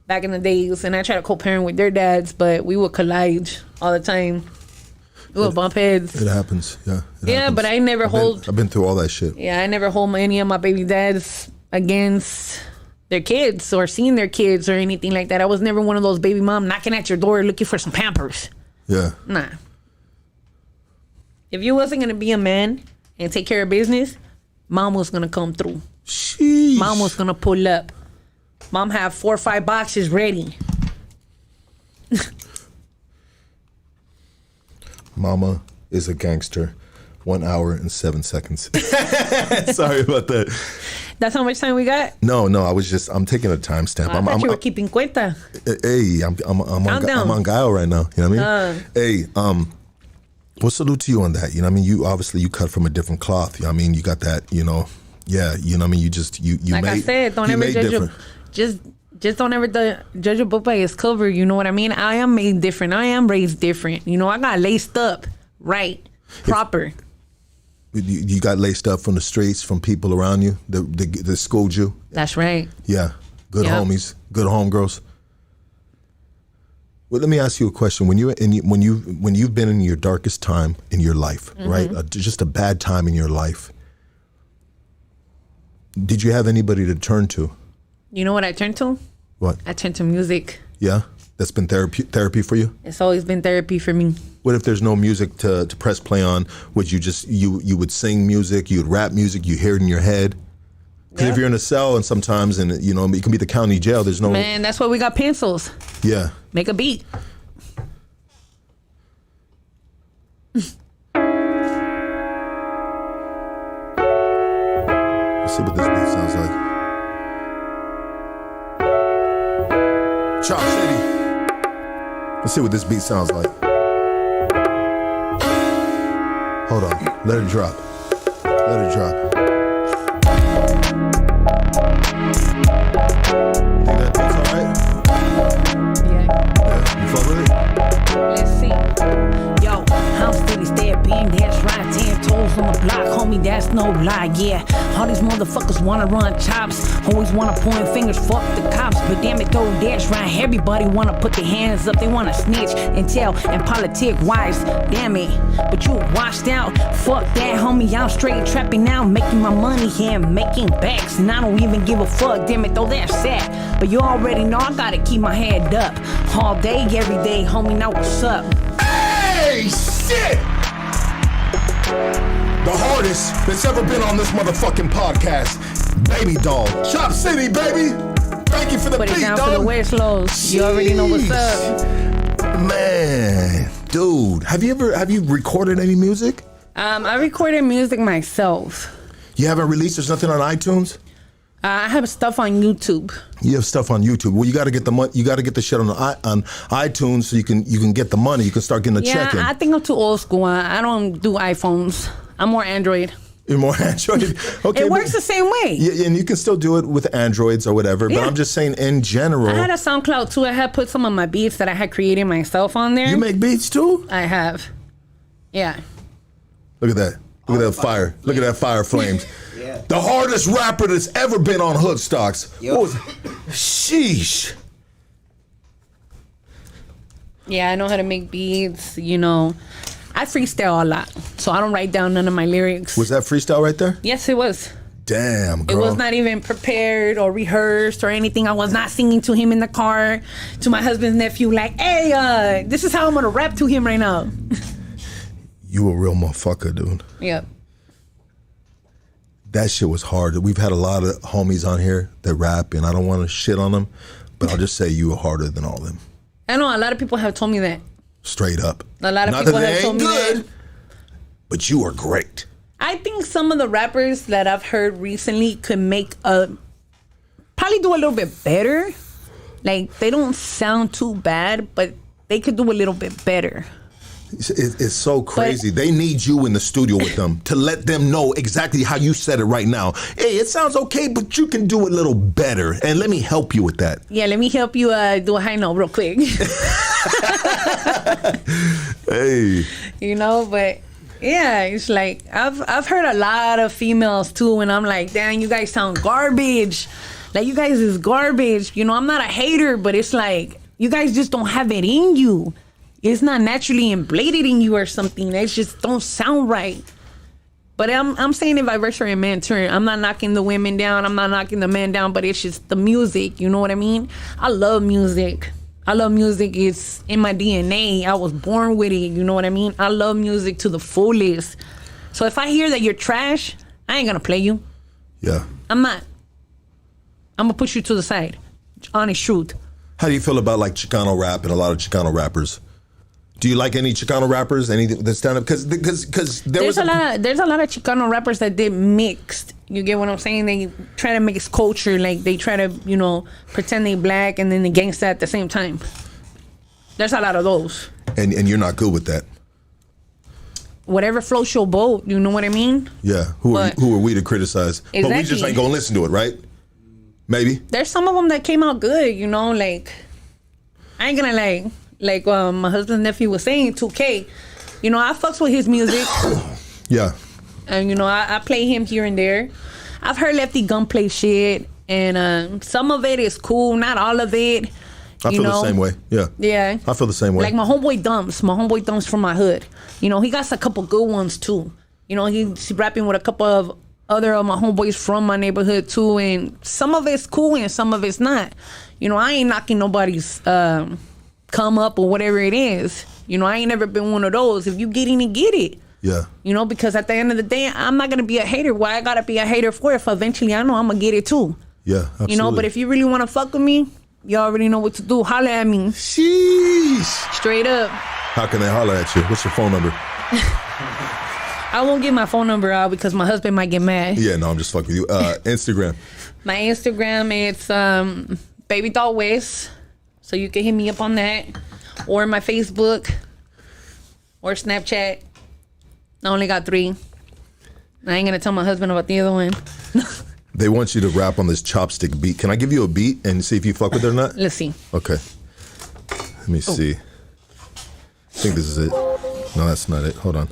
Speaker 3: back in the days, and I try to co-parent with their dads, but we would collide all the time. We would bump heads.
Speaker 1: It happens, yeah.
Speaker 3: But I never
Speaker 1: I've been through all that shit.
Speaker 3: Yeah, I never hold any of my baby dads against their kids or seeing their kids or anything like that. I was never one of those baby mom knocking at your door looking for some Pampers.
Speaker 1: Yeah.
Speaker 3: Nah. If you wasn't gonna be a man and take care of business, mom was gonna come through.
Speaker 1: Sheesh.
Speaker 3: Mom was gonna pull up. Mom had 4 or 5 boxes ready.
Speaker 1: Mama is a gangster. 1 hour and 7 seconds. Sorry about that.
Speaker 3: That's how much time we got?
Speaker 1: No, I'm taking a timestamp.
Speaker 3: I thought you were keeping cuenta.
Speaker 1: Hey, I'm on Guile right now. You know what I mean? Hey, well, salute to you on that. You know what I mean? You cut from a different cloth. You know what I mean? You got that, you know. Yeah, you know what I mean? You
Speaker 3: like
Speaker 1: made,
Speaker 3: I said, don't ever judge just don't ever judge a book by its cover. You know what I mean? I am made different. I am raised different. You know, I got laced up right, proper.
Speaker 1: You got laced up from the streets, from people around you that schooled you.
Speaker 3: That's right.
Speaker 1: Yeah, good homies, good homegirls. Well, let me ask you a question. When you've been in your darkest time in your life, right? Just a bad time in your life. Did you have anybody to turn to?
Speaker 3: You know what I turned to?
Speaker 1: What?
Speaker 3: I turned to music.
Speaker 1: Yeah? That's been therapy for you?
Speaker 3: It's always been therapy for me.
Speaker 1: What if there's no music to press play on? Would you just, you would sing music, you would rap music, you hear it in your head? Because if you're in a cell and sometimes, and you know, it can be the county jail, there's no...
Speaker 3: Man, that's why we got pencils.
Speaker 1: Yeah.
Speaker 3: Make a beat.
Speaker 1: Let's see what this beat sounds like. Chop City. Let's see what this beat sounds like. Hold on. Let it drop. Let it drop. Think that beat's alright? Yeah. You fuck with it?
Speaker 3: Let's see. Yo, I'm steady, stay up in, that's right. 10 toes on the block, homie, that's no lie, yeah. All these motherfuckers wanna run chops, always wanna point fingers, fuck the cops. But damn it though, that's right. Everybody wanna put their hands up, they wanna snitch and tell and politic wise. Damn it, but you washed out. Fuck that, homie, I'm straight trapping now, making my money here, making backs, and I don't even give a fuck. Damn it though, that's sad. But you already know I gotta keep my head up all day, every day, homie. Now what's up?
Speaker 1: Hey, shit! The hardest that's ever been on this motherfucking podcast. BABYDOLL. Chop City, baby! Thank you for the
Speaker 3: Put
Speaker 1: beat,
Speaker 3: it down
Speaker 1: dog.
Speaker 3: for the West Lows. You already know what's up.
Speaker 1: Man, dude, have you recorded any music?
Speaker 3: I recorded music myself.
Speaker 1: You haven't released? There's nothing on iTunes?
Speaker 3: I have stuff on YouTube.
Speaker 1: You have stuff on YouTube. Well, you got to get the money. You got to get the shit on iTunes so you can get the money. You can start getting a check in.
Speaker 3: I think I'm too old school. I don't do iPhones. I'm more Android.
Speaker 1: You're more Android. Okay,
Speaker 3: It works the same way.
Speaker 1: Yeah, and you can still do it with Androids or whatever. But
Speaker 3: Yeah.
Speaker 1: I'm just saying, in general,
Speaker 3: I had a SoundCloud too. I had put some of my beats that I had created myself on there.
Speaker 1: you make beats too.
Speaker 3: I have. Yeah.
Speaker 1: Look at that. Look at that fire. Look at that fire flames.
Speaker 2: Yeah.
Speaker 1: The hardest rapper that's ever been on Hoodstocks.
Speaker 2: Yep.
Speaker 1: What was it? Sheesh.
Speaker 3: Yeah, I know how to make beats. You know, I freestyle a lot, so I don't write down none of my lyrics.
Speaker 1: Was that freestyle right there?
Speaker 3: Yes, it was.
Speaker 1: Damn,
Speaker 3: It
Speaker 1: girl.
Speaker 3: was not even prepared or rehearsed or anything. I was not singing to him in the car, to my husband's nephew, like, hey, this is how I'm gonna rap to him right now.
Speaker 1: You a real motherfucker, dude.
Speaker 3: Yep.
Speaker 1: That shit was hard. We've had a lot of homies on here that rap, and I don't want to shit on them, but I'll just say you were harder than all of them.
Speaker 3: I know a lot of people have told me that.
Speaker 1: Straight up.
Speaker 3: A lot of
Speaker 1: Not
Speaker 3: people
Speaker 1: that they
Speaker 3: have told
Speaker 1: ain't
Speaker 3: me
Speaker 1: good,
Speaker 3: that.
Speaker 1: but you are great.
Speaker 3: I think some of the rappers that I've heard recently could probably do a little bit better. Like, they don't sound too bad, but they could do a little bit better.
Speaker 1: It's so crazy. They need you in the studio with them to let them know exactly how you said it right now. Hey, it sounds okay, but you can do it a little better. And let me help you with that.
Speaker 3: Yeah, let me help you do a high note real quick.
Speaker 1: Hey.
Speaker 3: You know, but yeah, it's like I've heard a lot of females too, and I'm like, damn, you guys sound garbage. Like, you guys is garbage. You know, I'm not a hater, but it's like, you guys just don't have it in you. It's not naturally embladed in you or something. It just don't sound right. But I'm saying it by virtue and man turn. I'm not knocking the women down. I'm not knocking the men down, but it's just the music. You know what I mean? I love music. I love music. It's in my DNA. I was born with it. You know what I mean? I love music to the fullest. So if I hear that you're trash, I ain't gonna play you.
Speaker 1: Yeah.
Speaker 3: I'm not. I'm gonna push you to the side. Honest truth.
Speaker 1: How do you feel about like Chicano rap and a lot of Chicano rappers? Do you like any Chicano rappers? Any that stand up? Because there's
Speaker 3: a lot of Chicano rappers that did mixed. You get what I'm saying? They try to mix culture, like they try to, you know, pretend they black and then they gangsta at the same time. There's a lot of those.
Speaker 1: And you're not good with that.
Speaker 3: Whatever floats your boat, you know what I mean?
Speaker 1: Yeah. Who are we to criticize?
Speaker 3: Exactly.
Speaker 1: But we just ain't gonna listen to it, right? Maybe.
Speaker 3: There's some of them that came out good, you know, like I ain't gonna like my husband's nephew was saying, 2K. You know, I fucks with his music.
Speaker 1: Yeah.
Speaker 3: And, you know, I play him here and there. I've heard Lefty Gunplay shit. And some of it is cool. Not all of it.
Speaker 1: I feel the same way. Yeah.
Speaker 3: Yeah.
Speaker 1: I feel the same way.
Speaker 3: Like my homeboy Dumps. My homeboy Dumps from my hood. You know, he got a couple good ones, too. You know, he's rapping with a couple of other of my homeboys from my neighborhood, too. And some of it's cool and some of it's not. You know, I ain't knocking nobody's... come up or whatever it is. You know, I ain't never been one of those. If you get in it, get it.
Speaker 1: Yeah.
Speaker 3: You know, because at the end of the day, I'm not going to be a hater. Why I got to be a hater for if eventually I know I'm going to get it too.
Speaker 1: Yeah, absolutely.
Speaker 3: You know, but if you really want to fuck with me, you already know what to do. Holler at me.
Speaker 1: Sheesh.
Speaker 3: Straight up.
Speaker 1: How can they holler at you? What's your phone number?
Speaker 3: I won't give my phone number out because my husband might get mad.
Speaker 1: Yeah, no, I'm just fucking with you. Instagram.
Speaker 3: My Instagram, it's BABYDOLL West. So you can hit me up on that, or my Facebook, or Snapchat. I only got 3. I ain't gonna tell my husband about the other one.
Speaker 1: They want you to rap on this chopstick beat. Can I give you a beat and see if you fuck with it or not?
Speaker 3: Let's see.
Speaker 1: Okay. Let me see. I think this is it. No, that's not it. Hold on.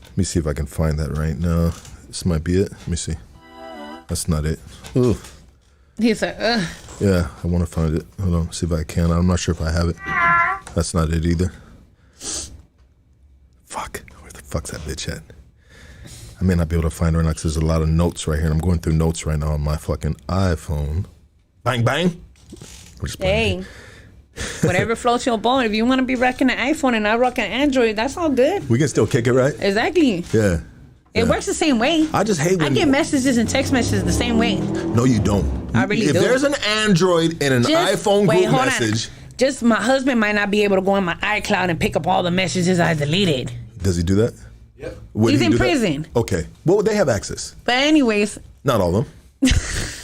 Speaker 1: Let me see if I can find that right now. This might be it. Let me see. That's not it. Ooh.
Speaker 3: He's like, ugh.
Speaker 1: Yeah, I want to find it. Hold on, see if I can. I'm not sure if I have it. That's not it either. Fuck. Where the fuck's that bitch at? I may not be able to find her now because there's a lot of notes right here. And I'm going through notes right now on my fucking iPhone. Bang, bang.
Speaker 3: Hey, whatever floats your boat. If you want to be rocking an iPhone and I rock an Android, that's all good.
Speaker 1: We can still kick it, right?
Speaker 3: Exactly.
Speaker 1: Yeah.
Speaker 3: It works the same way.
Speaker 1: I just hate when
Speaker 3: I get messages and text messages the same way.
Speaker 1: No, you don't.
Speaker 3: I really do.
Speaker 1: If there's an Android and an iPhone group message.
Speaker 3: Just my husband might not be able to go in my iCloud and pick up all the messages I deleted.
Speaker 1: Does he do that?
Speaker 2: Yep.
Speaker 3: He's in prison.
Speaker 1: Okay. Well, they have access.
Speaker 3: But anyways.
Speaker 1: Not all of them.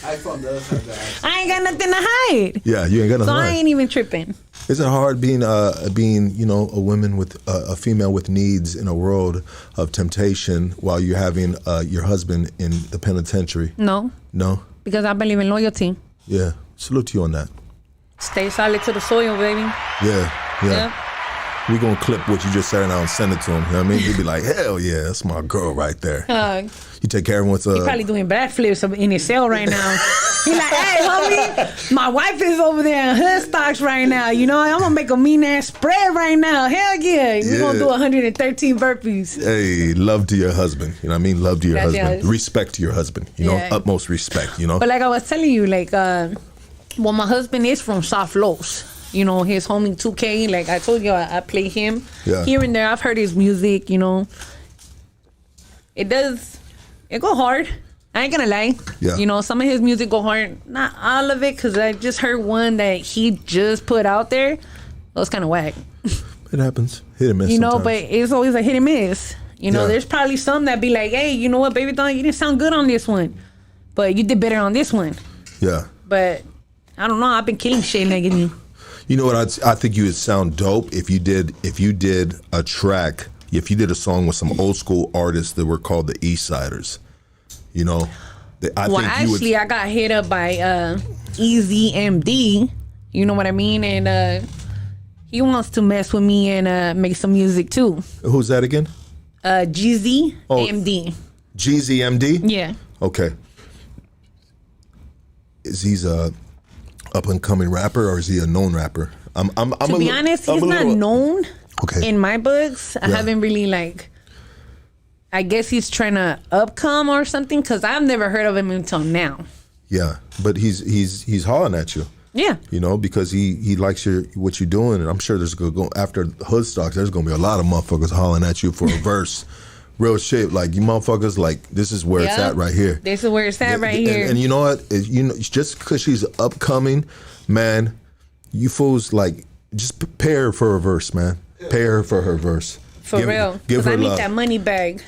Speaker 2: iPhone does have the access.
Speaker 3: I ain't got nothing to hide.
Speaker 1: Yeah, you ain't got nothing to hide.
Speaker 3: So I ain't even tripping.
Speaker 1: Is it hard being you know, a woman with a female with needs in a world of temptation while you're having your husband in the penitentiary?
Speaker 3: No.
Speaker 1: No?
Speaker 3: Because I believe in loyalty.
Speaker 1: Yeah. Salute to you on that.
Speaker 3: Stay solid to the soil, baby.
Speaker 1: Yeah.
Speaker 3: Yep.
Speaker 1: We're going to clip what you just said now and send it to him. You know what I mean? He'll be like, hell yeah, that's my girl right there. You take care of everyone's...
Speaker 3: He's probably doing backflips in his cell right now. He's like, hey, homie, my wife is over there in her stocks right now. You know, I'm going to make a mean-ass spread right now. Hell yeah. We're going to do 113 burpees.
Speaker 1: Hey, love to your husband. You know what I mean? Love to your husband. Respect to your husband. You know, utmost respect, you know?
Speaker 3: But like I was telling you, like, well, my husband is from South Los. You know, his homie 2K, like I told you, I play him here and there. I've heard his music, you know. It go hard. I ain't gonna lie.
Speaker 1: Yeah.
Speaker 3: You know, some of his music go hard. Not all of it, because I just heard one that he just put out there. It was kind of whack.
Speaker 1: It happens. Hit and miss.
Speaker 3: You know,
Speaker 1: sometimes.
Speaker 3: but it's always a hit and miss. You know, there's probably some that be like, hey, you know what, BABYDOLL, you didn't sound good on this one, but you did better on this one.
Speaker 1: Yeah.
Speaker 3: But I don't know. I've been killing shit like you.
Speaker 1: You know what? I think you would sound dope if you did a track. If you did a song with some old school artists that were called the East Siders. You know. I got
Speaker 3: hit up by Easy MD. You know what I mean? And he wants to mess with me and make some music too.
Speaker 1: Who's that again?
Speaker 3: GZ MD.
Speaker 1: GZ MD?
Speaker 3: Yeah.
Speaker 1: Okay. he's a up and coming rapper or is he a known rapper?
Speaker 3: To be honest, he's not known.
Speaker 1: Okay.
Speaker 3: In my books, I haven't really like. I guess he's trying to upcome or something because I've never heard of him until now.
Speaker 1: Yeah, but he's hauling at you.
Speaker 3: Yeah.
Speaker 1: You know, because he likes what you're doing, and I'm sure there's gonna go after Hood Stocks. There's gonna be a lot of motherfuckers hollering at you for a verse. Real shit, like you motherfuckers, like this is where it's at right here.
Speaker 3: This is where it's at right here.
Speaker 1: And you know what? Just because she's upcoming, man, you fools like just pay her for a verse, man. Pay her for her verse.
Speaker 3: For real, because I need that money bag.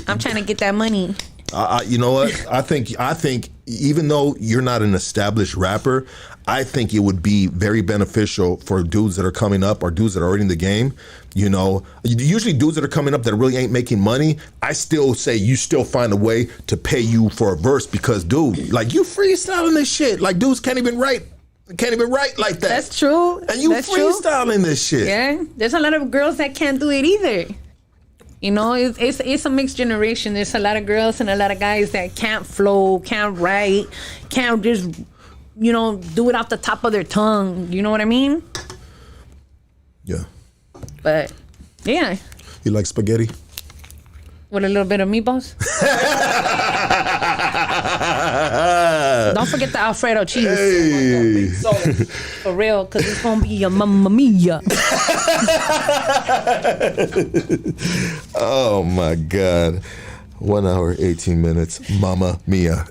Speaker 3: I'm trying to get that money.
Speaker 1: You know what? I think even though you're not an established rapper, I think it would be very beneficial for dudes that are coming up or dudes that are already in the game. You know, usually dudes that are coming up that really ain't making money, I still say you still find a way to pay you for a verse because, dude, like you freestyling this shit. Like dudes can't even write like that.
Speaker 3: That's true.
Speaker 1: And you freestyling this shit.
Speaker 3: Yeah, there's a lot of girls that can't do it either. You know, it's a mixed generation. There's a lot of girls and a lot of guys that can't flow, can't write, can't just, do it off the top of their tongue. You know what I mean?
Speaker 1: Yeah.
Speaker 3: But, yeah.
Speaker 1: You like spaghetti?
Speaker 3: With a little bit of meatballs? Don't forget the Alfredo cheese.
Speaker 1: Hey.
Speaker 3: For real, because it's going to be a mamma mia.
Speaker 1: Oh, my God. 1 hour, 18 minutes. Mamma mia.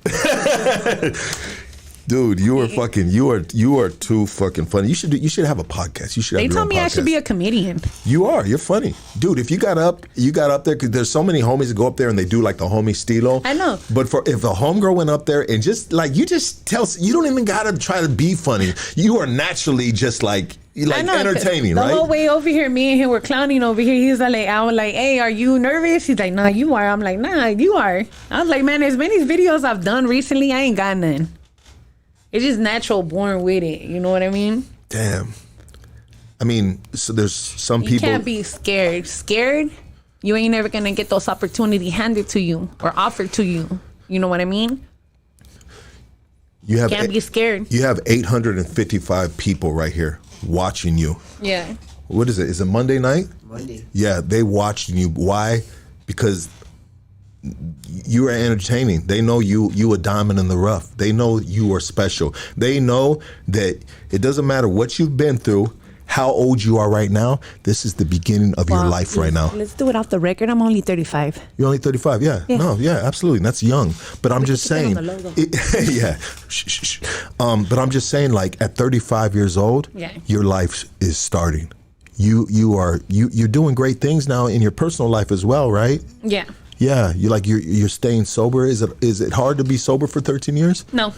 Speaker 1: Dude, you are too fucking funny. You should have a podcast. You should.
Speaker 3: They told me I should be a comedian.
Speaker 1: You're funny, dude. If you got up there because there's so many homies that go up there and they do like the homie stilo.
Speaker 3: I know.
Speaker 1: But if a homegirl went up there and just like you don't even gotta try to be funny. You are naturally just like entertaining,
Speaker 3: the
Speaker 1: right?
Speaker 3: The whole way over here, me and him were clowning over here. He's like, I was like, hey, are you nervous? He's like, nah, you are. I'm like, nah, you are. I was like, man, as many videos I've done recently, I ain't got none. It's just natural born with it. You know what I mean?
Speaker 1: Damn. I mean, so there's some people.
Speaker 3: You can't be scared. Scared? You ain't never going to get those opportunities handed to you or offered to you. You know what I mean?
Speaker 1: You
Speaker 3: can't be scared.
Speaker 1: You have 855 people right here watching you.
Speaker 3: Yeah.
Speaker 1: What is it? Is it Monday night?
Speaker 2: Monday.
Speaker 1: Yeah, they watching you. Why? Because you are entertaining. They know you a diamond in the rough. They know you are special. They know that it doesn't matter what you've been through, how old you are right now. This is the beginning of your life right now.
Speaker 3: Let's do it off the record. I'm only 35.
Speaker 1: You're only 35, yeah. No, yeah, absolutely. That's young. But I'm just saying. Yeah. Shh. But I'm just saying, like at 35 years old, your life is starting. You're doing great things now in your personal life as well, right?
Speaker 3: Yeah.
Speaker 1: Yeah, you're staying sober. Is it hard to be sober for 13 years?
Speaker 3: No.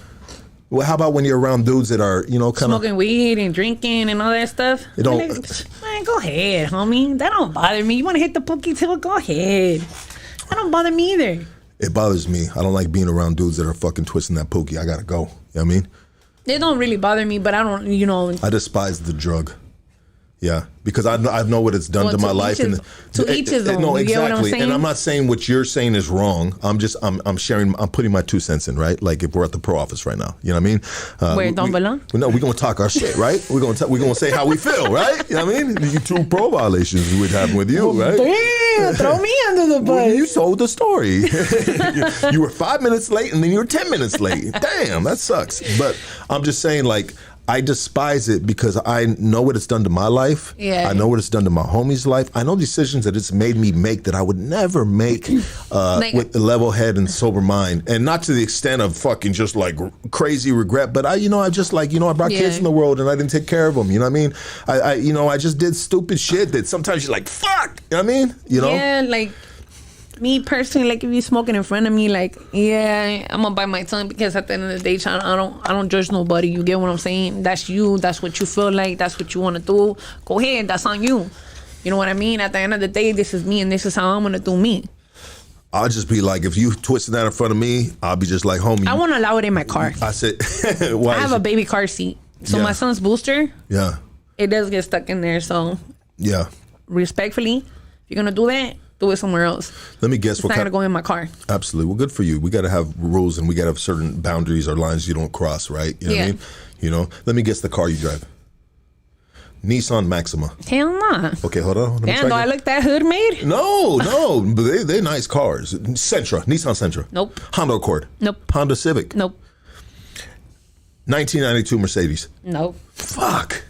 Speaker 1: Well, how about when you're around dudes that are, kind of
Speaker 3: smoking weed and drinking and all that stuff?
Speaker 1: It don't.
Speaker 3: Man, go ahead, homie. That don't bother me. You want to hit the pookie till? Go ahead. That don't bother me either.
Speaker 1: It bothers me. I don't like being around dudes that are fucking twisting that pookie. I gotta go. You know what I mean?
Speaker 3: It don't really bother me, but I don't.
Speaker 1: I despise the drug. Yeah, because I know what it's done to my life.
Speaker 3: To each his own.
Speaker 1: No,
Speaker 3: exactly. You get what I'm saying?
Speaker 1: And I'm not saying what you're saying is wrong. I'm sharing. I'm putting my 2 cents in, right? Like if we're at the pro office right now, you know what I mean?
Speaker 3: Where it don't belong?
Speaker 1: No, we're gonna talk our shit, right? We're gonna say how we feel, right? You know what I mean? You 2 pro violations would happen with you, right?
Speaker 3: Damn, throw me under the bus.
Speaker 1: Well, you told the story. You were 5 minutes late, and then you were 10 minutes late. Damn, that sucks. But I'm just saying, like. I despise it because I know what it's done to my life.
Speaker 3: Yeah.
Speaker 1: I know what it's done to my homie's life. I know decisions that it's made me make that I would never make with a level head and sober mind. And not to the extent of fucking just like crazy regret, but I brought kids in the world and I didn't take care of them. You know what I mean? I just did stupid shit that sometimes you're like, fuck. You know what I mean?
Speaker 3: Yeah, like. Me personally, like if you're smoking in front of me, like I'm gonna bite my tongue because at the end of the day, I don't judge nobody. You get what I'm saying? That's you. That's what you feel like. That's what you want to do. Go ahead. That's on you. You know what I mean? At the end of the day, this is me, and this is how I'm gonna do me.
Speaker 1: I'll just be like, if you twisted that in front of me, I'll be just like, homie.
Speaker 3: I won't allow it in my car.
Speaker 1: I said,
Speaker 3: why? I have a baby car seat, so my son's booster.
Speaker 1: Yeah.
Speaker 3: It does get stuck in there. So.
Speaker 1: Yeah.
Speaker 3: Respectfully, if you're gonna do that. do it somewhere else.
Speaker 1: Let me guess.
Speaker 3: It's not gonna go in my car.
Speaker 1: Absolutely. Well, good for you. We got to have rules and we got to have certain boundaries or lines you don't cross, right? You know what I mean? You know. Let me guess the car you drive. Nissan Maxima.
Speaker 3: Hell nah.
Speaker 1: Okay, hold on.
Speaker 3: Damn, do I look that hood made?
Speaker 1: No, but they're nice cars. Nissan Sentra.
Speaker 3: Nope.
Speaker 1: Honda Accord.
Speaker 3: Nope.
Speaker 1: Honda Civic.
Speaker 3: Nope.
Speaker 1: 1992 Mercedes.
Speaker 3: Nope.
Speaker 1: Fuck.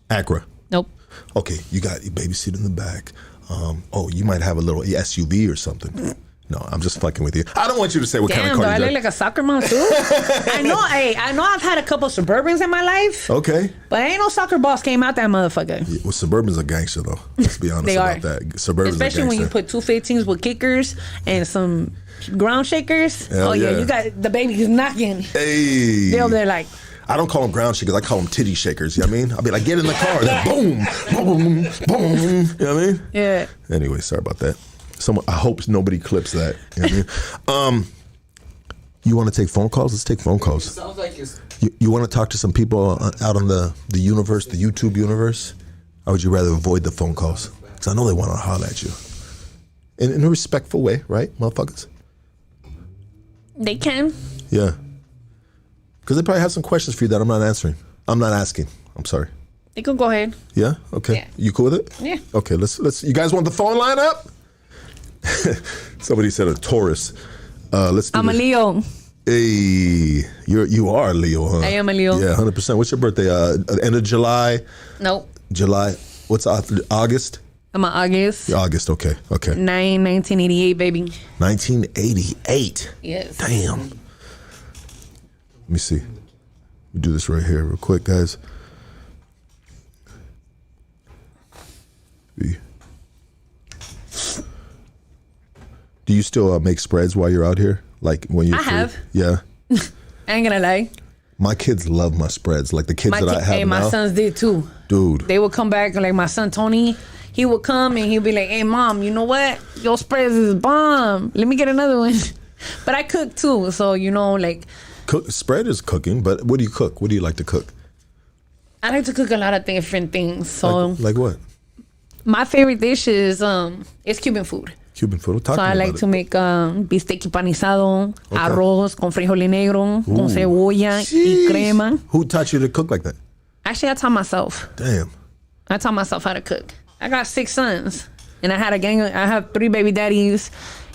Speaker 1: Acura.
Speaker 3: Nope.
Speaker 1: Okay, you got your baby seat in the back. You might have a little SUV or something. No, I'm just fucking with you. I don't want you to say what kind of car
Speaker 3: do I
Speaker 1: you
Speaker 3: look like a soccer mom too? I know I've had a couple Suburbans in my life.
Speaker 1: Okay.
Speaker 3: But ain't no soccer balls came out that motherfucker.
Speaker 1: Yeah, well, Suburbans are gangster though. Let's be honest
Speaker 3: They
Speaker 1: about
Speaker 3: are.
Speaker 1: that. Suburbans
Speaker 3: Especially
Speaker 1: are
Speaker 3: when
Speaker 1: gangster.
Speaker 3: you put 215s with kickers and some ground shakers.
Speaker 1: Hell yeah.
Speaker 3: You got the babies knocking.
Speaker 1: Hey.
Speaker 3: They're like,
Speaker 1: I don't call them ground shakers. I call them titty shakers. You know what I mean? I'll be like, get in the car. Then boom, boom, boom. You know what I mean?
Speaker 3: yeah.
Speaker 1: Anyway, sorry about that. I hope nobody clips that. You know what I mean? You want to take phone calls? Let's take phone calls.
Speaker 2: It sounds like it's.
Speaker 1: You want to talk to some people out on the universe, the YouTube universe? Or would you rather avoid the phone calls? Because I know they want to holler at you. In a respectful way, right, motherfuckers?
Speaker 3: They can.
Speaker 1: Yeah. Because they probably have some questions for you that I'm not answering. I'm not asking. I'm sorry.
Speaker 3: They can go ahead.
Speaker 1: Yeah? Okay.
Speaker 3: Yeah.
Speaker 1: You cool with it?
Speaker 3: Yeah.
Speaker 1: Okay, let's you guys want the phone line up? Somebody said a Taurus. Let's do
Speaker 3: I'm
Speaker 1: this.
Speaker 3: a Leo.
Speaker 1: Hey, you are a Leo, huh?
Speaker 3: I am a Leo.
Speaker 1: Yeah, 100%. What's your birthday? End of July?
Speaker 3: Nope.
Speaker 1: July. What's August?
Speaker 3: I'm an August.
Speaker 1: August, okay.
Speaker 3: 1988, baby.
Speaker 1: 1988.
Speaker 3: Yes.
Speaker 1: Damn. Let me see. We do this right here real quick, guys. Do you still make spreads while you're out here? Like when you're
Speaker 3: I have.
Speaker 1: Yeah.
Speaker 3: I ain't gonna lie.
Speaker 1: My kids love my spreads. Like the kids that I have
Speaker 3: Hey, my
Speaker 1: now.
Speaker 3: sons did too.
Speaker 1: Dude.
Speaker 3: They would come back, like my son Tony, he would come and he'd be like, hey mom, you know what? Your spreads is bomb. Let me get another one. But I cook too, so like
Speaker 1: Spread is cooking, but what do you cook? What do you like to cook?
Speaker 3: I like to cook a lot of different things. So
Speaker 1: Like what?
Speaker 3: my favorite dish is Cuban food.
Speaker 1: Cuban food. Talk
Speaker 3: So
Speaker 1: to me
Speaker 3: I like
Speaker 1: about
Speaker 3: to make bistec empanizado,
Speaker 1: Okay.
Speaker 3: arroz con frijoles negros, con cebolla y crema.
Speaker 1: Who taught you to cook like that?
Speaker 3: Actually, I taught myself.
Speaker 1: Damn.
Speaker 3: I taught myself how to cook. I got 6 sons, and I had a gang. I have 3 baby daddies,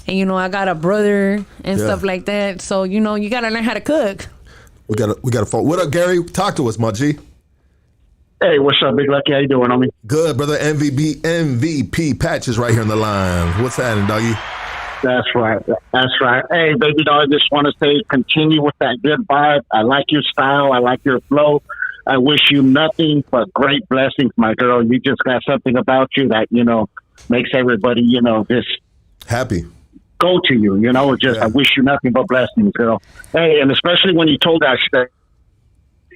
Speaker 3: and I got a brother and
Speaker 1: Yeah.
Speaker 3: stuff like that. So you gotta learn how to cook.
Speaker 1: We got a phone. What up, Gary? Talk to us, my G.
Speaker 5: Hey, what's up, Big Lucky? How you doing, homie?
Speaker 1: Good, brother. MVP Patch is right here on the line. What's happening, doggy?
Speaker 5: That's right. Hey, baby doll, I just want to say continue with that good vibe. I like your style. I like your flow. I wish you nothing but great blessings, my girl. You just got something about you that, makes everybody, just
Speaker 1: Happy.
Speaker 5: go to you, Just
Speaker 1: Yeah.
Speaker 5: I wish you nothing but blessings, girl. Hey, and especially when you told that shit.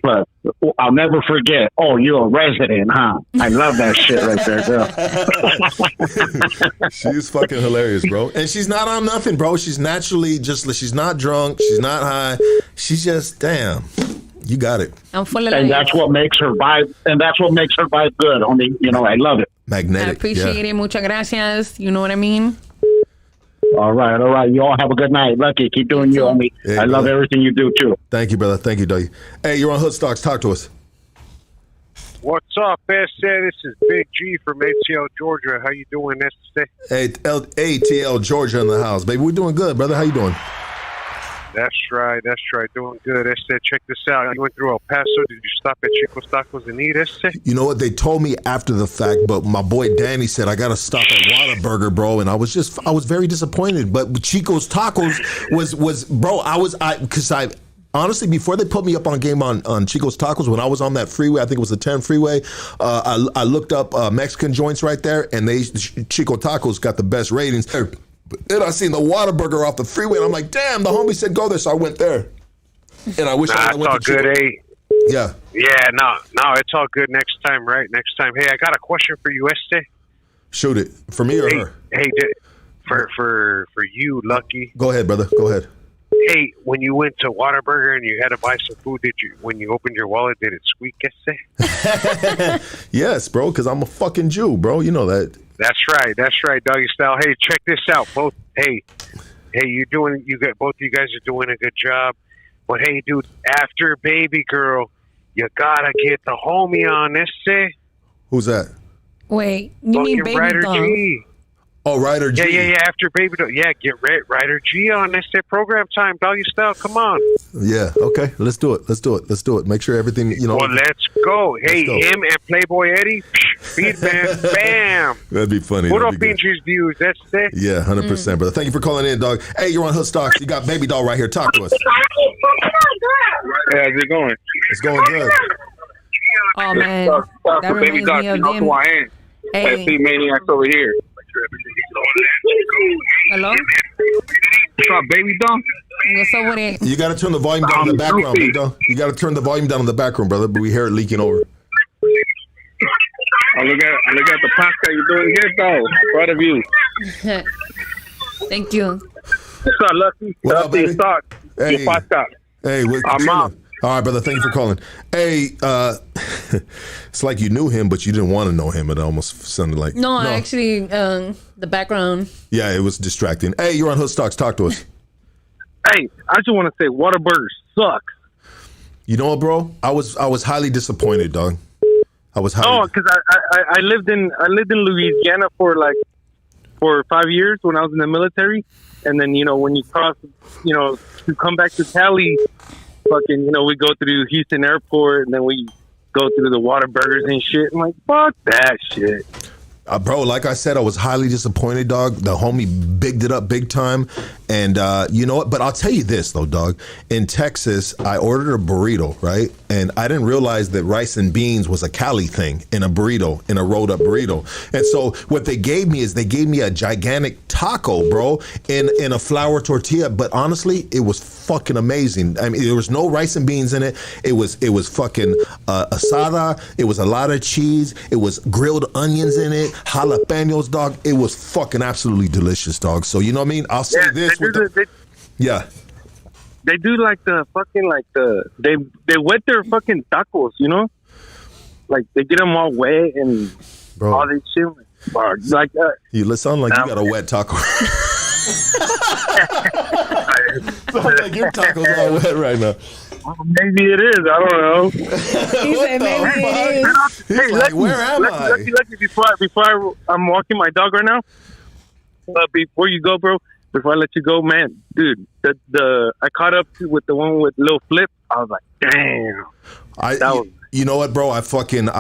Speaker 5: But I'll never forget. Oh, you're a resident, huh? I love that shit right there, girl.
Speaker 1: She's fucking hilarious, bro. And she's not on nothing, bro. She's naturally she's not drunk. She's not high. She's just, damn. You got it.
Speaker 3: I'm full of
Speaker 5: And
Speaker 3: life.
Speaker 5: that's what makes her vibe. And that's what makes her vibe good. Homie, I love it.
Speaker 1: Magnetic.
Speaker 3: I appreciate it. Muchas gracias. You know what I mean?
Speaker 5: All right. You all have a good night. Lucky, keep doing you, homie.
Speaker 1: Yeah,
Speaker 5: I love
Speaker 1: brother.
Speaker 5: everything you do too.
Speaker 1: Thank you, brother. Thank you, doggy. Hey, you're on Hood Stocks. Talk to us.
Speaker 6: What's up, S.A.? This is Big G from ATL, Georgia. How you doing, S.A.?
Speaker 1: Hey, ATL Georgia in the house, baby. We're doing good, brother. How you doing?
Speaker 6: That's right. Doing good, S.A. Check this out. You went through El Paso. Did you stop at Chico's Tacos and eat, S.A.?
Speaker 1: You know what? They told me after the fact, but my boy Danny said I got to stop at Whataburger, bro. And I was very disappointed. But Chico's Tacos was bro. Because honestly, before they put me up on game on Chico's Tacos, when I was on that freeway, I think it was the 10 freeway, I looked up Mexican joints right there, and Chico Tacos got the best ratings. Then I seen the Whataburger off the freeway, and I'm like, damn, the homie said go there, so I went there. And I wish I
Speaker 6: It's
Speaker 1: went
Speaker 6: all
Speaker 1: to
Speaker 6: good,
Speaker 1: Chico.
Speaker 6: eh?
Speaker 1: Yeah.
Speaker 6: Yeah, no, it's all good next time, right? Next time. Hey, I got a question for you, S.A.
Speaker 1: Shoot it. For me or her?
Speaker 6: Hey, for you, Lucky.
Speaker 1: Go ahead, brother. Go ahead.
Speaker 6: Hey, when you went to Whataburger and you had to buy some food, when you opened your wallet, did it squeak?
Speaker 1: Yes, bro, because I'm a fucking Jew, bro. You know that.
Speaker 6: That's right, doggy style. Hey, check this out, both. Hey, both of you guys are doing a good job. But hey, dude, after Baby Girl, you gotta get the homie on this.
Speaker 1: Who's that?
Speaker 3: Wait, you mean Baby
Speaker 6: Ryder
Speaker 3: Doll?
Speaker 6: G.
Speaker 1: Oh, Ryder G.
Speaker 6: Yeah. After Baby Doll, get Ryder G on this. Program time, doggy style. Come on.
Speaker 1: Yeah. Okay. Let's do it. Make sure everything.
Speaker 6: Well, let's go. Hey,
Speaker 1: go.
Speaker 6: him and Playboy Eddie. Feedback. Bam.
Speaker 1: That'd be funny.
Speaker 6: Puro pinches views. That's it.
Speaker 1: Yeah, 100%, brother. Thank you for calling in, dog. Hey, you're on Hood Stocks. You got Baby Doll right here. Talk to us.
Speaker 7: Hey, how's it going?
Speaker 1: It's going good.
Speaker 3: Oh man, that
Speaker 7: Baby
Speaker 3: reminds
Speaker 7: Doll,
Speaker 3: me of
Speaker 7: you know
Speaker 3: them.
Speaker 7: who I am.
Speaker 3: Hey,
Speaker 7: FC Maniacs over here.
Speaker 3: hello.
Speaker 7: What's up, Baby Doll?
Speaker 3: What's up with it?
Speaker 1: You got to turn the volume down in the background, Big Dog. You got to turn the volume down in the background, brother. But we hear it leaking over.
Speaker 7: I look at the podcast. You're doing good, though. I'm proud of you.
Speaker 3: Thank you.
Speaker 7: What's up, Lucky?
Speaker 1: What up, baby?
Speaker 7: Your
Speaker 1: Hey.
Speaker 7: podcast.
Speaker 1: Hey,
Speaker 7: I'm
Speaker 1: chilling.
Speaker 7: up.
Speaker 1: All right, brother. Thank you for calling. Hey, it's like you knew him, but you didn't want to know him. It almost sounded like
Speaker 3: No, actually, the background.
Speaker 1: Yeah, it was distracting. Hey, you're on Hood Stocks. Talk to us.
Speaker 7: Hey, I just want to say Whataburger sucks.
Speaker 1: You know what, bro? I was highly disappointed, dog. I was highly.
Speaker 7: Oh, because I lived in Louisiana for 5 years when I was in the military, and then when you cross, to come back to Cali, fucking we go through Houston Airport, and then we go through the Whataburgers and shit. I'm like, fuck that shit.
Speaker 1: Bro, like I said, I was highly disappointed, dog. The homie bigged it up big time. And you know what? But I'll tell you this, though, dog. In Texas, I ordered a burrito, right? And I didn't realize that rice and beans was a Cali thing in a burrito, in a rolled up burrito. And so what they gave me is they gave me a gigantic taco, bro, in a flour tortilla. But honestly, it was fucking amazing. I mean, there was no rice and beans in it. It was fucking asada. It was a lot of cheese. It was grilled onions in it, jalapenos, dog. It was fucking absolutely delicious, dog. So you know what I mean? I'll say this. Yeah.
Speaker 7: They do they wet their fucking tacos, like they get them all wet and
Speaker 1: Bro.
Speaker 7: all this shit. Like
Speaker 1: You sound like you got a wet taco. Sound like your taco's all wet right now.
Speaker 7: Maybe it is. I don't know.
Speaker 3: He said maybe it is.
Speaker 1: He's like, where am I?
Speaker 7: Lucky, before I'm walking my dog right now. Before you go, bro. Before I let you go, man, dude, I caught up with the one with Lil Flip. I was like, damn.
Speaker 1: You know what, bro? I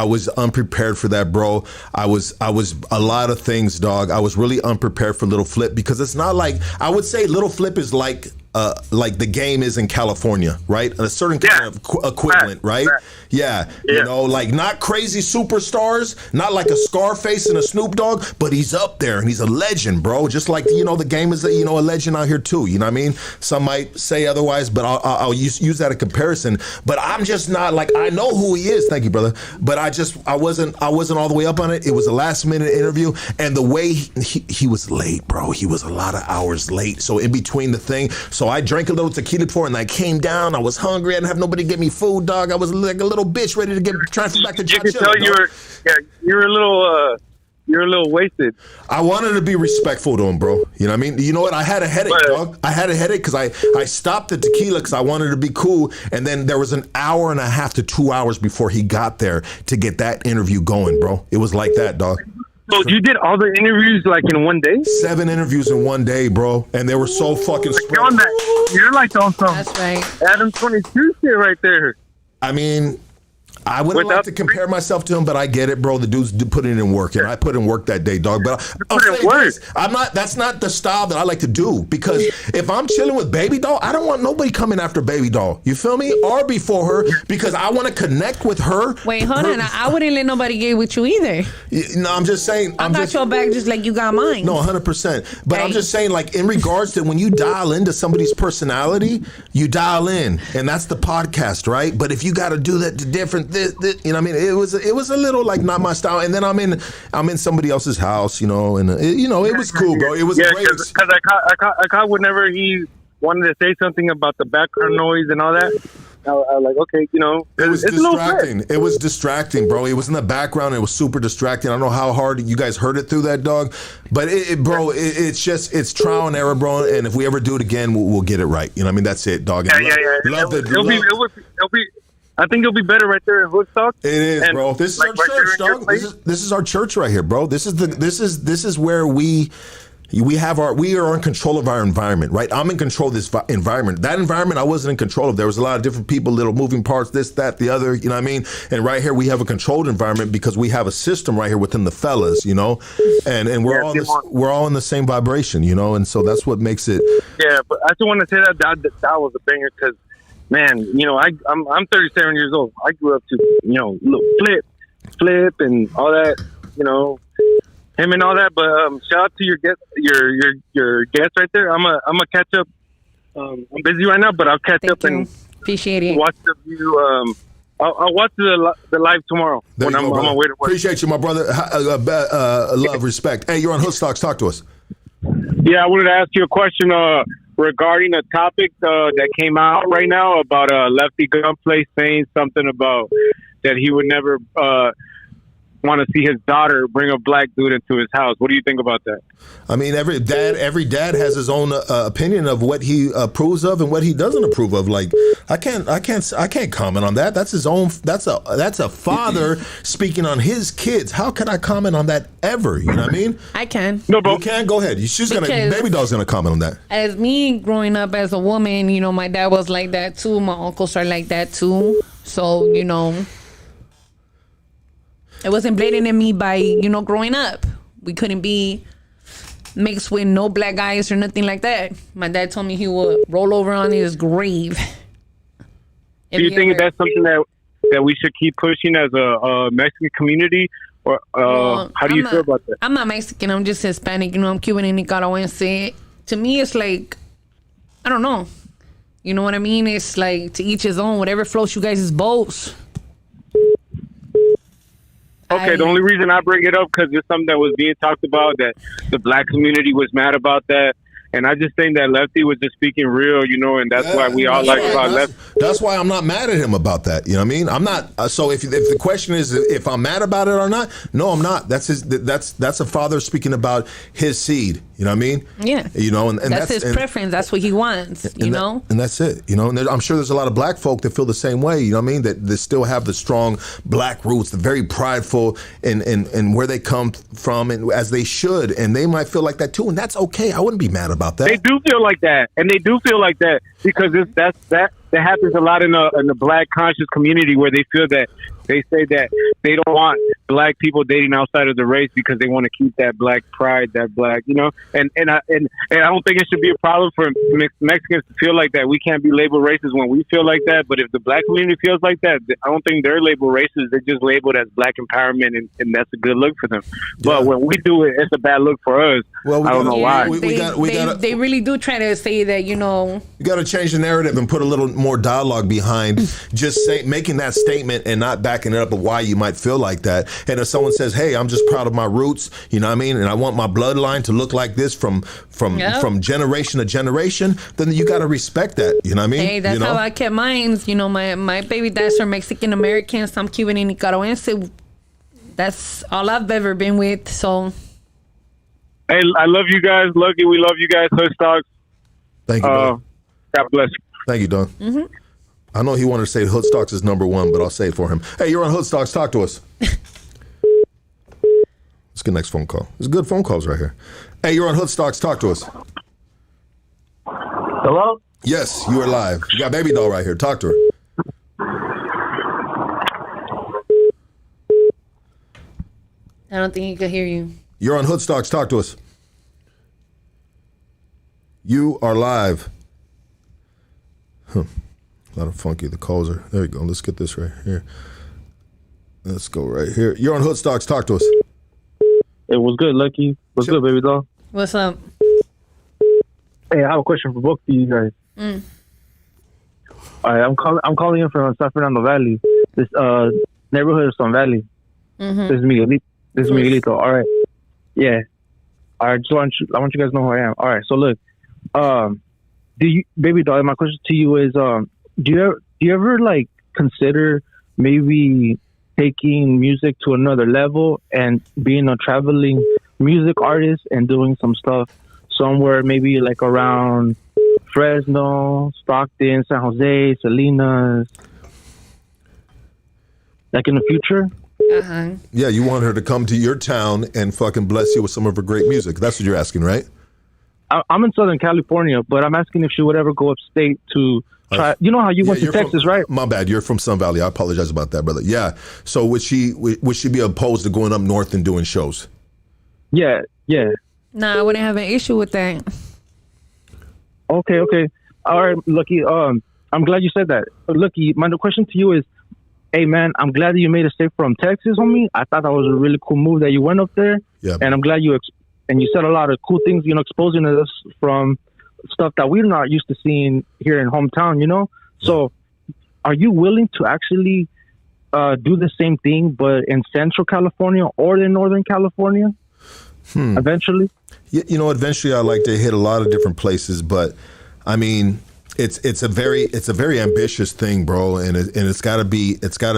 Speaker 1: was unprepared for that, bro. I was a lot of things, dog. I was really unprepared for Little Flip because it's not like, I would say Little Flip is like the game is in California, right? A certain kind of equivalent, right? Yeah. You know, like not crazy superstars, not like a Scarface and a Snoop Dogg, but he's up there and he's a legend, bro. Just like, the game is, a legend out here too. You know what I mean? Some might say otherwise, but I'll use that in comparison. But I'm just not like, I know who he is. Thank you, brother. But I wasn't all the way up on it. It was a last minute interview, and the way he was late, bro. He was a lot of hours late. So in between the thing, so I drank a little tequila before, and I came down. I was hungry. I didn't have nobody to get me food, dog. I was like a little bitch ready to get transferred back to
Speaker 7: You can tell you're a little wasted.
Speaker 1: I wanted to be respectful to him, bro. You know what I mean? You know what? I had a headache, dog. I had a headache because I stopped the tequila because I wanted to be cool. And then there was an hour and a half to 2 hours before he got there to get that interview going, bro. It was like that, dog.
Speaker 7: So you did all the interviews like in one day?
Speaker 1: 7 interviews in one day, bro. And they were so fucking spread.
Speaker 7: You're like on some
Speaker 3: That's right.
Speaker 7: Adam 22 shit right there.
Speaker 1: I mean, I wouldn't like to compare myself to him, but I get it, bro. The dude's putting in work, and I put in work that day, dog. But I'll say this, that's not the style that I like to do, because if I'm chilling with Baby Doll, I don't want nobody coming after Baby Doll. You feel me? Or before her, because I want to connect with her.
Speaker 3: Wait, hold on. I wouldn't let nobody get with you either.
Speaker 1: No, I'm just saying.
Speaker 3: I got your back just like you got mine.
Speaker 1: No, 100%. But I'm just saying, like, in regards to when you dial into somebody's personality, you dial in, and that's the podcast, right? But if you got to do that to different, you know what I mean? It was a little like not my style. And then I'm in somebody else's house, and it was cool, bro. It was great.
Speaker 7: Because I caught whenever he wanted to say something about the background noise and all that. I was like, okay, you know,
Speaker 1: It was
Speaker 7: it's a little
Speaker 1: distracting. It was distracting, bro. It was in the background. It was super distracting. I don't know how hard you guys heard it through that, dog. But, it's trial and error, bro. And if we ever do it again, we'll get it right. You know what I mean? That's it, dog.
Speaker 7: Yeah. I think it'll be better right there in Woodstock.
Speaker 1: It is,
Speaker 7: And,
Speaker 1: bro. This is
Speaker 7: like,
Speaker 1: our
Speaker 7: right there
Speaker 1: church,
Speaker 7: in your
Speaker 1: dog.
Speaker 7: place.
Speaker 1: This is our church right here, bro. This is where we are in control of our environment, right? I'm in control of this environment. That environment I wasn't in control of. There was a lot of different people, little moving parts, this, that, the other, you know what I mean? And right here we have a controlled environment because we have a system right here within the fellas, you know? And we're all in the same vibration, you know? And so that's what makes it.
Speaker 7: Yeah, but I just want to say that was a banger because, man, you know, I'm 37 years old. I grew up to, you know, flip and all that, you know, him and all that. But shout out to your guest, your guest right there. I'm a catch up. I'm busy right now, but I'll catch up and
Speaker 3: appreciate it.
Speaker 7: Watch the view. I'll watch the live tomorrow when I'm on my way to work.
Speaker 1: Appreciate you, my brother. Love, respect. Hey, you're on Hoodstocks. Talk to us.
Speaker 8: Yeah, I wanted to ask you a question regarding a topic that came out right now about Lefty Gunplay saying something about that he would never want to see his daughter bring a black dude into his house. What do you think about that?
Speaker 1: I mean, every dad has his own opinion of what he approves of and what he doesn't approve of. Like, I can't comment on that. That's his own. That's a father speaking on his kids. How can I comment on that ever? You know what I mean?
Speaker 3: I can.
Speaker 1: No, but you can. Go ahead. Baby doll's gonna comment on that.
Speaker 3: As me growing up as a woman, you know, my dad was like that too. My uncles are like that too. So, you know, it wasn't blatant in me by, you know, growing up. We couldn't be mixed with no black guys or nothing like that. My dad told me he would roll over on his grave.
Speaker 8: Do you think that's something that we should keep pushing as a Mexican community? Or how do you feel about that?
Speaker 3: I'm not Mexican. I'm just Hispanic. You know, I'm Cuban and Nicaraguense. To me, it's like, I don't know. You know what I mean? It's like to each his own. Whatever floats you guys' boats.
Speaker 8: Okay, the only reason I bring it up because it's something that was being talked about, that the black community was mad about that. And I just think that Lefty was just speaking real, you know, and that's why we all like about Lefty.
Speaker 1: That's why I'm not mad at him about that. You know what I mean? I'm not. So if the question is if I'm mad about it or not, no, I'm not. That's a father speaking about his seed. You know what I mean?
Speaker 3: Yeah.
Speaker 1: You know, and
Speaker 3: that's his preference. That's what he wants. You know.
Speaker 1: And that's it. You know, and I'm sure there's a lot of black folk that feel the same way. You know what I mean? That still have the strong black roots, the very prideful in where they come from, and as they should, and they might feel like that too, and that's okay. I wouldn't be mad about that.
Speaker 8: They do feel like that, and they do feel like that because that happens a lot in the black conscious community where they feel that they say that they don't want black people dating outside of the race because they want to keep that black pride, that black, you know. And I don't think it should be a problem for Mexicans to feel like that. We can't be labeled racist when we feel like that. But if the black community feels like that, I don't think they're labeled racist. They're just labeled as black empowerment, and that's a good look for them. But when we do it, it's a bad look for us. Well, I don't know why.
Speaker 3: They really do try to say that, you know.
Speaker 1: You got to change the narrative and put a little more dialogue behind just making that statement and not backing it up of why you might feel like that. And if someone says, "Hey, I'm just proud of my roots," you know what I mean, and I want my bloodline to look like this from generation to generation, then you got to respect that. You know what I mean?
Speaker 3: Hey, that's how I kept mine. You know, my baby dads are Mexican Americans. I'm Cuban and Nicaraguense. That's all I've ever been with. So,
Speaker 8: hey, I love you guys. Lucky, we love you guys. Hoodstocks.
Speaker 1: Thank you.
Speaker 8: God bless you.
Speaker 1: Thank you, Don.
Speaker 3: Mm-hmm.
Speaker 1: I know he wanted to say Hoodstocks is number one, but I'll say it for him. Hey, you're on Hoodstocks. Talk to us. Let's get next phone call. There's good phone calls right here. Hey, you're on Hoodstocks. Talk to us.
Speaker 9: Hello?
Speaker 1: Yes, you are live. You got Baby Doll right here. Talk to her.
Speaker 3: I don't think he could hear you.
Speaker 1: You're on Hoodstocks. Talk to us. You are live. A lot of funky. The calls are. There you go. Let's get this right here. Let's go right here. You're on Hoodstocks. Talk to us.
Speaker 9: Hey, what's good, Lucky? What's good, Baby Doll?
Speaker 3: What's up?
Speaker 9: Hey, I have a question for both of you guys. All right, I'm calling in from San Fernando Valley. This neighborhood is Sun Valley.
Speaker 3: Mm-hmm.
Speaker 9: This is Miguelito. All right. Yeah. All right. I want you guys to know who I am. All right. So look, Baby doll, my question to you is, do you ever like consider maybe taking music to another level and being a traveling music artist and doing some stuff somewhere maybe like around Fresno, Stockton, San Jose, Salinas, like in the future?
Speaker 3: Uh-huh.
Speaker 1: Yeah, you want her to come to your town and fucking bless you with some of her great music. That's what you're asking, right?
Speaker 9: I'm in Southern California, but I'm asking if she would ever go upstate to try. You know how you went to Texas, right?
Speaker 1: My bad. You're from Sun Valley. I apologize about that, brother. Yeah. So would she be opposed to going up north and doing shows?
Speaker 9: Yeah.
Speaker 3: Nah, I wouldn't have an issue with that.
Speaker 9: Okay. All right, Lucky. I'm glad you said that. Lucky, my question to you is, hey man, I'm glad that you made a step from Texas, homie. I thought that was a really cool move that you went up there.
Speaker 1: Yeah.
Speaker 9: And I'm glad you said a lot of cool things, exposing us from stuff that we're not used to seeing here in hometown, So are you willing to actually do the same thing, but in Central California or in Northern California eventually?
Speaker 1: Eventually I'd like to hit a lot of different places, but I mean, it's a very ambitious thing, bro, and it's got to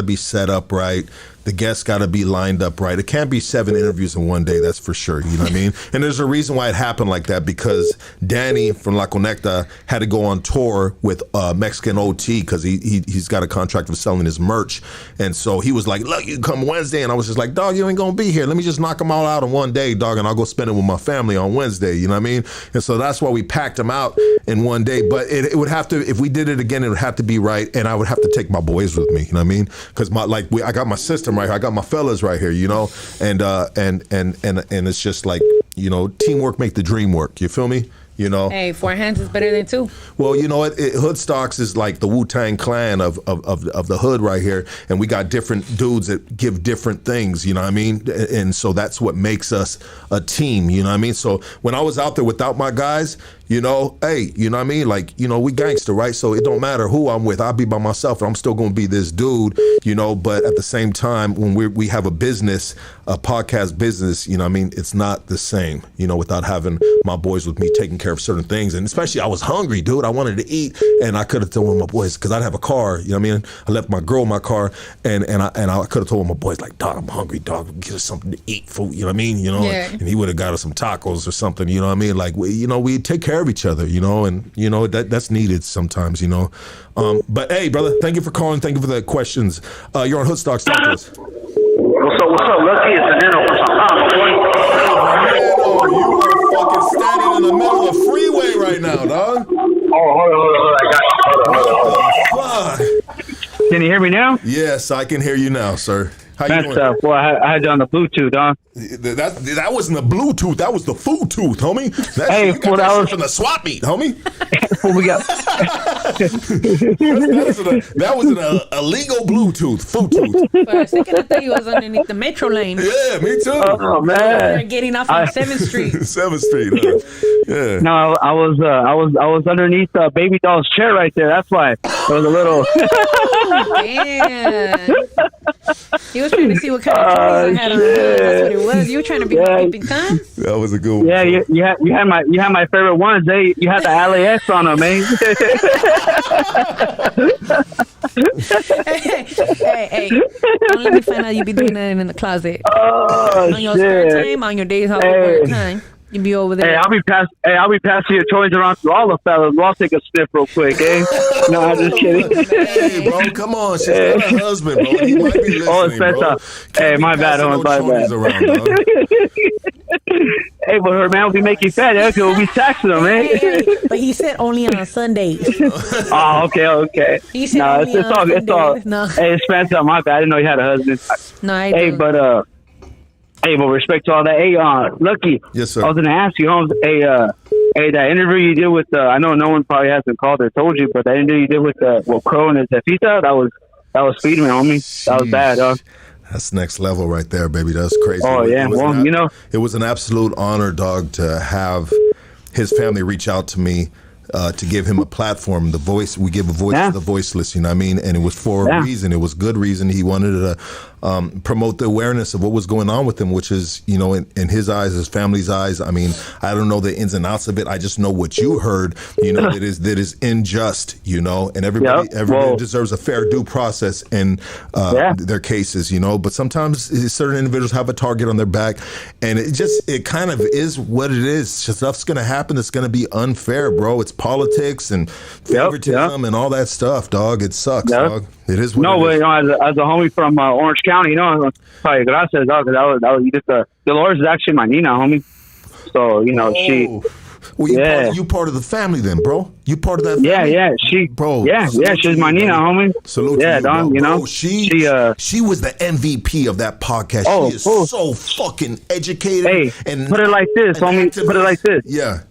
Speaker 1: be set up right. The guests got to be lined up right. It can't be 7 interviews in one day, that's for sure. You know what I mean? And there's a reason why it happened like that, because Danny from La Conecta had to go on tour with Mexican OT because he's got a contract for selling his merch. And so he was like, look, you come Wednesday. And I was just like, dog, you ain't going to be here. Let me just knock them all out in one day, dog, and I'll go spend it with my family on Wednesday. You know what I mean? And so that's why we packed them out in one day. But it would have to, if we did it again, it would have to be right. And I would have to take my boys with me. You know what I mean? Because I got my system right here. I got my fellas right here, and it's just like, teamwork make the dream work. You feel me?
Speaker 3: Hey, 4 hands is better than 2.
Speaker 1: Well, you know what? Hood Stocks is like the Wu-Tang Clan of the hood right here, and we got different dudes that give different things. You know what I mean? And so that's what makes us a team. You know what I mean? So when I was out there without my guys, hey, you know what I mean? Like, we gangster, right? So it don't matter who I'm with. I'll be by myself, and I'm still gonna be this dude. But at the same time, when we have a business, a podcast business, you know what I mean? It's not the same, without having my boys with me taking care of certain things. And especially I was hungry, dude. I wanted to eat, and I could have told my boys, because I'd have a car, you know what I mean? I left my girl in my car, and I could have told my boys, like, dog, I'm hungry, dog, get us something to eat, food, you know what I mean?
Speaker 3: Yeah.
Speaker 1: And he would have got us some tacos or something, you know what I mean? Like, we take care of each other, and that's needed sometimes, but hey, brother, thank you for calling. Thank you for the questions. You're on Hoodstocks. Talk to us.
Speaker 5: What's up, Lucky? It's Nano from
Speaker 1: You are fucking standing in the middle of the freeway right now, dog.
Speaker 5: Oh, hold on. I got you.
Speaker 1: What the fuck?
Speaker 8: Can you hear me now?
Speaker 1: Yes, I can hear you now, sir. How you doing?
Speaker 8: That's boy, I had you on the Bluetooth, huh?
Speaker 1: That wasn't the Bluetooth. That was the food tooth, homie.
Speaker 8: Hey,
Speaker 1: you got that shit from the swap meet, homie.
Speaker 8: What we got?
Speaker 1: that was an illegal Bluetooth, food tooth.
Speaker 3: For a second, I thought he was underneath the metro lane.
Speaker 1: Yeah, me too.
Speaker 8: Oh man,
Speaker 3: they're getting off on 7th Street.
Speaker 1: 7th Street. Yeah.
Speaker 8: No, I was underneath Baby Doll's chair right there. That's why it was a little.
Speaker 3: Damn. He was trying to see what kind of clothes I had on. That's what it was. You were trying to be my peeping Tom?
Speaker 1: That was a good one.
Speaker 8: Yeah, you had my favorite ones. You had the LAX on them, man.
Speaker 3: Hey. Don't let me find out you be doing that in the closet.
Speaker 8: Oh,
Speaker 3: on your spare time, on your days off work time. You be over there.
Speaker 8: Hey, I'll be passing your toys around to all the fellas. I'll take a sniff real quick, eh? No, I'm just kidding.
Speaker 1: Hey, bro, come on. She's got a husband, bro. He might be listening, bro.
Speaker 8: Hey, my bad, my bad.
Speaker 1: Around,
Speaker 8: hey, but her man will be making fat. We'll be taxing him, man.
Speaker 3: Hey, but he said only on Sundays.
Speaker 8: Oh, okay.
Speaker 3: He said only on Sundays.
Speaker 8: It's all.
Speaker 3: No.
Speaker 8: Hey, Spencer, my bad. I didn't know you had a husband.
Speaker 3: No, I
Speaker 8: Hey,
Speaker 3: do.
Speaker 8: but respect to all that. Hey, Lucky.
Speaker 1: Yes, sir.
Speaker 8: I was gonna ask you, Holmes. Hey, that interview you did with I know no one probably hasn't called or told you, but that interview you did with Crow and Tefita, that was speed, man, homie. That was bad, dog.
Speaker 1: That's next level right there, baby. That's crazy.
Speaker 8: Oh, yeah.
Speaker 1: It was an absolute honor, dog, to have his family reach out to me to give him a platform. We give a voice to the voiceless, you know what I mean? And it was for a reason. It was good reason. He wanted promote the awareness of what was going on with him, which is, you know, in his eyes, his family's eyes. I mean, I don't know the ins and outs of it. I just know what you heard, you know, that is unjust, you know, and everybody deserves a fair due process in their cases, you know, but sometimes certain individuals have a target on their back, and it kind of is what it is. Stuff's going to happen that's going to be unfair, bro. It's politics and favoritism and all that stuff, dog. It sucks, dog. It is what it is.
Speaker 8: You know, as a homie from Orange County, you know, sorry, gracias, dog, because that was Dolores is actually my Nina, homie. So, you know, she...
Speaker 1: Well, you part of the family then, bro. You part of that family?
Speaker 8: Yeah, she's my Nina, homie.
Speaker 1: Salute to you,
Speaker 8: dog, you know.
Speaker 1: Bro, she was the MVP of that podcast. She is so fucking educated.
Speaker 8: Hey,
Speaker 1: and
Speaker 8: put it like this, homie.
Speaker 1: Activist.
Speaker 8: Put it like this.
Speaker 1: Yeah.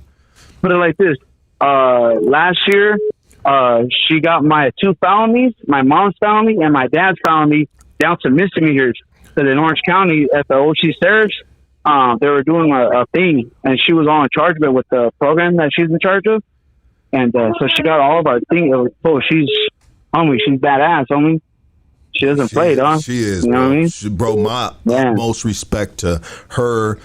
Speaker 8: Put it like this. Last year, she got my 2 felonies, my mom's felony and my dad's felony, down to misdemeanors. So in Orange County at the OC Sheriff's, they were doing a thing, and she was on charge of it with the program that she's in charge of. And so she got all of our things. She's badass, homie. She doesn't play, dog.
Speaker 1: She is,
Speaker 8: you know
Speaker 1: bro.
Speaker 8: What I mean?
Speaker 1: Bro, my utmost respect to her,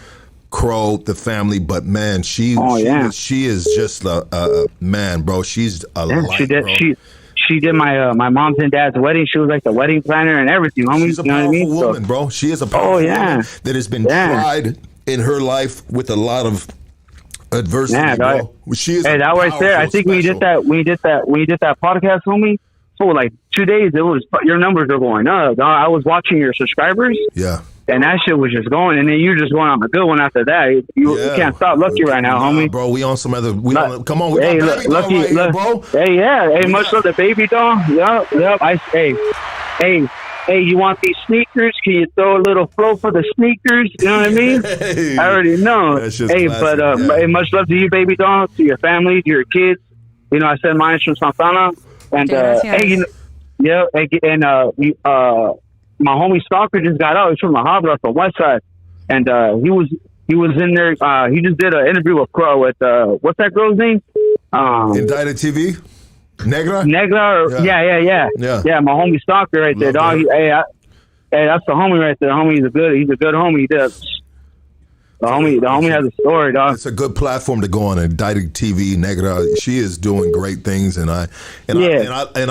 Speaker 1: Crow, the family, but man, she is just a man, bro. She's a light,
Speaker 8: she did.
Speaker 1: Bro.
Speaker 8: She did my mom's and dad's wedding. She was like the wedding planner and everything, homie.
Speaker 1: She's a powerful woman, bro. She is a powerful woman that has been tried in her life with a lot of adversity, bro. She is
Speaker 8: that right there. I think we did that podcast, homie. So like 2 days, your numbers are going up. I was watching your subscribers.
Speaker 1: Yeah.
Speaker 8: And that shit was just going, and then you're just going on a good one after that. You can't stop Lucky right now, homie.
Speaker 1: Bro, we on some other. Come on, we
Speaker 8: hey,
Speaker 1: got Baby
Speaker 8: Lucky,
Speaker 1: Doll right here, bro.
Speaker 8: Hey, Hey, much love the Baby Doll. Yep. Hey, you want these sneakers? Can you throw a little flow for the sneakers? You know what I mean?
Speaker 1: Hey,
Speaker 8: I already know.
Speaker 1: Hey,
Speaker 8: classic, hey, much love to you, Baby Doll, to your family, to your kids. You know, I said mine from Santana, and my homie Stalker just got out. He's from La Habra, from West Side, and he was in there. He just did an interview with Crow with what's that girl's name?
Speaker 1: Indicted TV. Negra.
Speaker 8: Yeah. My homie Stalker right there, dog. Hey, that's the homie right there. Homie, he's a good homie. He does. The homie has a story, dog.
Speaker 1: It's a good platform to go on. Indicted TV, Negra. She is doing great things, and I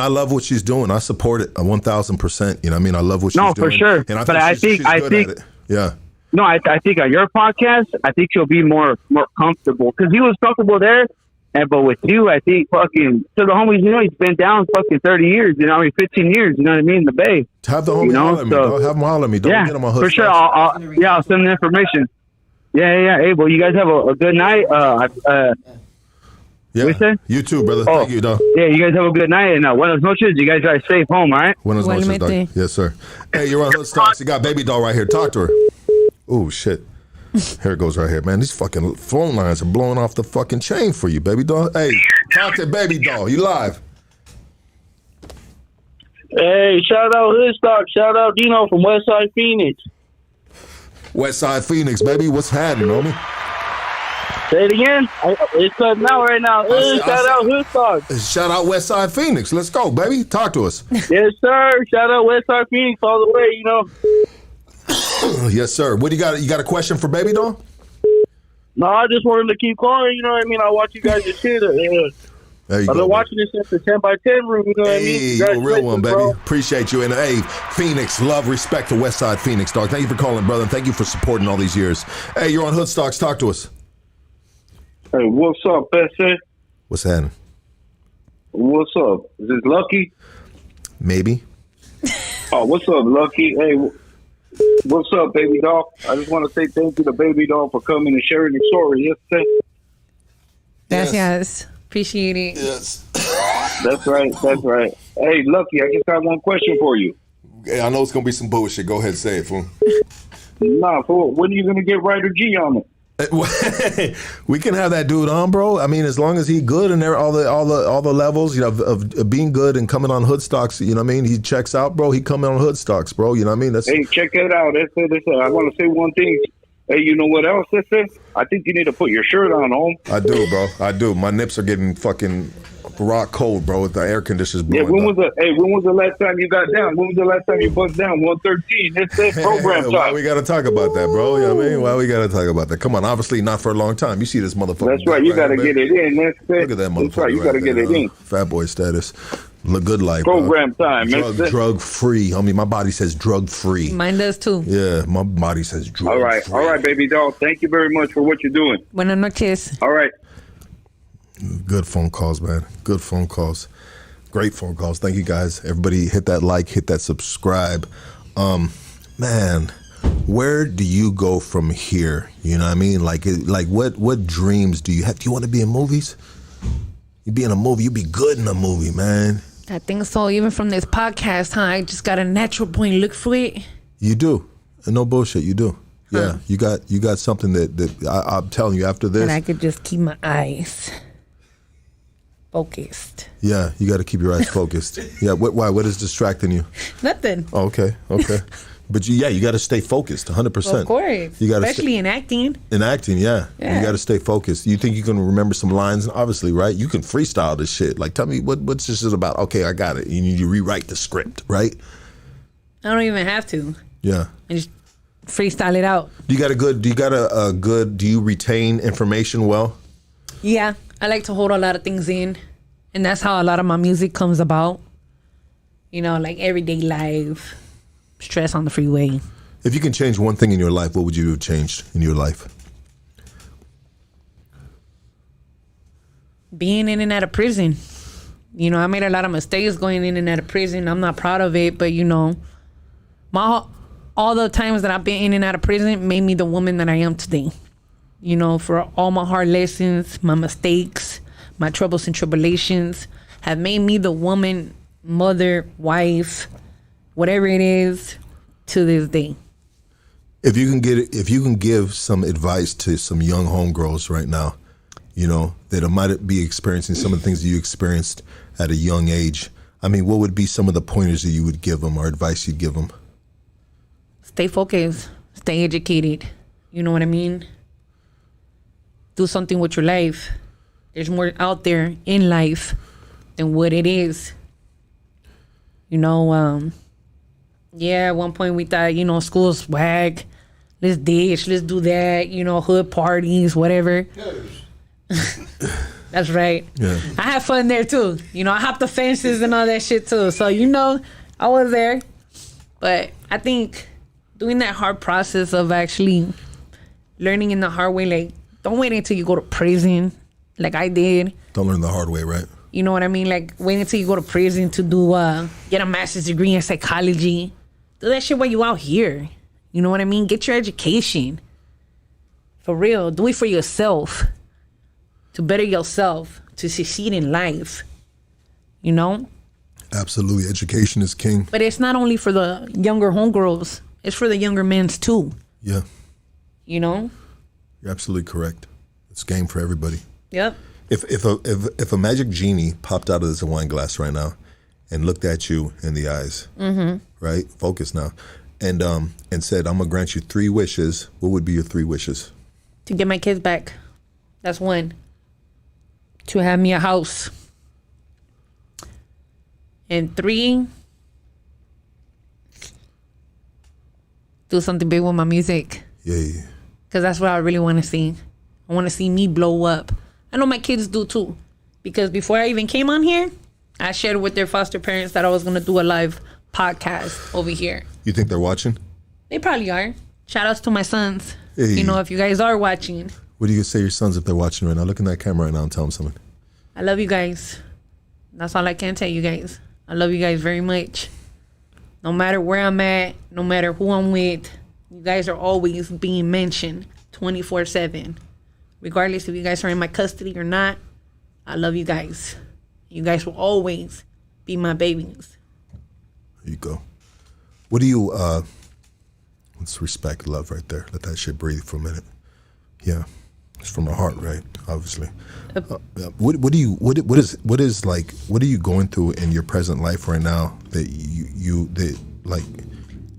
Speaker 1: love what she's doing. I support it 1,000%. You know what I mean? I love what she's doing.
Speaker 8: No, for sure.
Speaker 1: And
Speaker 8: I think
Speaker 1: yeah.
Speaker 8: No, I think on your podcast, I think she'll be more comfortable, because he was comfortable there. But with you, I think fucking, so the homies, you know, he's been down fucking 30 years, you know, 15 years, you know what I mean, in the Bay.
Speaker 1: Have the homie holler at me, dog. Have him holler at me. Don't get him on hook.
Speaker 8: For sure. I'll send the information. Yeah. Hey, well, you guys have a good night.
Speaker 1: Yeah.
Speaker 8: What you say?
Speaker 1: You too, brother. Thank you, dog.
Speaker 8: Yeah, you guys have a good night, and buenas noches. You guys drive safe home, all right?
Speaker 1: Buenas noches, dog. Yes, sir. Hey, you're on Hood Stocks. You got Baby Doll right here. Talk to her. Oh, shit. Here it goes right here, man. These fucking phone lines are blowing off the fucking chain for you, Baby Doll. Hey, talk to Baby Doll. You live.
Speaker 10: Hey, shout out Hoodstock. Shout out Dino from Westside Phoenix.
Speaker 1: Westside Phoenix, baby. What's happening, homie?
Speaker 10: Say it again. It's cutting out right now. Shout out Hoodstock.
Speaker 1: Shout out Westside Phoenix. Let's go, baby. Talk to us.
Speaker 10: Yes, sir. Shout out Westside Phoenix all the way, you know.
Speaker 1: Yes, sir. What do you got? You got a question for Baby Doll?
Speaker 10: No, I just wanted to keep calling. You know what I mean? I watch you guys' shit. I've been watching this since the 10 by 10 room. You know what I mean?
Speaker 1: You're a real one, baby.
Speaker 10: Bro.
Speaker 1: Appreciate you. And hey, Phoenix, love, respect to Westside Phoenix, dog. Thank you for calling, brother. And thank you for supporting all these years. Hey, you're on Hood Stocks. Talk to us.
Speaker 10: Hey, what's up, Bessie?
Speaker 1: What's happening?
Speaker 10: What's up? Is this Lucky?
Speaker 1: Maybe.
Speaker 10: Oh, what's up, Lucky? Hey, what's up, Baby Doll? I just want to say thank you to Baby Doll for coming and sharing your story yesterday.
Speaker 3: Gracias. Appreciate it.
Speaker 1: Yes.
Speaker 10: That's right. Hey, Lucky, I just got one question for you.
Speaker 1: Yeah, I know it's going to be some bullshit. Go ahead and say it, fool.
Speaker 10: Nah, fool. When are you going to get Ryder G on it?
Speaker 1: We can have that dude on, bro. I mean, as long as he good and there all the levels, you know, of being good and coming on Hood Stocks, you know what I mean? He checks out, bro. He coming on Hood Stocks, bro. You know what I mean?
Speaker 10: Hey, check that out. That's it. I want to say one thing. Hey, you know what else this is? I think you need to put your shirt on, home.
Speaker 1: I do, bro. I do. My nips are getting fucking rock cold, bro. With the air conditioners
Speaker 10: Yeah,
Speaker 1: blowing.
Speaker 10: when was the last time you got down? When was the last time you bust down? 113. It's that program
Speaker 1: Why
Speaker 10: time.
Speaker 1: we got to talk about that, bro? You know what I mean? Why we got to talk about that? Come on, obviously not for a long time. You see this motherfucker.
Speaker 10: That's right. You got to get it in. That's it.
Speaker 1: Look at that motherfucker.
Speaker 10: That's right. You got to get it in.
Speaker 1: Fat boy status. Look good life.
Speaker 10: Program time.
Speaker 1: Drug free. I mean, my body says drug free.
Speaker 3: Mine does too.
Speaker 1: Yeah, my body says drug free.
Speaker 10: All right, baby doll. Thank you very much for what you're doing.
Speaker 3: Buenas noches.
Speaker 10: All right.
Speaker 1: Good phone calls, man. Good phone calls. Great phone calls. Thank you guys. Everybody hit that like, hit that subscribe. Man, where do you go from here? You know what I mean? Like what dreams do you have? Do you want to be in movies? You be in a movie, you be good in a movie, man.
Speaker 3: I think so. Even from this podcast, I just got a natural point look for it.
Speaker 1: You do. And no bullshit, you do. Yeah, you got something that I'm telling you after this.
Speaker 3: And I could just keep my eyes focused.
Speaker 1: Yeah, you got to keep your eyes focused. Yeah, why? What is distracting you?
Speaker 3: Nothing.
Speaker 1: Oh, okay. But you got to stay focused, 100%.
Speaker 3: Of course.
Speaker 1: You gotta
Speaker 3: especially in acting.
Speaker 1: In acting, yeah. You got to stay focused. You think you can remember some lines? Obviously, right? You can freestyle this shit. Like, tell me what's this shit about? Okay, I got it. You need to rewrite the script, right?
Speaker 3: I don't even have to.
Speaker 1: Yeah.
Speaker 3: I just freestyle it out.
Speaker 1: Do you retain information well?
Speaker 3: Yeah, I like to hold a lot of things in, and that's how a lot of my music comes about. You know, like everyday life, stress on the freeway.
Speaker 1: If you can change one thing in your life, what would you have changed in your life?
Speaker 3: Being in and out of prison. You know, I made a lot of mistakes going in and out of prison. I'm not proud of it, but you know, all the times that I've been in and out of prison made me the woman that I am today. You know, for all my hard lessons, my mistakes, my troubles and tribulations have made me the woman, mother, wife, whatever it is, to this day.
Speaker 1: If you can give some advice to some young homegirls right now, you know, that might be experiencing some of the things that you experienced at a young age, I mean, what would be some of the pointers that you would give them or advice you'd give them?
Speaker 3: Stay focused, stay educated. You know what I mean? Do something with your life. There's more out there in life than what it is. You know, yeah, at one point we thought, you know, school's swag. Let's ditch, let's do that, you know, hood parties, whatever. That's right. Yeah. I had fun there too. You know, I hopped the fences and all that shit too. So, you know, I was there. But I think doing that hard process of actually learning in the hard way, like, don't wait until you go to prison like I did.
Speaker 1: Don't learn the hard way, right?
Speaker 3: You know what I mean? Like, wait until you go to prison to do get a master's degree in psychology. Do that shit while you out here. You know what I mean? Get your education. For real. Do it for yourself. To better yourself. To succeed in life. You know?
Speaker 1: Absolutely. Education is king.
Speaker 3: But it's not only for the younger homegirls. It's for the younger men's too.
Speaker 1: Yeah.
Speaker 3: You know?
Speaker 1: You're absolutely correct. It's game for everybody.
Speaker 3: Yep.
Speaker 1: If a magic genie popped out of this wine glass right now and looked at you in the eyes, right? Focus now. And said, I'm gonna grant you 3 wishes, what would be your 3 wishes?
Speaker 3: To get my kids back. That's 1. To have me a house. And 3, do something big with my music.
Speaker 1: Yeah.
Speaker 3: Because that's what I really want to see. I want to see me blow up. I know my kids do too. Because before I even came on here, I shared with their foster parents that I was going to do a live podcast over here.
Speaker 1: You think they're watching?
Speaker 3: They probably are. Shout outs to my sons.
Speaker 1: Hey.
Speaker 3: You know, if you guys are watching.
Speaker 1: What do you say to your sons if they're watching right now? Look in that camera right now and tell them something.
Speaker 3: I love you guys. That's all I can tell you guys. I love you guys very much. No matter where I'm at, no matter who I'm with, you guys are always being mentioned 24/7. Regardless if you guys are in my custody or not, I love you guys. You guys will always be my babies.
Speaker 1: There you go. What do you, let's respect love right there. Let that shit breathe for a minute. Yeah. It's from the heart, right? Obviously. What are you going through in your present life right now that that like,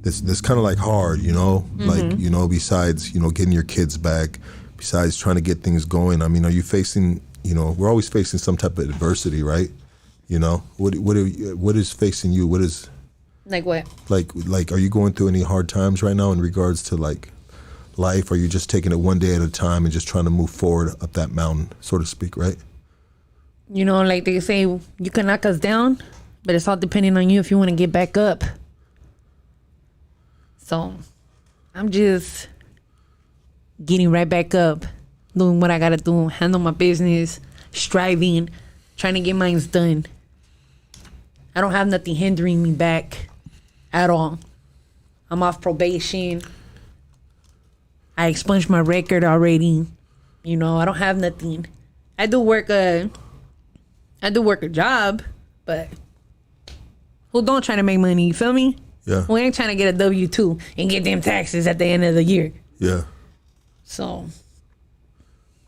Speaker 1: this kind of like hard, you know? Like, you know, besides, you know, getting your kids back, besides trying to get things going, I mean, are you facing you know, we're always facing some type of adversity, right? You know, what is facing you? What is
Speaker 3: like what?
Speaker 1: Like, are you going through any hard times right now in regards to like life? Or are you just taking it one day at a time and just trying to move forward up that mountain, so to speak, right?
Speaker 3: You know, like they say, you can knock us down, but it's all depending on you if you want to get back up. So I'm just getting right back up, doing what I gotta do, handle my business, striving, trying to get mine done. I don't have nothing hindering me back at all. I'm off probation. I expunged my record already. You know, I don't have nothing. I do work a job, but who don't try to make money, you feel me?
Speaker 1: Yeah.
Speaker 3: We ain't trying to get a W-2 and get them taxes at the end of the year.
Speaker 1: Yeah.
Speaker 3: So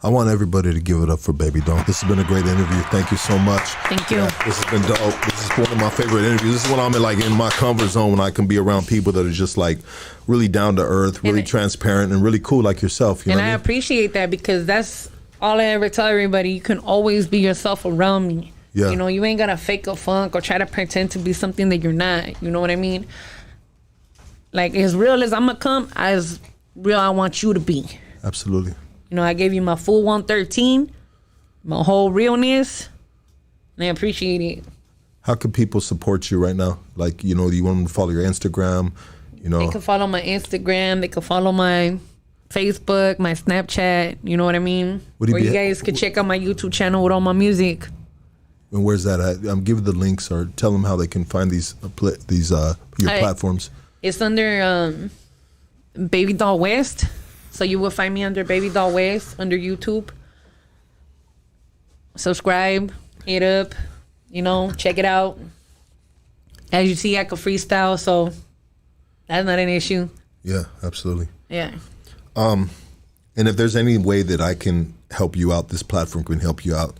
Speaker 1: I want everybody to give it up for BABYDOLL. This has been a great interview. Thank you so much.
Speaker 3: Thank you.
Speaker 1: Yeah, this has been dope. This is one of my favorite interviews. This is when I'm in my comfort zone, when I can be around people that are just like really down to earth, really transparent, and really cool like yourself. You know what I mean?
Speaker 3: appreciate that, because that's all I ever tell everybody. You can always be yourself around me.
Speaker 1: Yeah.
Speaker 3: You know, you ain't gotta fake a funk or try to pretend to be something that you're not. You know what I mean? Like, as real as I'm gonna come, as real I want you to be.
Speaker 1: Absolutely.
Speaker 3: You know, I gave you my full 113, my whole realness, and I appreciate it.
Speaker 1: How can people support you right now? Like, you know, you want them to follow your Instagram, you know?
Speaker 3: They can follow my Instagram. They can follow my Facebook, my Snapchat. You know what I mean? Or you guys could check out my YouTube channel with all my music.
Speaker 1: And where's that at? Give the links or tell them how they can find these your platforms.
Speaker 3: It's under BABYDOLL West. So you will find me under BABYDOLL West under YouTube. Subscribe, hit up, you know, check it out. As you see, I can freestyle, so that's not an issue.
Speaker 1: Yeah, absolutely.
Speaker 3: Yeah.
Speaker 1: And if there's any way that I can help you out, this platform can help you out.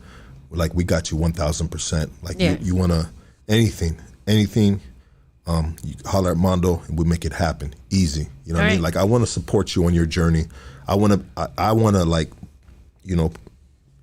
Speaker 1: Like, we got you 1,000%. Like, you want to anything, you holler at Mondo and we make it happen easy. You know what I mean? Like, I want to support you on your journey. I want to like, you know,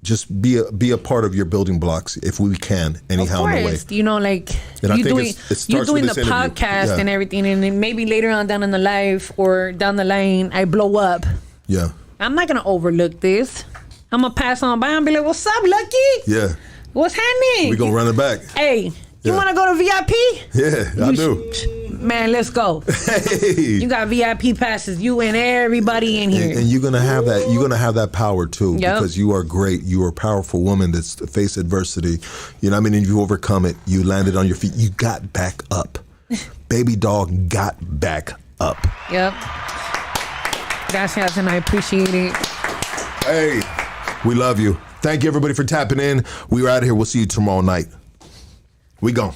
Speaker 1: just be a part of your building blocks if we can, anyhow in the way.
Speaker 3: You know, like, you're doing the podcast and everything, and then maybe later on down in the life or down the line, I blow up.
Speaker 1: Yeah.
Speaker 3: I'm not gonna overlook this. I'm gonna pass on by and be like, "What's up, Lucky?
Speaker 1: Yeah.
Speaker 3: What's happening?
Speaker 1: We gonna run it back.
Speaker 3: Hey, you wanna go to VIP?
Speaker 1: Yeah, I do.
Speaker 3: Man, let's go.
Speaker 1: Hey.
Speaker 3: You got VIP passes. You and everybody in here.
Speaker 1: And you're gonna have that. You're gonna have that power too, because you are great. You are a powerful woman that's faced adversity. You know what I mean? And you overcome it. You landed on your feet. You got back up. BABYDOLL got back up.
Speaker 3: Yep. Gracias, and I appreciate it.
Speaker 1: Hey, we love you. Thank you, everybody, for tapping in. We are out of here. We'll see you tomorrow night. We gone.